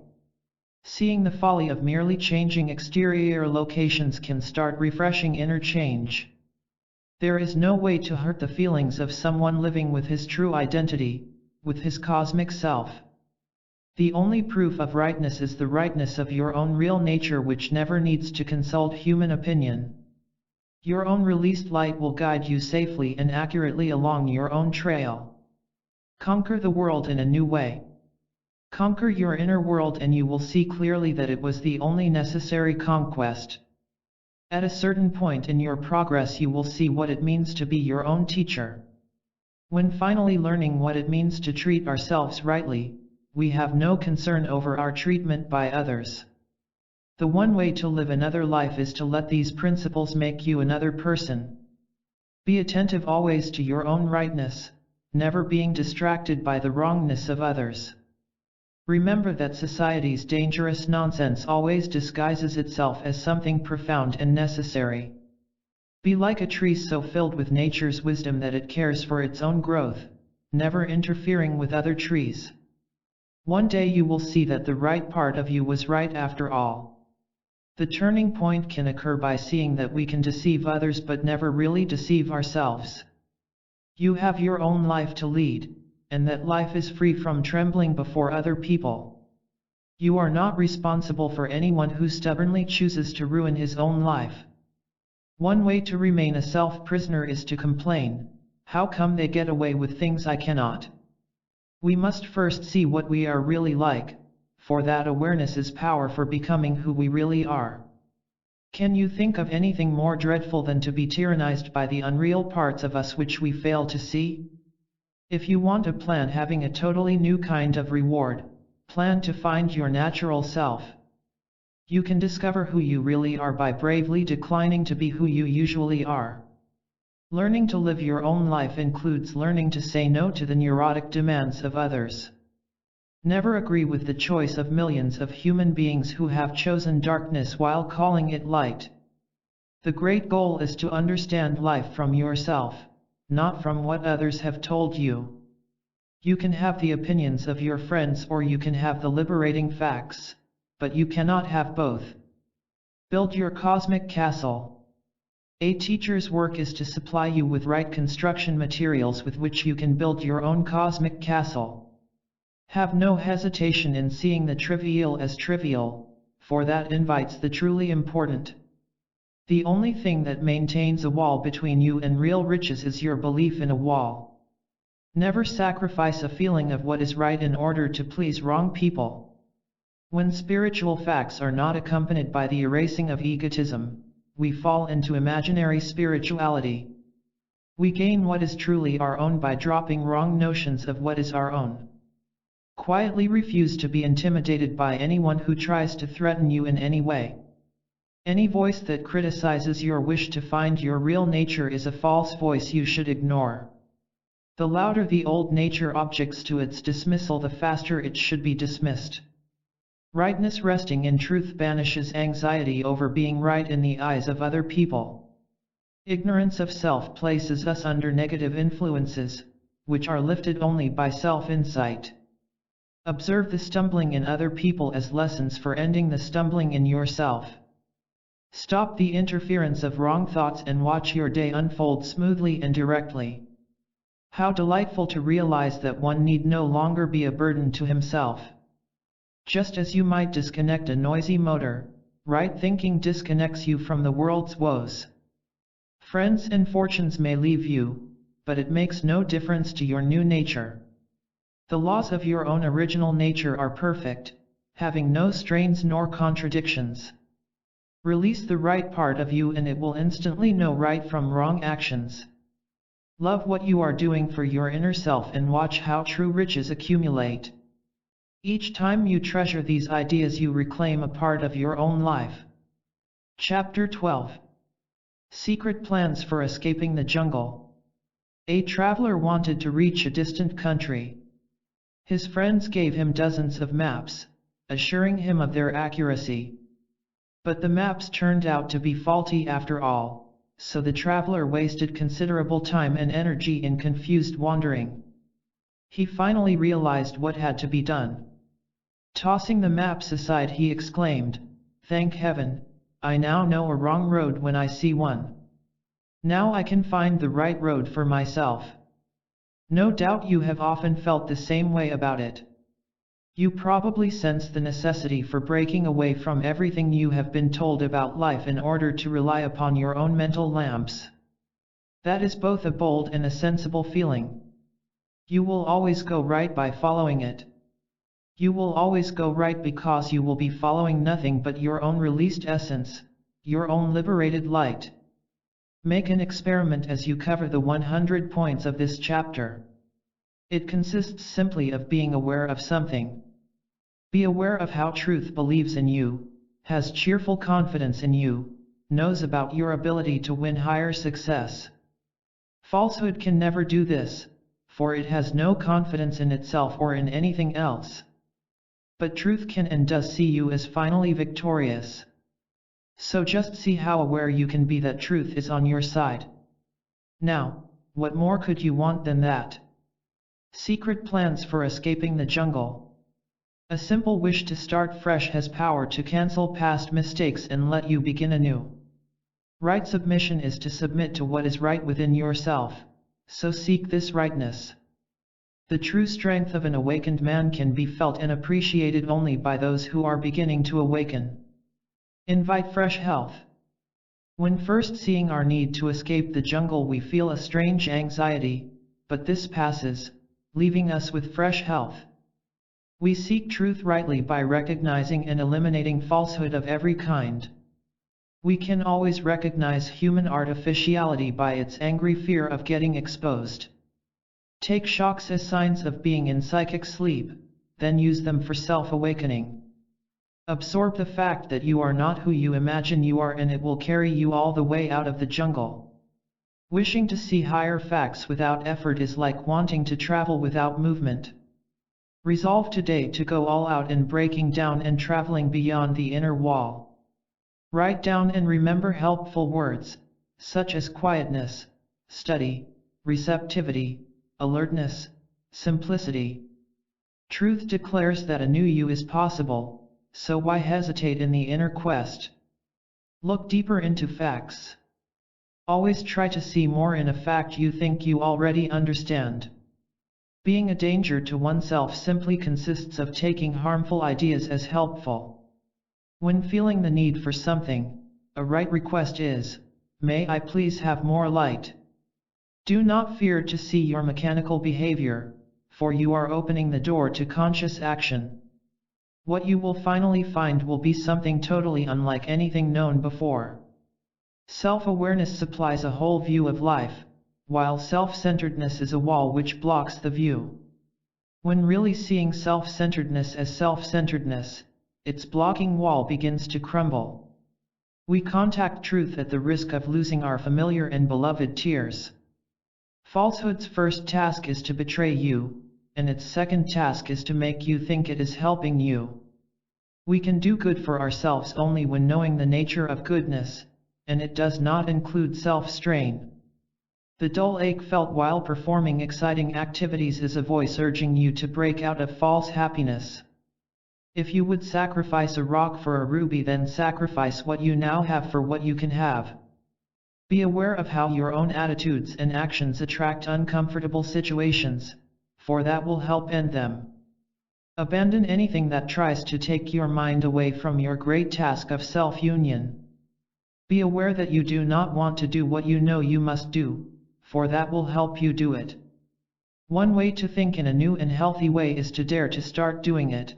Seeing the folly of merely changing exterior locations can start refreshing inner change. There is no way to hurt the feelings of someone living with his true identity, with his cosmic self. The only proof of rightness is the rightness of your own real nature, which never needs to consult human opinion. Your own released light will guide you safely and accurately along your own trail. Conquer the world in a new way. Conquer your inner world and you will see clearly that it was the only necessary conquest. At a certain point in your progress you will see what it means to be your own teacher. When finally learning what it means to treat ourselves rightly, we have no concern over our treatment by others. The one way to live another life is to let these principles make you another person. Be attentive always to your own rightness, never being distracted by the wrongness of others. Remember that society's dangerous nonsense always disguises itself as something profound and necessary. Be like a tree so filled with nature's wisdom that it cares for its own growth, never interfering with other trees. One day you will see that the right part of you was right after all. The turning point can occur by seeing that we can deceive others but never really deceive ourselves. You have your own life to lead, and that life is free from trembling before other people. You are not responsible for anyone who stubbornly chooses to ruin his own life. One way to remain a self-prisoner is to complain, how come they get away with things I cannot? We must first see what we are really like, for that awareness is power for becoming who we really are. Can you think of anything more dreadful than to be tyrannized by the unreal parts of us which we fail to see? If you want to plan having a totally new kind of reward, plan to find your natural self. You can discover who you really are by bravely declining to be who you usually are. Learning to live your own life includes learning to say no to the neurotic demands of others. Never agree with the choice of millions of human beings who have chosen darkness while calling it light. The great goal is to understand life from yourself, not from what others have told you. You can have the opinions of your friends or you can have the liberating facts, but you cannot have both. Build your cosmic castle. A teacher's work is to supply you with right construction materials with which you can build your own cosmic castle. Have no hesitation in seeing the trivial as trivial, for that invites the truly important. The only thing that maintains a wall between you and real riches is your belief in a wall. Never sacrifice a feeling of what is right in order to please wrong people. When spiritual facts are not accompanied by the erasing of egotism, we fall into imaginary spirituality. We gain what is truly our own by dropping wrong notions of what is our own. Quietly refuse to be intimidated by anyone who tries to threaten you in any way. Any voice that criticizes your wish to find your real nature is a false voice you should ignore. The louder the old nature objects to its dismissal, the faster it should be dismissed. Rightness resting in truth banishes anxiety over being right in the eyes of other people. Ignorance of self places us under negative influences, which are lifted only by self-insight. Observe the stumbling in other people as lessons for ending the stumbling in yourself. Stop the interference of wrong thoughts and watch your day unfold smoothly and directly. How delightful to realize that one need no longer be a burden to himself. Just as you might disconnect a noisy motor, right thinking disconnects you from the world's woes. Friends and fortunes may leave you, but it makes no difference to your new nature. The laws of your own original nature are perfect, having no strains nor contradictions. Release the right part of you and it will instantly know right from wrong actions. Love what you are doing for your inner self and watch how true riches accumulate. Each time you treasure these ideas, you reclaim a part of your own life. Chapter 12. Secret Plans for Escaping the Jungle. A traveler wanted to reach a distant country. His friends gave him dozens of maps, assuring him of their accuracy. But the maps turned out to be faulty after all, so the traveler wasted considerable time and energy in confused wandering. He finally realized what had to be done. Tossing the maps aside, he exclaimed, "Thank heaven, I now know a wrong road when I see one. Now I can find the right road for myself." No doubt you have often felt the same way about it. You probably sense the necessity for breaking away from everything you have been told about life in order to rely upon your own mental lamps. That is both a bold and a sensible feeling. You will always go right by following it. You will always go right because you will be following nothing but your own released essence, your own liberated light. Make an experiment as you cover the 100 points of this chapter. It consists simply of being aware of something. Be aware of how truth believes in you, has cheerful confidence in you, knows about your ability to win higher success. Falsehood can never do this, for it has no confidence in itself or in anything else. But truth can and does see you as finally victorious. So just see how aware you can be that truth is on your side. Now, what more could you want than that? Secret plans for escaping the jungle. A simple wish to start fresh has power to cancel past mistakes and let you begin anew. Right submission is to submit to what is right within yourself, so seek this rightness. The true strength of an awakened man can be felt and appreciated only by those who are beginning to awaken. Invite fresh health. When first seeing our need to escape the jungle, we feel a strange anxiety, but this passes, leaving us with fresh health. We seek truth rightly by recognizing and eliminating falsehood of every kind. We can always recognize human artificiality by its angry fear of getting exposed. Take shocks as signs of being in psychic sleep, then use them for self-awakening. Absorb the fact that you are not who you imagine you are, and it will carry you all the way out of the jungle. Wishing to see higher facts without effort is like wanting to travel without movement. Resolve today to go all out in breaking down and traveling beyond the inner wall. Write down and remember helpful words, such as quietness, study, receptivity, alertness, simplicity. Truth declares that a new you is possible, so why hesitate in the inner quest? Look deeper into facts. Always try to see more in a fact you think you already understand. Being a danger to oneself simply consists of taking harmful ideas as helpful. When feeling the need for something, a right request is, "May I please have more light?" Do not fear to see your mechanical behavior, for you are opening the door to conscious action. What you will finally find will be something totally unlike anything known before. Self-awareness supplies a whole view of life, while self-centeredness is a wall which blocks the view. When really seeing self-centeredness as self-centeredness, its blocking wall begins to crumble. We contact truth at the risk of losing our familiar and beloved tears. Falsehood's first task is to betray you, and its second task is to make you think it is helping you. We can do good for ourselves only when knowing the nature of goodness, and it does not include self-strain. The dull ache felt while performing exciting activities is a voice urging you to break out of false happiness. If you would sacrifice a rock for a ruby, then sacrifice what you now have for what you can have. Be aware of how your own attitudes and actions attract uncomfortable situations, for that will help end them. Abandon anything that tries to take your mind away from your great task of self-union. Be aware that you do not want to do what you know you must do, for that will help you do it. One way to think in a new and healthy way is to dare to start doing it.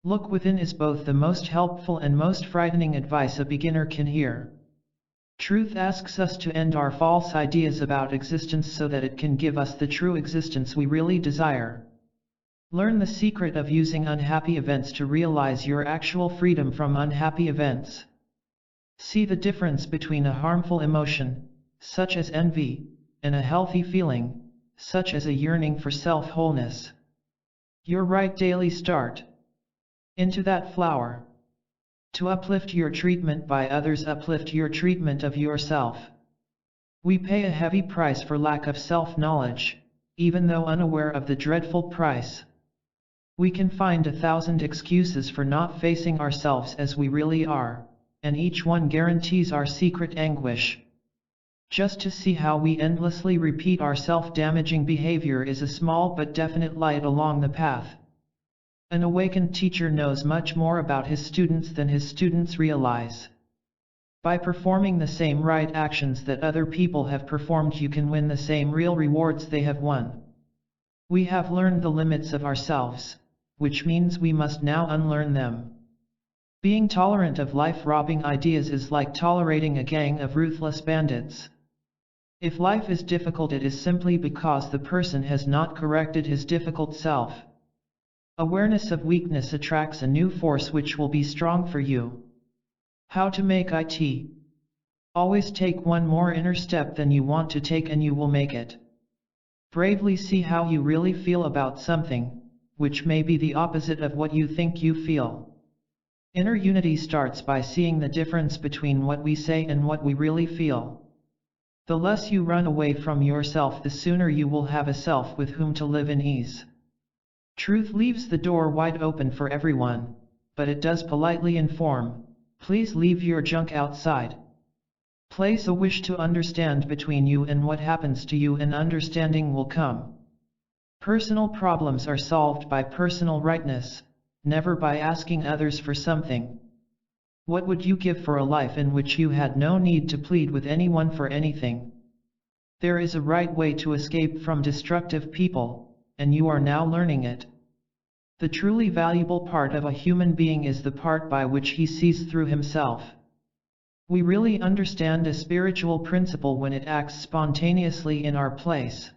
Look within is both the most helpful and most frightening advice a beginner can hear. Truth asks us to end our false ideas about existence so that it can give us the true existence we really desire. Learn the secret of using unhappy events to realize your actual freedom from unhappy events. See the difference between a harmful emotion, such as envy, and a healthy feeling, such as a yearning for self-wholeness. Your right daily start. Into that flower. To uplift your treatment by others, uplift your treatment of yourself. We pay a heavy price for lack of self-knowledge, even though unaware of the dreadful price. We can find 1,000 excuses for not facing ourselves as we really are, and each one guarantees our secret anguish. Just to see how we endlessly repeat our self-damaging behavior is a small but definite light along the path. An awakened teacher knows much more about his students than his students realize. By performing the same right actions that other people have performed, you can win the same real rewards they have won. We have learned the limits of ourselves, which means we must now unlearn them. Being tolerant of life-robbing ideas is like tolerating a gang of ruthless bandits. If life is difficult, it is simply because the person has not corrected his difficult self. Awareness of weakness attracts a new force which will be strong for you. How to make it? Always take one more inner step than you want to take and you will make it. Bravely see how you really feel about something, which may be the opposite of what you think you feel. Inner unity starts by seeing the difference between what we say and what we really feel. The less you run away from yourself, the sooner you will have a self with whom to live in ease. Truth leaves the door wide open for everyone, but it does politely inform, "Please leave your junk outside." Place a wish to understand between you and what happens to you, and understanding will come. Personal problems are solved by personal rightness, never by asking others for something. What would you give for a life in which you had no need to plead with anyone for anything? There is a right way to escape from destructive people, and you are now learning it. The truly valuable part of a human being is the part by which he sees through himself. We really understand a spiritual principle when it acts spontaneously in our place.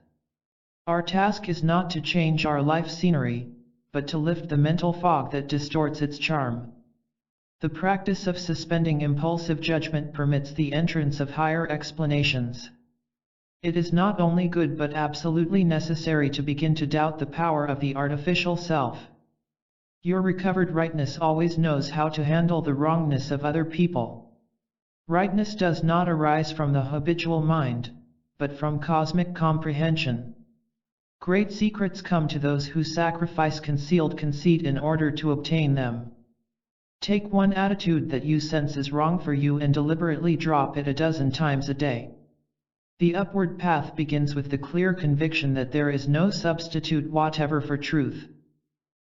Our task is not to change our life scenery, but to lift the mental fog that distorts its charm. The practice of suspending impulsive judgment permits the entrance of higher explanations. It is not only good but absolutely necessary to begin to doubt the power of the artificial self. Your recovered rightness always knows how to handle the wrongness of other people. Rightness does not arise from the habitual mind, but from cosmic comprehension. Great secrets come to those who sacrifice concealed conceit in order to obtain them. Take one attitude that you sense is wrong for you and deliberately drop it a dozen times a day. The upward path begins with the clear conviction that there is no substitute whatever for truth.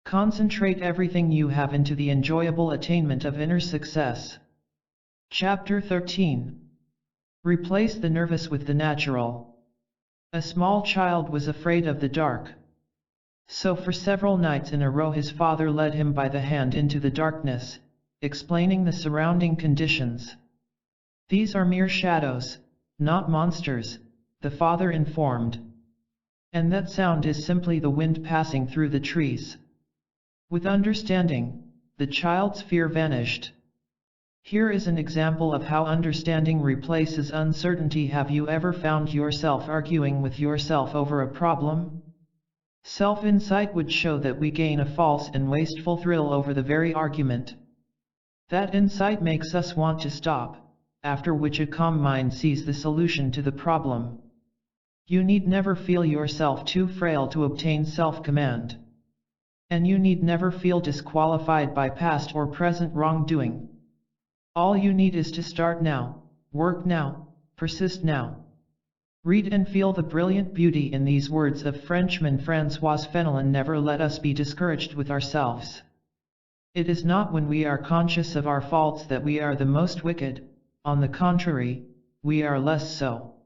Concentrate everything you have into the enjoyable attainment of inner success. Chapter 13. Replace the nervous with the natural. A small child was afraid of the dark. So for several nights in a row his father led him by the hand into the darkness, explaining the surrounding conditions. These are mere shadows, not monsters, the father informed. And that sound is simply the wind passing through the trees. With understanding, the child's fear vanished. Here is an example of how understanding replaces uncertainty. Have you ever found yourself arguing with yourself over a problem? Self-insight would show that we gain a false and wasteful thrill over the very argument. That insight makes us want to stop, after which a calm mind sees the solution to the problem. You need never feel yourself too frail to obtain self-command. And you need never feel disqualified by past or present wrongdoing. All you need is to start now, work now, persist now. Read and feel the brilliant beauty in these words of Frenchman François Fenelon. Never let us be discouraged with ourselves. It is not when we are conscious of our faults that we are the most wicked, on the contrary, we are less so.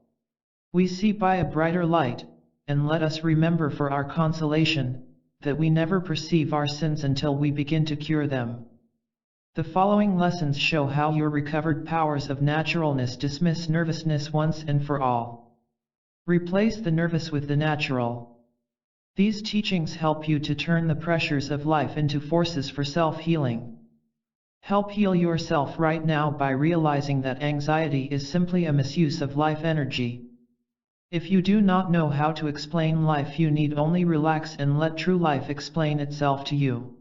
We see by a brighter light, and let us remember for our consolation, that we never perceive our sins until we begin to cure them. The following lessons show how your recovered powers of naturalness dismiss nervousness once and for all. Replace the nervous with the natural. These teachings help you to turn the pressures of life into forces for self-healing. Help heal yourself right now by realizing that anxiety is simply a misuse of life energy. If you do not know how to explain life, you need only relax and let true life explain itself to you.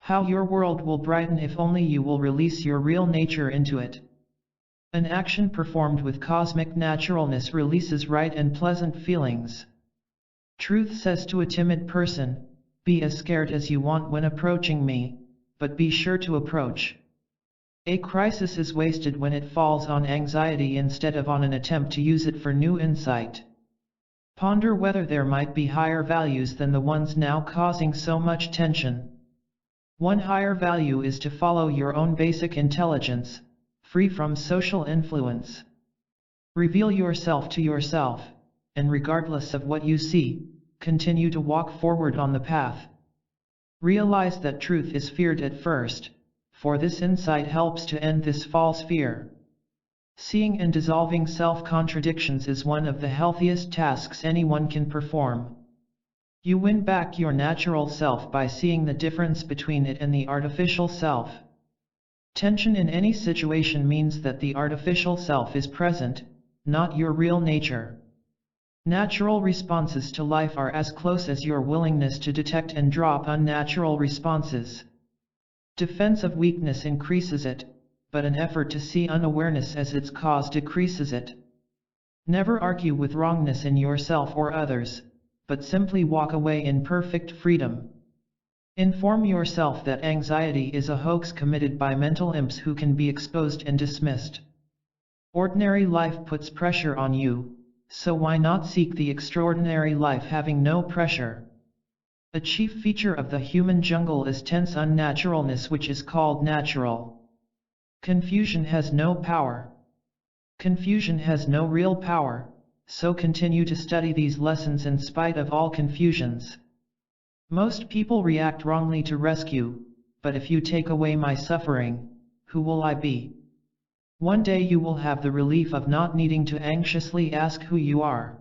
How your world will brighten if only you will release your real nature into it. An action performed with cosmic naturalness releases right and pleasant feelings. Truth says to a timid person, "Be as scared as you want when approaching me, but be sure to approach." A crisis is wasted when it falls on anxiety instead of on an attempt to use it for new insight. Ponder whether there might be higher values than the ones now causing so much tension. One higher value is to follow your own basic intelligence, free from social influence. Reveal yourself to yourself, and regardless of what you see, continue to walk forward on the path. Realize that truth is feared at first, for this insight helps to end this false fear. Seeing and dissolving self-contradictions is one of the healthiest tasks anyone can perform. You win back your natural self by seeing the difference between it and the artificial self. Tension in any situation means that the artificial self is present, not your real nature. Natural responses to life are as close as your willingness to detect and drop unnatural responses. Defense of weakness increases it, but an effort to see unawareness as its cause decreases it. Never argue with wrongness in yourself or others, but simply walk away in perfect freedom. Inform yourself that anxiety is a hoax committed by mental imps who can be exposed and dismissed. Ordinary life puts pressure on you, so why not seek the extraordinary life having no pressure? A chief feature of the human jungle is tense unnaturalness, which is called natural. Confusion has no power. Confusion has no real power, so continue to study these lessons in spite of all confusions. Most people react wrongly to rescue, but if you take away my suffering, who will I be? One day you will have the relief of not needing to anxiously ask who you are.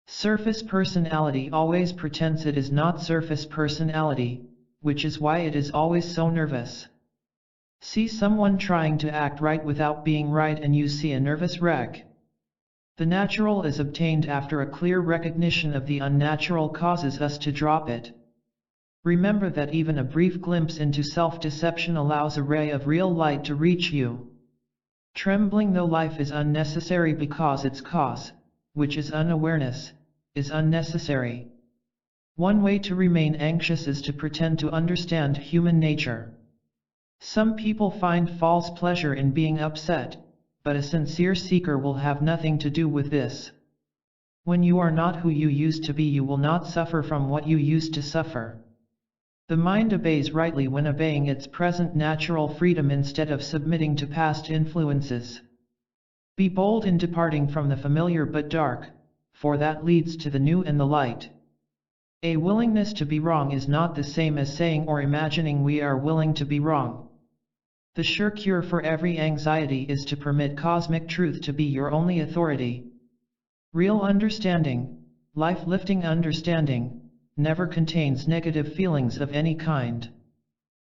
Surface personality always pretends it is not surface personality, which is why it is always so nervous. See someone trying to act right without being right and you see a nervous wreck. The natural is obtained after a clear recognition of the unnatural causes us to drop it. Remember that even a brief glimpse into self-deception allows a ray of real light to reach you. Trembling though life is unnecessary because its cause, which is unawareness, is unnecessary. One way to remain anxious is to pretend to understand human nature. Some people find false pleasure in being upset, but a sincere seeker will have nothing to do with this. When you are not who you used to be, you will not suffer from what you used to suffer. The mind obeys rightly when obeying its present natural freedom instead of submitting to past influences. Be bold in departing from the familiar but dark, for that leads to the new and the light. A willingness to be wrong is not the same as saying or imagining we are willing to be wrong. The sure cure for every anxiety is to permit cosmic truth to be your only authority. Real understanding, life-lifting understanding, never contains negative feelings of any kind.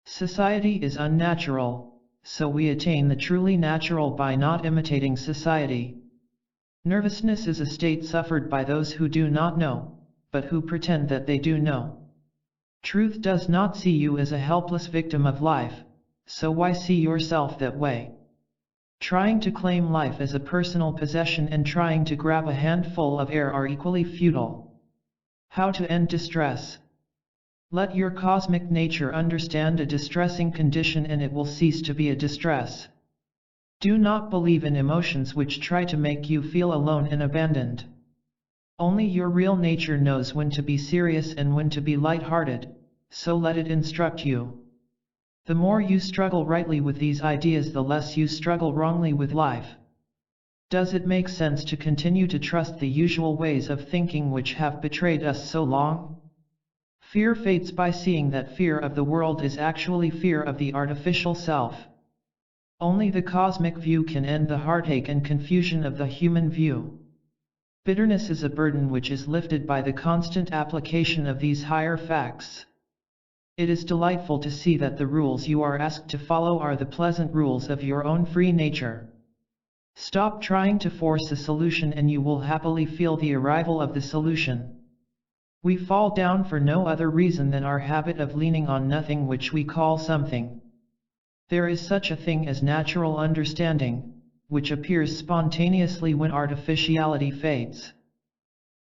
Society is unnatural, so we attain the truly natural by not imitating society. Nervousness is a state suffered by those who do not know, but who pretend that they do know. Truth does not see you as a helpless victim of life, so why see yourself that way? Trying to claim life as a personal possession and trying to grab a handful of air are equally futile. How to end distress? Let your cosmic nature understand a distressing condition and it will cease to be a distress. Do not believe in emotions which try to make you feel alone and abandoned. Only your real nature knows when to be serious and when to be light-hearted, so let it instruct you. The more you struggle rightly with these ideas, the less you struggle wrongly with life. Does it make sense to continue to trust the usual ways of thinking which have betrayed us so long? Fear fades by seeing that fear of the world is actually fear of the artificial self. Only the cosmic view can end the heartache and confusion of the human view. Bitterness is a burden which is lifted by the constant application of these higher facts. It is delightful to see that the rules you are asked to follow are the pleasant rules of your own free nature. Stop trying to force a solution and you will happily feel the arrival of the solution. We fall down for no other reason than our habit of leaning on nothing which we call something. There is such a thing as natural understanding, which appears spontaneously when artificiality fades.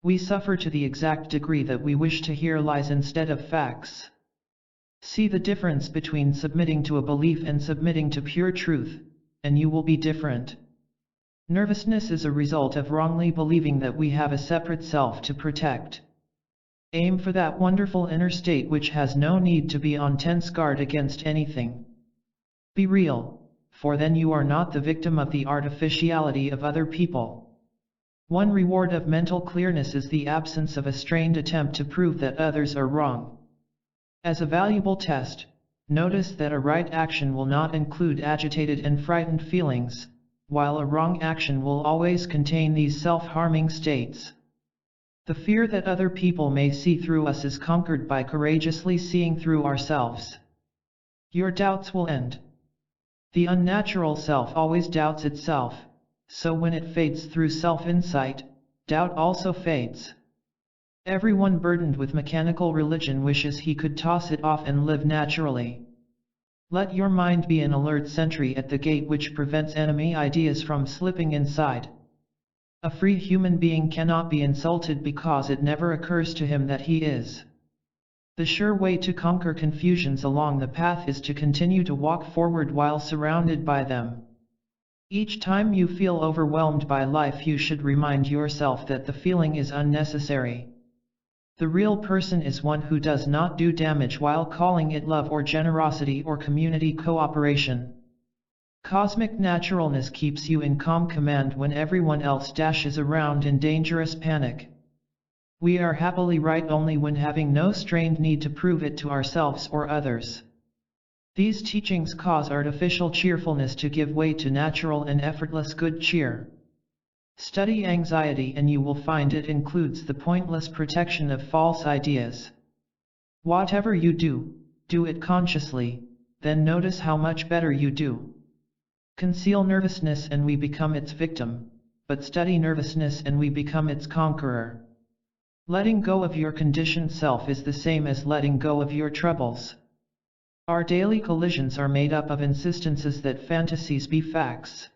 We suffer to the exact degree that we wish to hear lies instead of facts. See the difference between submitting to a belief and submitting to pure truth, and you will be different. Nervousness is a result of wrongly believing that we have a separate self to protect. Aim for that wonderful inner state which has no need to be on tense guard against anything. Be real, for then you are not the victim of the artificiality of other people. One reward of mental clearness is the absence of a strained attempt to prove that others are wrong. As a valuable test, notice that a right action will not include agitated and frightened feelings, while a wrong action will always contain these self-harming states. The fear that other people may see through us is conquered by courageously seeing through ourselves. Your doubts will end. The unnatural self always doubts itself, so when it fades through self-insight, doubt also fades. Everyone burdened with mechanical religion wishes he could toss it off and live naturally. Let your mind be an alert sentry at the gate which prevents enemy ideas from slipping inside. A free human being cannot be insulted because it never occurs to him that he is. The sure way to conquer confusions along the path is to continue to walk forward while surrounded by them. Each time you feel overwhelmed by life, you should remind yourself that the feeling is unnecessary. The real person is one who does not do damage while calling it love or generosity or community cooperation. Cosmic naturalness keeps you in calm command when everyone else dashes around in dangerous panic. We are happily right only when having no strained need to prove it to ourselves or others. These teachings cause artificial cheerfulness to give way to natural and effortless good cheer. Study anxiety and you will find it includes the pointless protection of false ideas. Whatever you do, do it consciously, then notice how much better you do. Conceal nervousness and we become its victim, but study nervousness and we become its conqueror. Letting go of your conditioned self is the same as letting go of your troubles. Our daily collisions are made up of insistences that fantasies be facts.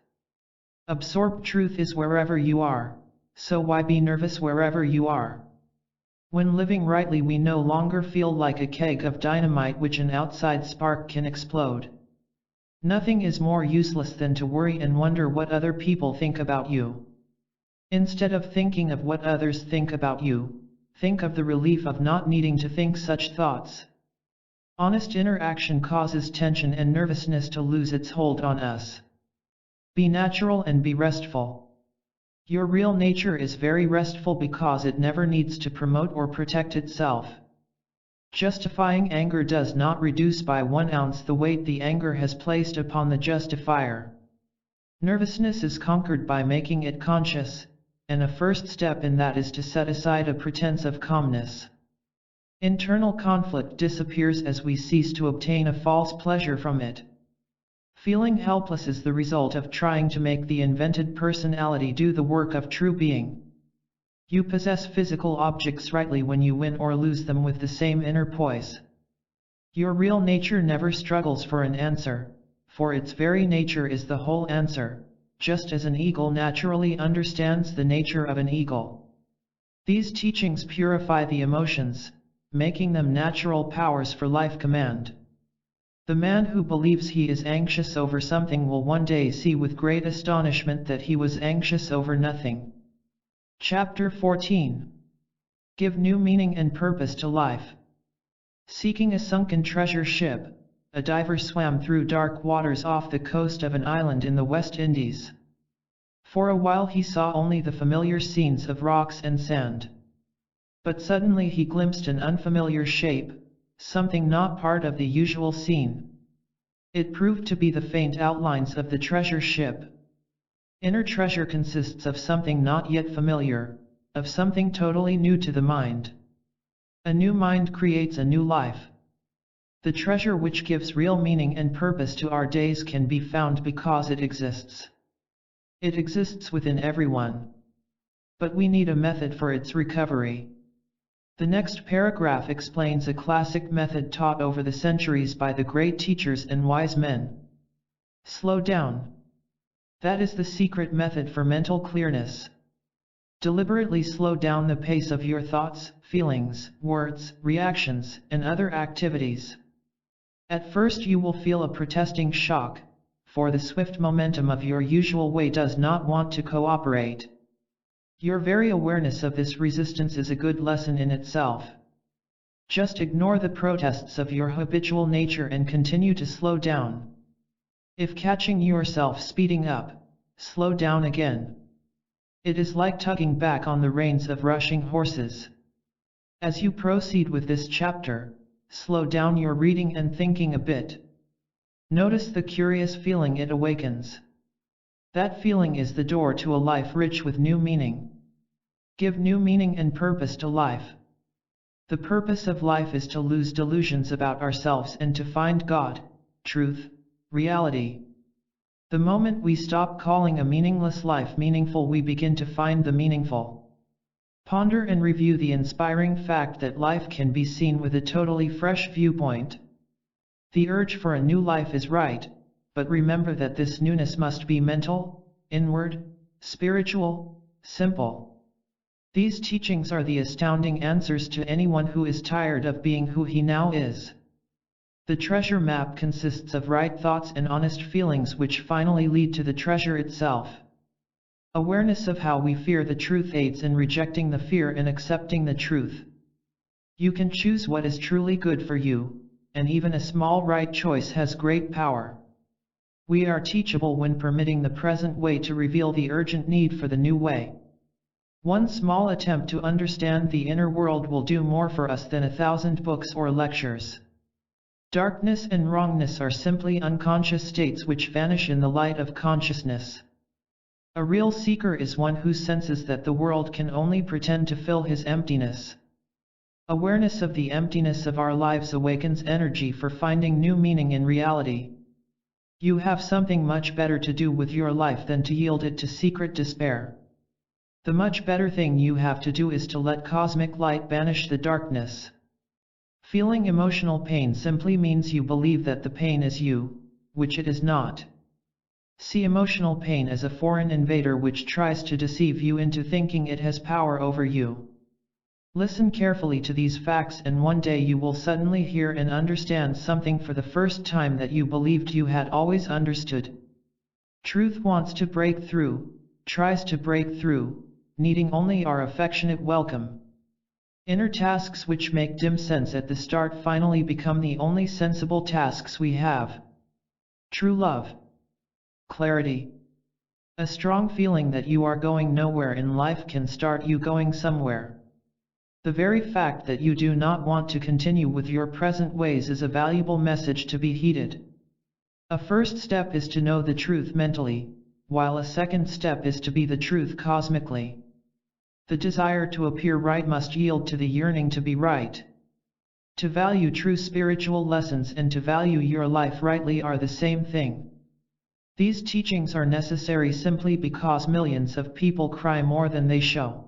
Absorbed truth is wherever you are, so why be nervous wherever you are? When living rightly, we no longer feel like a keg of dynamite which an outside spark can explode. Nothing is more useless than to worry and wonder what other people think about you. Instead of thinking of what others think about you, think of the relief of not needing to think such thoughts. Honest interaction causes tension and nervousness to lose its hold on us. Be natural and be restful. Your real nature is very restful because it never needs to promote or protect itself. Justifying anger does not reduce by 1 ounce the weight the anger has placed upon the justifier. Nervousness is conquered by making it conscious, and a first step in that is to set aside a pretense of calmness. Internal conflict disappears as we cease to obtain a false pleasure from it. Feeling helpless is the result of trying to make the invented personality do the work of true being. You possess physical objects rightly when you win or lose them with the same inner poise. Your real nature never struggles for an answer, for its very nature is the whole answer, just as an eagle naturally understands the nature of an eagle. These teachings purify the emotions, making them natural powers for life command. The man who believes he is anxious over something will one day see with great astonishment that he was anxious over nothing. Chapter 14. Give new meaning and purpose to life. Seeking a sunken treasure ship, a diver swam through dark waters off the coast of an island in the West Indies. For a while he saw only the familiar scenes of rocks and sand. But suddenly he glimpsed an unfamiliar shape, something not part of the usual scene. It proved to be the faint outlines of the treasure ship. Inner treasure consists of something not yet familiar, of something totally new to the mind. A new mind creates a new life. The treasure which gives real meaning and purpose to our days can be found because it exists. It exists within everyone. But we need a method for its recovery. The next paragraph explains a classic method taught over the centuries by the great teachers and wise men. Slow down. That is the secret method for mental clearness. Deliberately slow down the pace of your thoughts, feelings, words, reactions, and other activities. At first you will feel a protesting shock, for the swift momentum of your usual way does not want to cooperate. Your very awareness of this resistance is a good lesson in itself. Just ignore the protests of your habitual nature and continue to slow down. If catching yourself speeding up, slow down again. It is like tugging back on the reins of rushing horses. As you proceed with this chapter, slow down your reading and thinking a bit. Notice the curious feeling it awakens. That feeling is the door to a life rich with new meaning. Give new meaning and purpose to life. The purpose of life is to lose delusions about ourselves and to find God, truth, reality. The moment we stop calling a meaningless life meaningful, we begin to find the meaningful. Ponder and review the inspiring fact that life can be seen with a totally fresh viewpoint. The urge for a new life is right, but remember that this newness must be mental, inward, spiritual, simple. These teachings are the astounding answers to anyone who is tired of being who he now is. The treasure map consists of right thoughts and honest feelings which finally lead to the treasure itself. Awareness of how we fear the truth aids in rejecting the fear and accepting the truth. You can choose what is truly good for you, and even a small right choice has great power. We are teachable when permitting the present way to reveal the urgent need for the new way. One small attempt to understand the inner world will do more for us than 1,000 books or lectures. Darkness and wrongness are simply unconscious states which vanish in the light of consciousness. A real seeker is one who senses that the world can only pretend to fill his emptiness. Awareness of the emptiness of our lives awakens energy for finding new meaning in reality. You have something much better to do with your life than to yield it to secret despair. The much better thing you have to do is to let cosmic light banish the darkness. Feeling emotional pain simply means you believe that the pain is you, which it is not. See emotional pain as a foreign invader which tries to deceive you into thinking it has power over you. Listen carefully to these facts, and one day you will suddenly hear and understand something for the first time that you believed you had always understood. Truth wants to break through, tries to break through, needing only our affectionate welcome. Inner tasks which make dim sense at the start finally become the only sensible tasks we have. True love. Clarity. A strong feeling that you are going nowhere in life can start you going somewhere. The very fact that you do not want to continue with your present ways is a valuable message to be heeded. A first step is to know the truth mentally, while a second step is to be the truth cosmically. The desire to appear right must yield to the yearning to be right. To value true spiritual lessons and to value your life rightly are the same thing. These teachings are necessary simply because millions of people cry more than they show.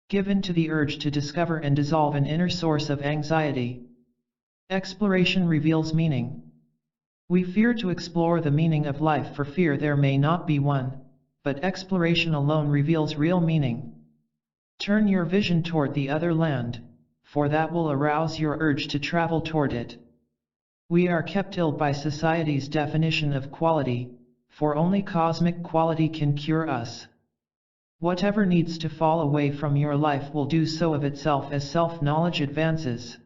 Give in to the urge to discover and dissolve an inner source of anxiety. Exploration reveals meaning. We fear to explore the meaning of life for fear there may not be one, but exploration alone reveals real meaning. Turn your vision toward the other land, for that will arouse your urge to travel toward it. We are kept ill by society's definition of quality, for only cosmic quality can cure us. Whatever needs to fall away from your life will do so of itself as self-knowledge advances.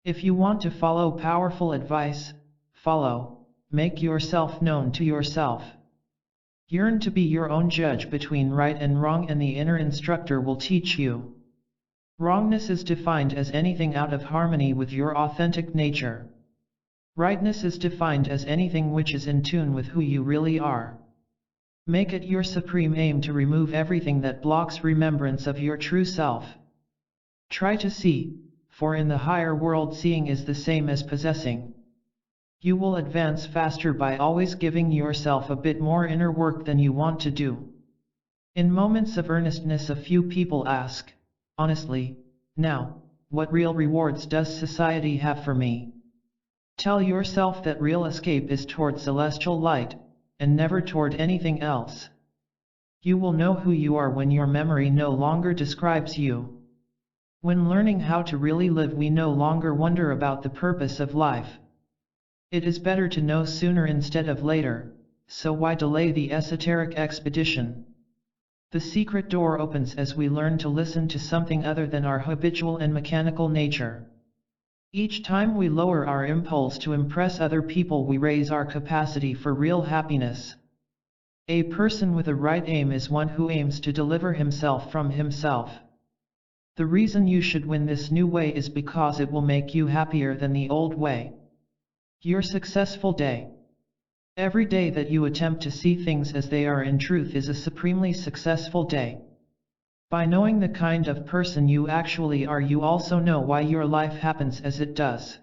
If you want to follow powerful advice, follow, make yourself known to yourself. Yearn to be your own judge between right and wrong, and the inner instructor will teach you. Wrongness is defined as anything out of harmony with your authentic nature. Rightness is defined as anything which is in tune with who you really are. Make it your supreme aim to remove everything that blocks remembrance of your true self. Try to see, for in the higher world seeing is the same as possessing. You will advance faster by always giving yourself a bit more inner work than you want to do. In moments of earnestness a few people ask, honestly, now, what real rewards does society have for me? Tell yourself that real escape is toward celestial light, and never toward anything else. You will know who you are when your memory no longer describes you. When learning how to really live, we no longer wonder about the purpose of life. It is better to know sooner instead of later, so why delay the esoteric expedition? The secret door opens as we learn to listen to something other than our habitual and mechanical nature. Each time we lower our impulse to impress other people, we raise our capacity for real happiness. A person with a right aim is one who aims to deliver himself from himself. The reason you should win this new way is because it will make you happier than the old way. Your successful day. Every day that you attempt to see things as they are in truth is a supremely successful day. By knowing the kind of person you actually are, you also know why your life happens as it does.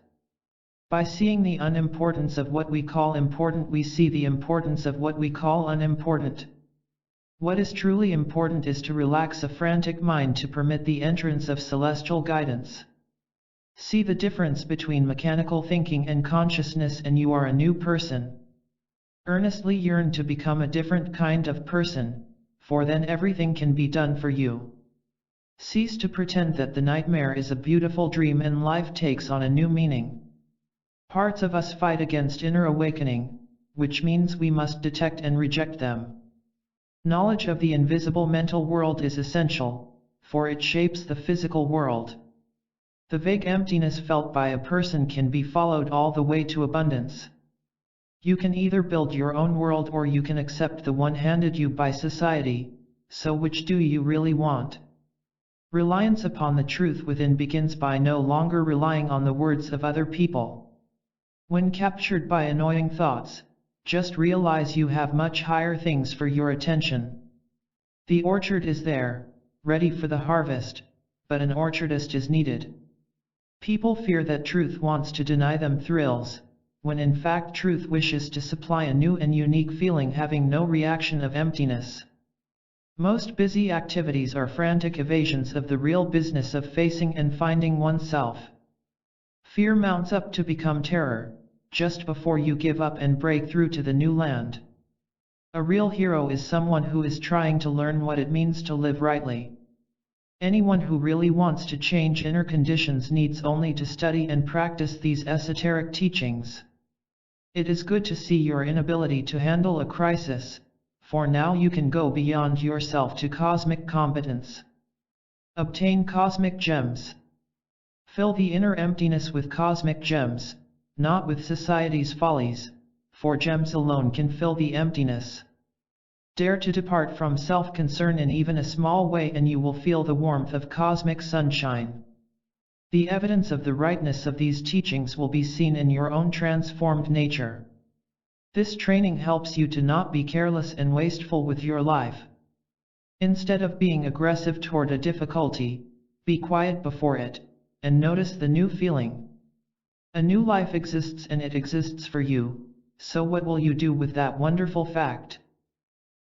By seeing the unimportance of what we call important, we see the importance of what we call unimportant. What is truly important is to relax a frantic mind to permit the entrance of celestial guidance. See the difference between mechanical thinking and consciousness, and you are a new person. Earnestly yearn to become a different kind of person, for then everything can be done for you. Cease to pretend that the nightmare is a beautiful dream and life takes on a new meaning. Parts of us fight against inner awakening, which means we must detect and reject them. Knowledge of the invisible mental world is essential, for it shapes the physical world. The vague emptiness felt by a person can be followed all the way to abundance. You can either build your own world or you can accept the one handed you by society, so which do you really want? Reliance upon the truth within begins by no longer relying on the words of other people. When captured by annoying thoughts, just realize you have much higher things for your attention. The orchard is there, ready for the harvest, but an orchardist is needed. People fear that truth wants to deny them thrills, when in fact truth wishes to supply a new and unique feeling having no reaction of emptiness. Most busy activities are frantic evasions of the real business of facing and finding oneself. Fear mounts up to become terror, just before you give up and break through to the new land. A real hero is someone who is trying to learn what it means to live rightly. Anyone who really wants to change inner conditions needs only to study and practice these esoteric teachings. It is good to see your inability to handle a crisis, for now you can go beyond yourself to cosmic competence. Obtain cosmic gems. Fill the inner emptiness with cosmic gems, not with society's follies, for gems alone can fill the emptiness. Dare to depart from self-concern in even a small way and you will feel the warmth of cosmic sunshine. The evidence of the rightness of these teachings will be seen in your own transformed nature. This training helps you to not be careless and wasteful with your life. Instead of being aggressive toward a difficulty, be quiet before it, and notice the new feeling. A new life exists and it exists for you, so what will you do with that wonderful fact?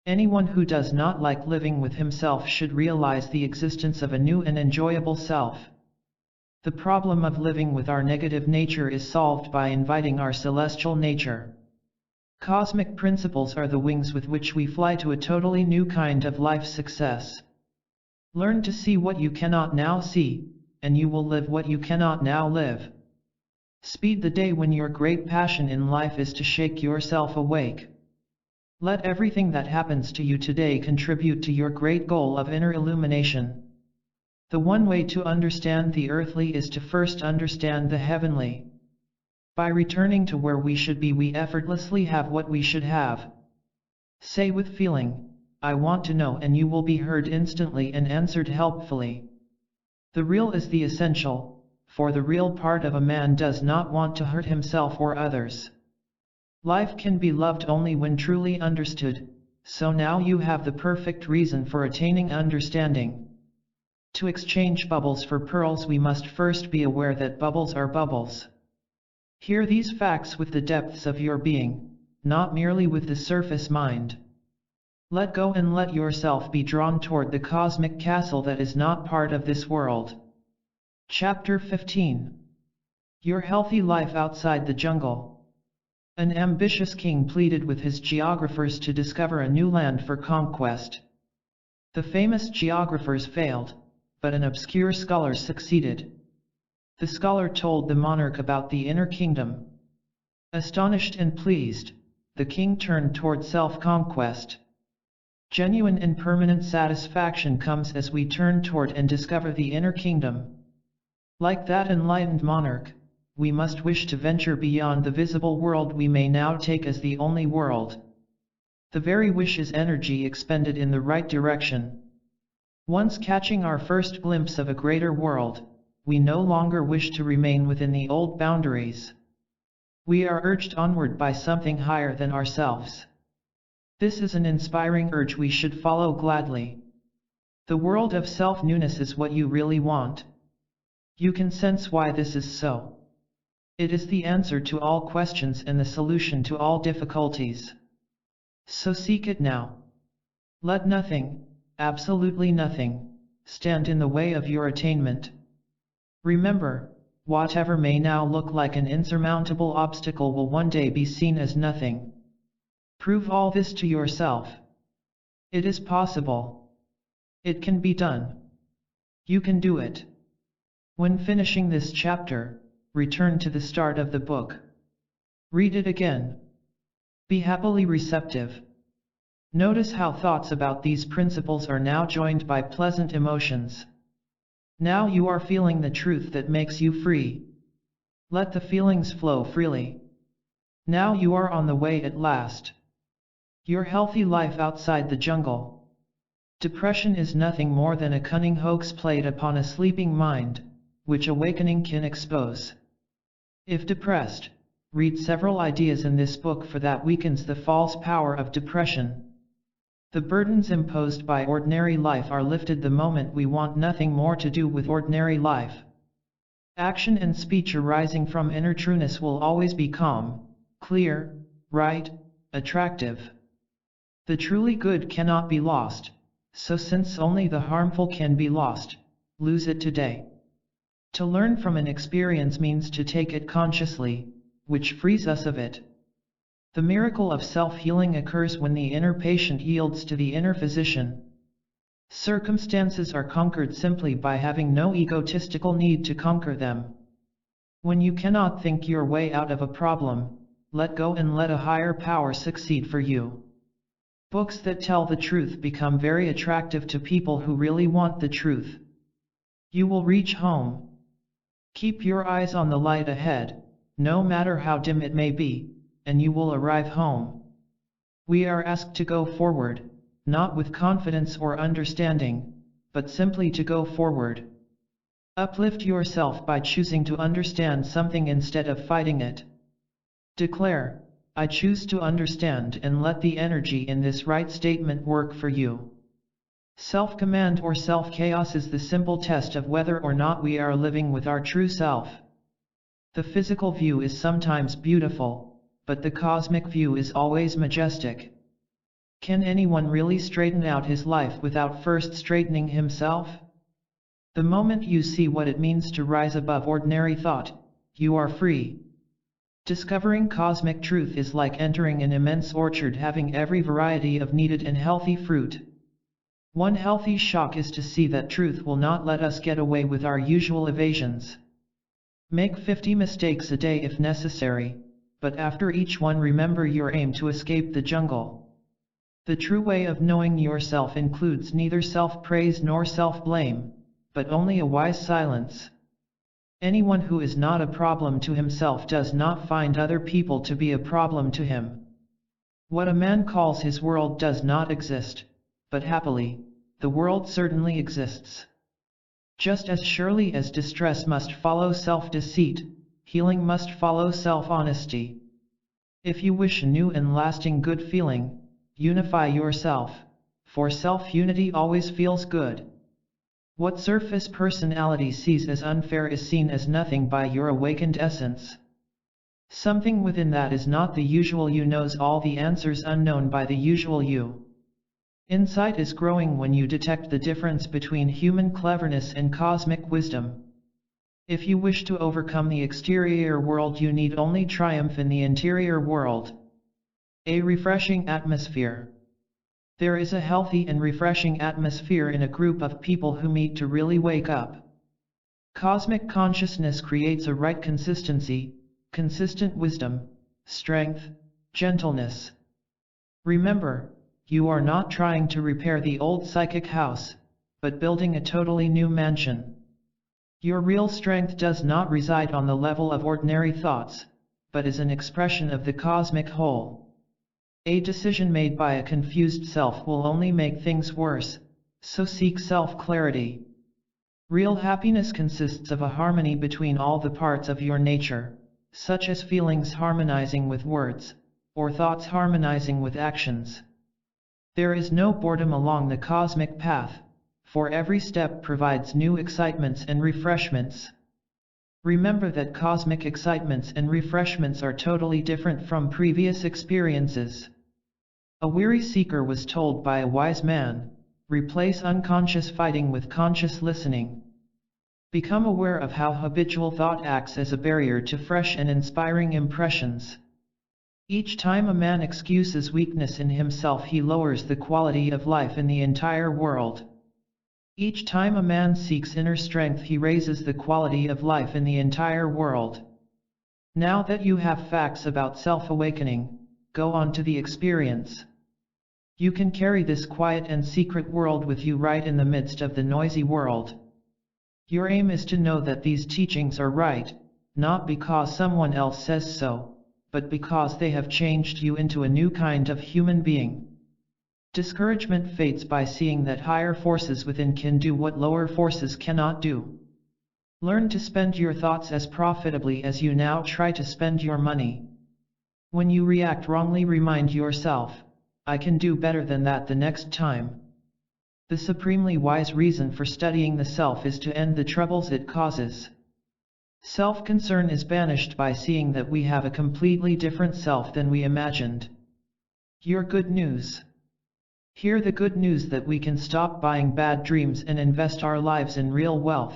Anyone who does not like living with himself should realize the existence of a new and enjoyable self. The problem of living with our negative nature is solved by inviting our celestial nature. Cosmic principles are the wings with which we fly to a totally new kind of life success. Learn to see what you cannot now see, and you will live what you cannot now live. Speed the day when your great passion in life is to shake yourself awake. Let everything that happens to you today contribute to your great goal of inner illumination. The one way to understand the earthly is to first understand the heavenly. By returning to where we should be, we effortlessly have what we should have. Say with feeling, I want to know, and you will be heard instantly and answered helpfully. The real is the essential, for the real part of a man does not want to hurt himself or others. Life can be loved only when truly understood, so now you have the perfect reason for attaining understanding. To exchange bubbles for pearls, we must first be aware that bubbles are bubbles. Hear these facts with the depths of your being, not merely with the surface mind. Let go and let yourself be drawn toward the cosmic castle that is not part of this world. Chapter 15. Your healthy life outside the jungle. An ambitious king pleaded with his geographers to discover a new land for conquest. The famous geographers failed, but an obscure scholar succeeded. The scholar told the monarch about the inner kingdom. Astonished and pleased, the king turned toward self-conquest. Genuine and permanent satisfaction comes as we turn toward and discover the inner kingdom. Like that enlightened monarch, we must wish to venture beyond the visible world we may now take as the only world. The very wish is energy expended in the right direction. Once catching our first glimpse of a greater world, we no longer wish to remain within the old boundaries. We are urged onward by something higher than ourselves. This is an inspiring urge we should follow gladly. The world of self-newness is what you really want. You can sense why this is so. It is the answer to all questions and the solution to all difficulties. So seek it now. Let nothing, absolutely nothing, stand in the way of your attainment. Remember, whatever may now look like an insurmountable obstacle will one day be seen as nothing. Prove all this to yourself. It is possible. It can be done. You can do it. When finishing this chapter, return to the start of the book. Read it again. Be happily receptive. Notice how thoughts about these principles are now joined by pleasant emotions. Now you are feeling the truth that makes you free. Let the feelings flow freely. Now you are on the way at last. Your healthy life outside the jungle. Depression is nothing more than a cunning hoax played upon a sleeping mind, which awakening can expose. If depressed, read several ideas in this book, for that weakens the false power of depression. The burdens imposed by ordinary life are lifted the moment we want nothing more to do with ordinary life. Action and speech arising from inner trueness will always be calm, clear, right, attractive. The truly good cannot be lost, so since only the harmful can be lost, lose it today. To learn from an experience means to take it consciously, which frees us of it. The miracle of self-healing occurs when the inner patient yields to the inner physician. Circumstances are conquered simply by having no egotistical need to conquer them. When you cannot think your way out of a problem, let go and let a higher power succeed for you. Books that tell the truth become very attractive to people who really want the truth. You will reach home. Keep your eyes on the light ahead, no matter how dim it may be, and you will arrive home. We are asked to go forward, not with confidence or understanding, but simply to go forward. Uplift yourself by choosing to understand something instead of fighting it. Declare, I choose to understand, and let the energy in this right statement work for you. Self-command or self-chaos is the simple test of whether or not we are living with our true self. The physical view is sometimes beautiful, but the cosmic view is always majestic. Can anyone really straighten out his life without first straightening himself? The moment you see what it means to rise above ordinary thought, you are free. Discovering cosmic truth is like entering an immense orchard having every variety of needed and healthy fruit. One healthy shock is to see that truth will not let us get away with our usual evasions. Make 50 mistakes a day if necessary, but after each one remember your aim to escape the jungle. The true way of knowing yourself includes neither self-praise nor self-blame, but only a wise silence. Anyone who is not a problem to himself does not find other people to be a problem to him. What a man calls his world does not exist, but happily, the world certainly exists. Just as surely as distress must follow self-deceit, healing must follow self-honesty. If you wish a new and lasting good feeling, unify yourself, for self-unity always feels good. What surface personality sees as unfair is seen as nothing by your awakened essence. Something within that is not the usual you knows all the answers unknown by the usual you. Insight is growing when you detect the difference between human cleverness and cosmic wisdom. If you wish to overcome the exterior world, you need only triumph in the interior world. A refreshing atmosphere. There is a healthy and refreshing atmosphere in a group of people who meet to really wake up. Cosmic consciousness creates a right consistency, consistent wisdom, strength, gentleness. Remember, you are not trying to repair the old psychic house, but building a totally new mansion. Your real strength does not reside on the level of ordinary thoughts, but is an expression of the cosmic whole. A decision made by a confused self will only make things worse, so seek self-clarity. Real happiness consists of a harmony between all the parts of your nature, such as feelings harmonizing with words, or thoughts harmonizing with actions. There is no boredom along the cosmic path, for every step provides new excitements and refreshments. Remember that cosmic excitements and refreshments are totally different from previous experiences. A weary seeker was told by a wise man, replace unconscious fighting with conscious listening. Become aware of how habitual thought acts as a barrier to fresh and inspiring impressions. Each time a man excuses weakness in himself, he lowers the quality of life in the entire world. Each time a man seeks inner strength, he raises the quality of life in the entire world. Now that you have facts about self-awakening, go on to the experience. You can carry this quiet and secret world with you right in the midst of the noisy world. Your aim is to know that these teachings are right, not because someone else says so, but because they have changed you into a new kind of human being. Discouragement fades by seeing that higher forces within can do what lower forces cannot do. Learn to spend your thoughts as profitably as you now try to spend your money. When you react wrongly, remind yourself, I can do better than that the next time. The supremely wise reason for studying the self is to end the troubles it causes. Self-concern is banished by seeing that we have a completely different self than we imagined. Your good news. Hear the good news that we can stop buying bad dreams and invest our lives in real wealth.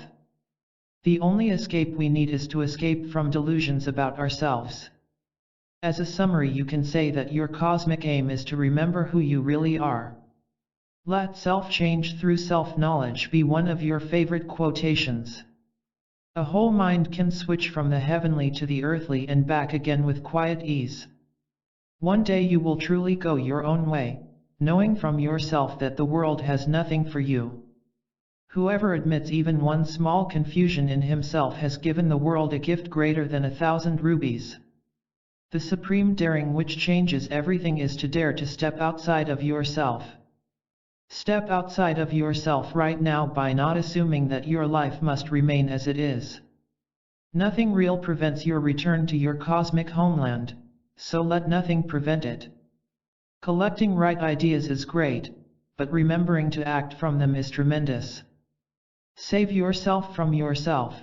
The only escape we need is to escape from delusions about ourselves. As a summary, you can say that your cosmic aim is to remember who you really are. Let self-change through self-knowledge be one of your favorite quotations. A whole mind can switch from the heavenly to the earthly and back again with quiet ease. One day you will truly go your own way, knowing from yourself that the world has nothing for you. Whoever admits even one small confusion in himself has given the world a gift greater than 1,000 rubies. The supreme daring which changes everything is to dare to step outside of yourself. Step outside of yourself right now by not assuming that your life must remain as it is. Nothing real prevents your return to your cosmic homeland, so let nothing prevent it. Collecting right ideas is great, but remembering to act from them is tremendous. Save yourself from yourself,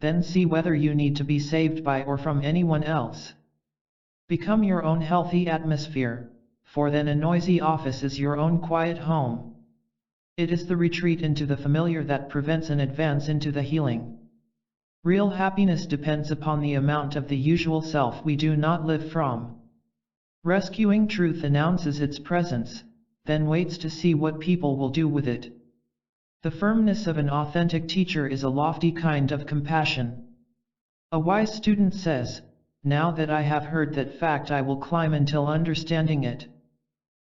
then see whether you need to be saved by or from anyone else. Become your own healthy atmosphere, for then a noisy office is your own quiet home. It is the retreat into the familiar that prevents an advance into the healing. Real happiness depends upon the amount of the usual self we do not live from. Rescuing truth announces its presence, then waits to see what people will do with it. The firmness of an authentic teacher is a lofty kind of compassion. A wise student says, "Now that I have heard that fact, I will climb until understanding it."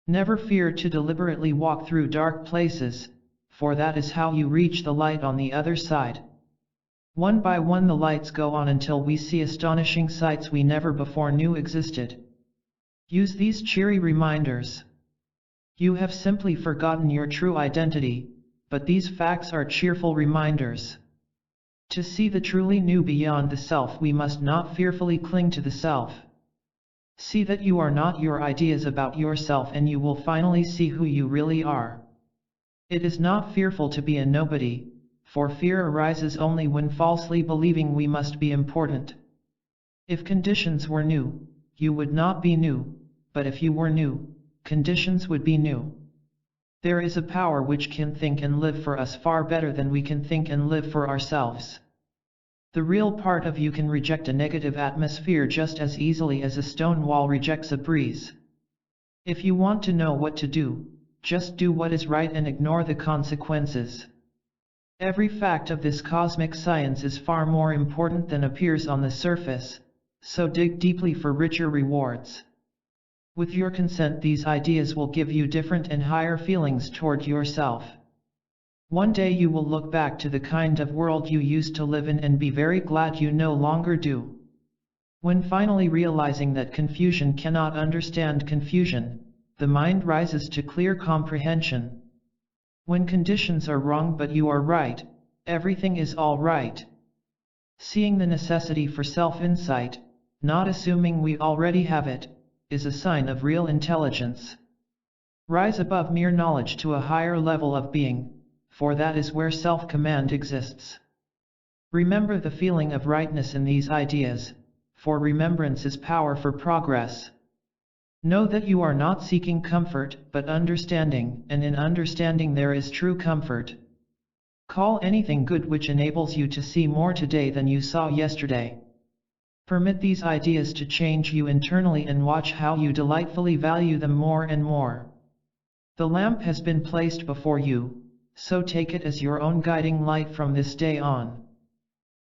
Never fear to deliberately walk through dark places, for that is how you reach the light on the other side. One by one the lights go on until we see astonishing sights we never before knew existed. Use these cheery reminders. You have simply forgotten your true identity, but these facts are cheerful reminders. To see the truly new beyond the self, we must not fearfully cling to the self. See that you are not your ideas about yourself, and you will finally see who you really are. It is not fearful to be a nobody, for fear arises only when falsely believing we must be important. If conditions were new, you would not be new, but if you were new, conditions would be new. There is a power which can think and live for us far better than we can think and live for ourselves. The real part of you can reject a negative atmosphere just as easily as a stone wall rejects a breeze. If you want to know what to do, just do what is right and ignore the consequences. Every fact of this cosmic science is far more important than appears on the surface, so dig deeply for richer rewards. With your consent, these ideas will give you different and higher feelings toward yourself. One day you will look back to the kind of world you used to live in and be very glad you no longer do. When finally realizing that confusion cannot understand confusion, the mind rises to clear comprehension. When conditions are wrong but you are right, everything is all right. Seeing the necessity for self-insight, not assuming we already have it, is a sign of real intelligence. Rise above mere knowledge to a higher level of being, for that is where self-command exists. Remember the feeling of rightness in these ideas, for remembrance is power for progress. Know that you are not seeking comfort, but understanding, and in understanding there is true comfort. Call anything good which enables you to see more today than you saw yesterday. Permit these ideas to change you internally and watch how you delightfully value them more and more. The lamp has been placed before you, so take it as your own guiding light from this day on.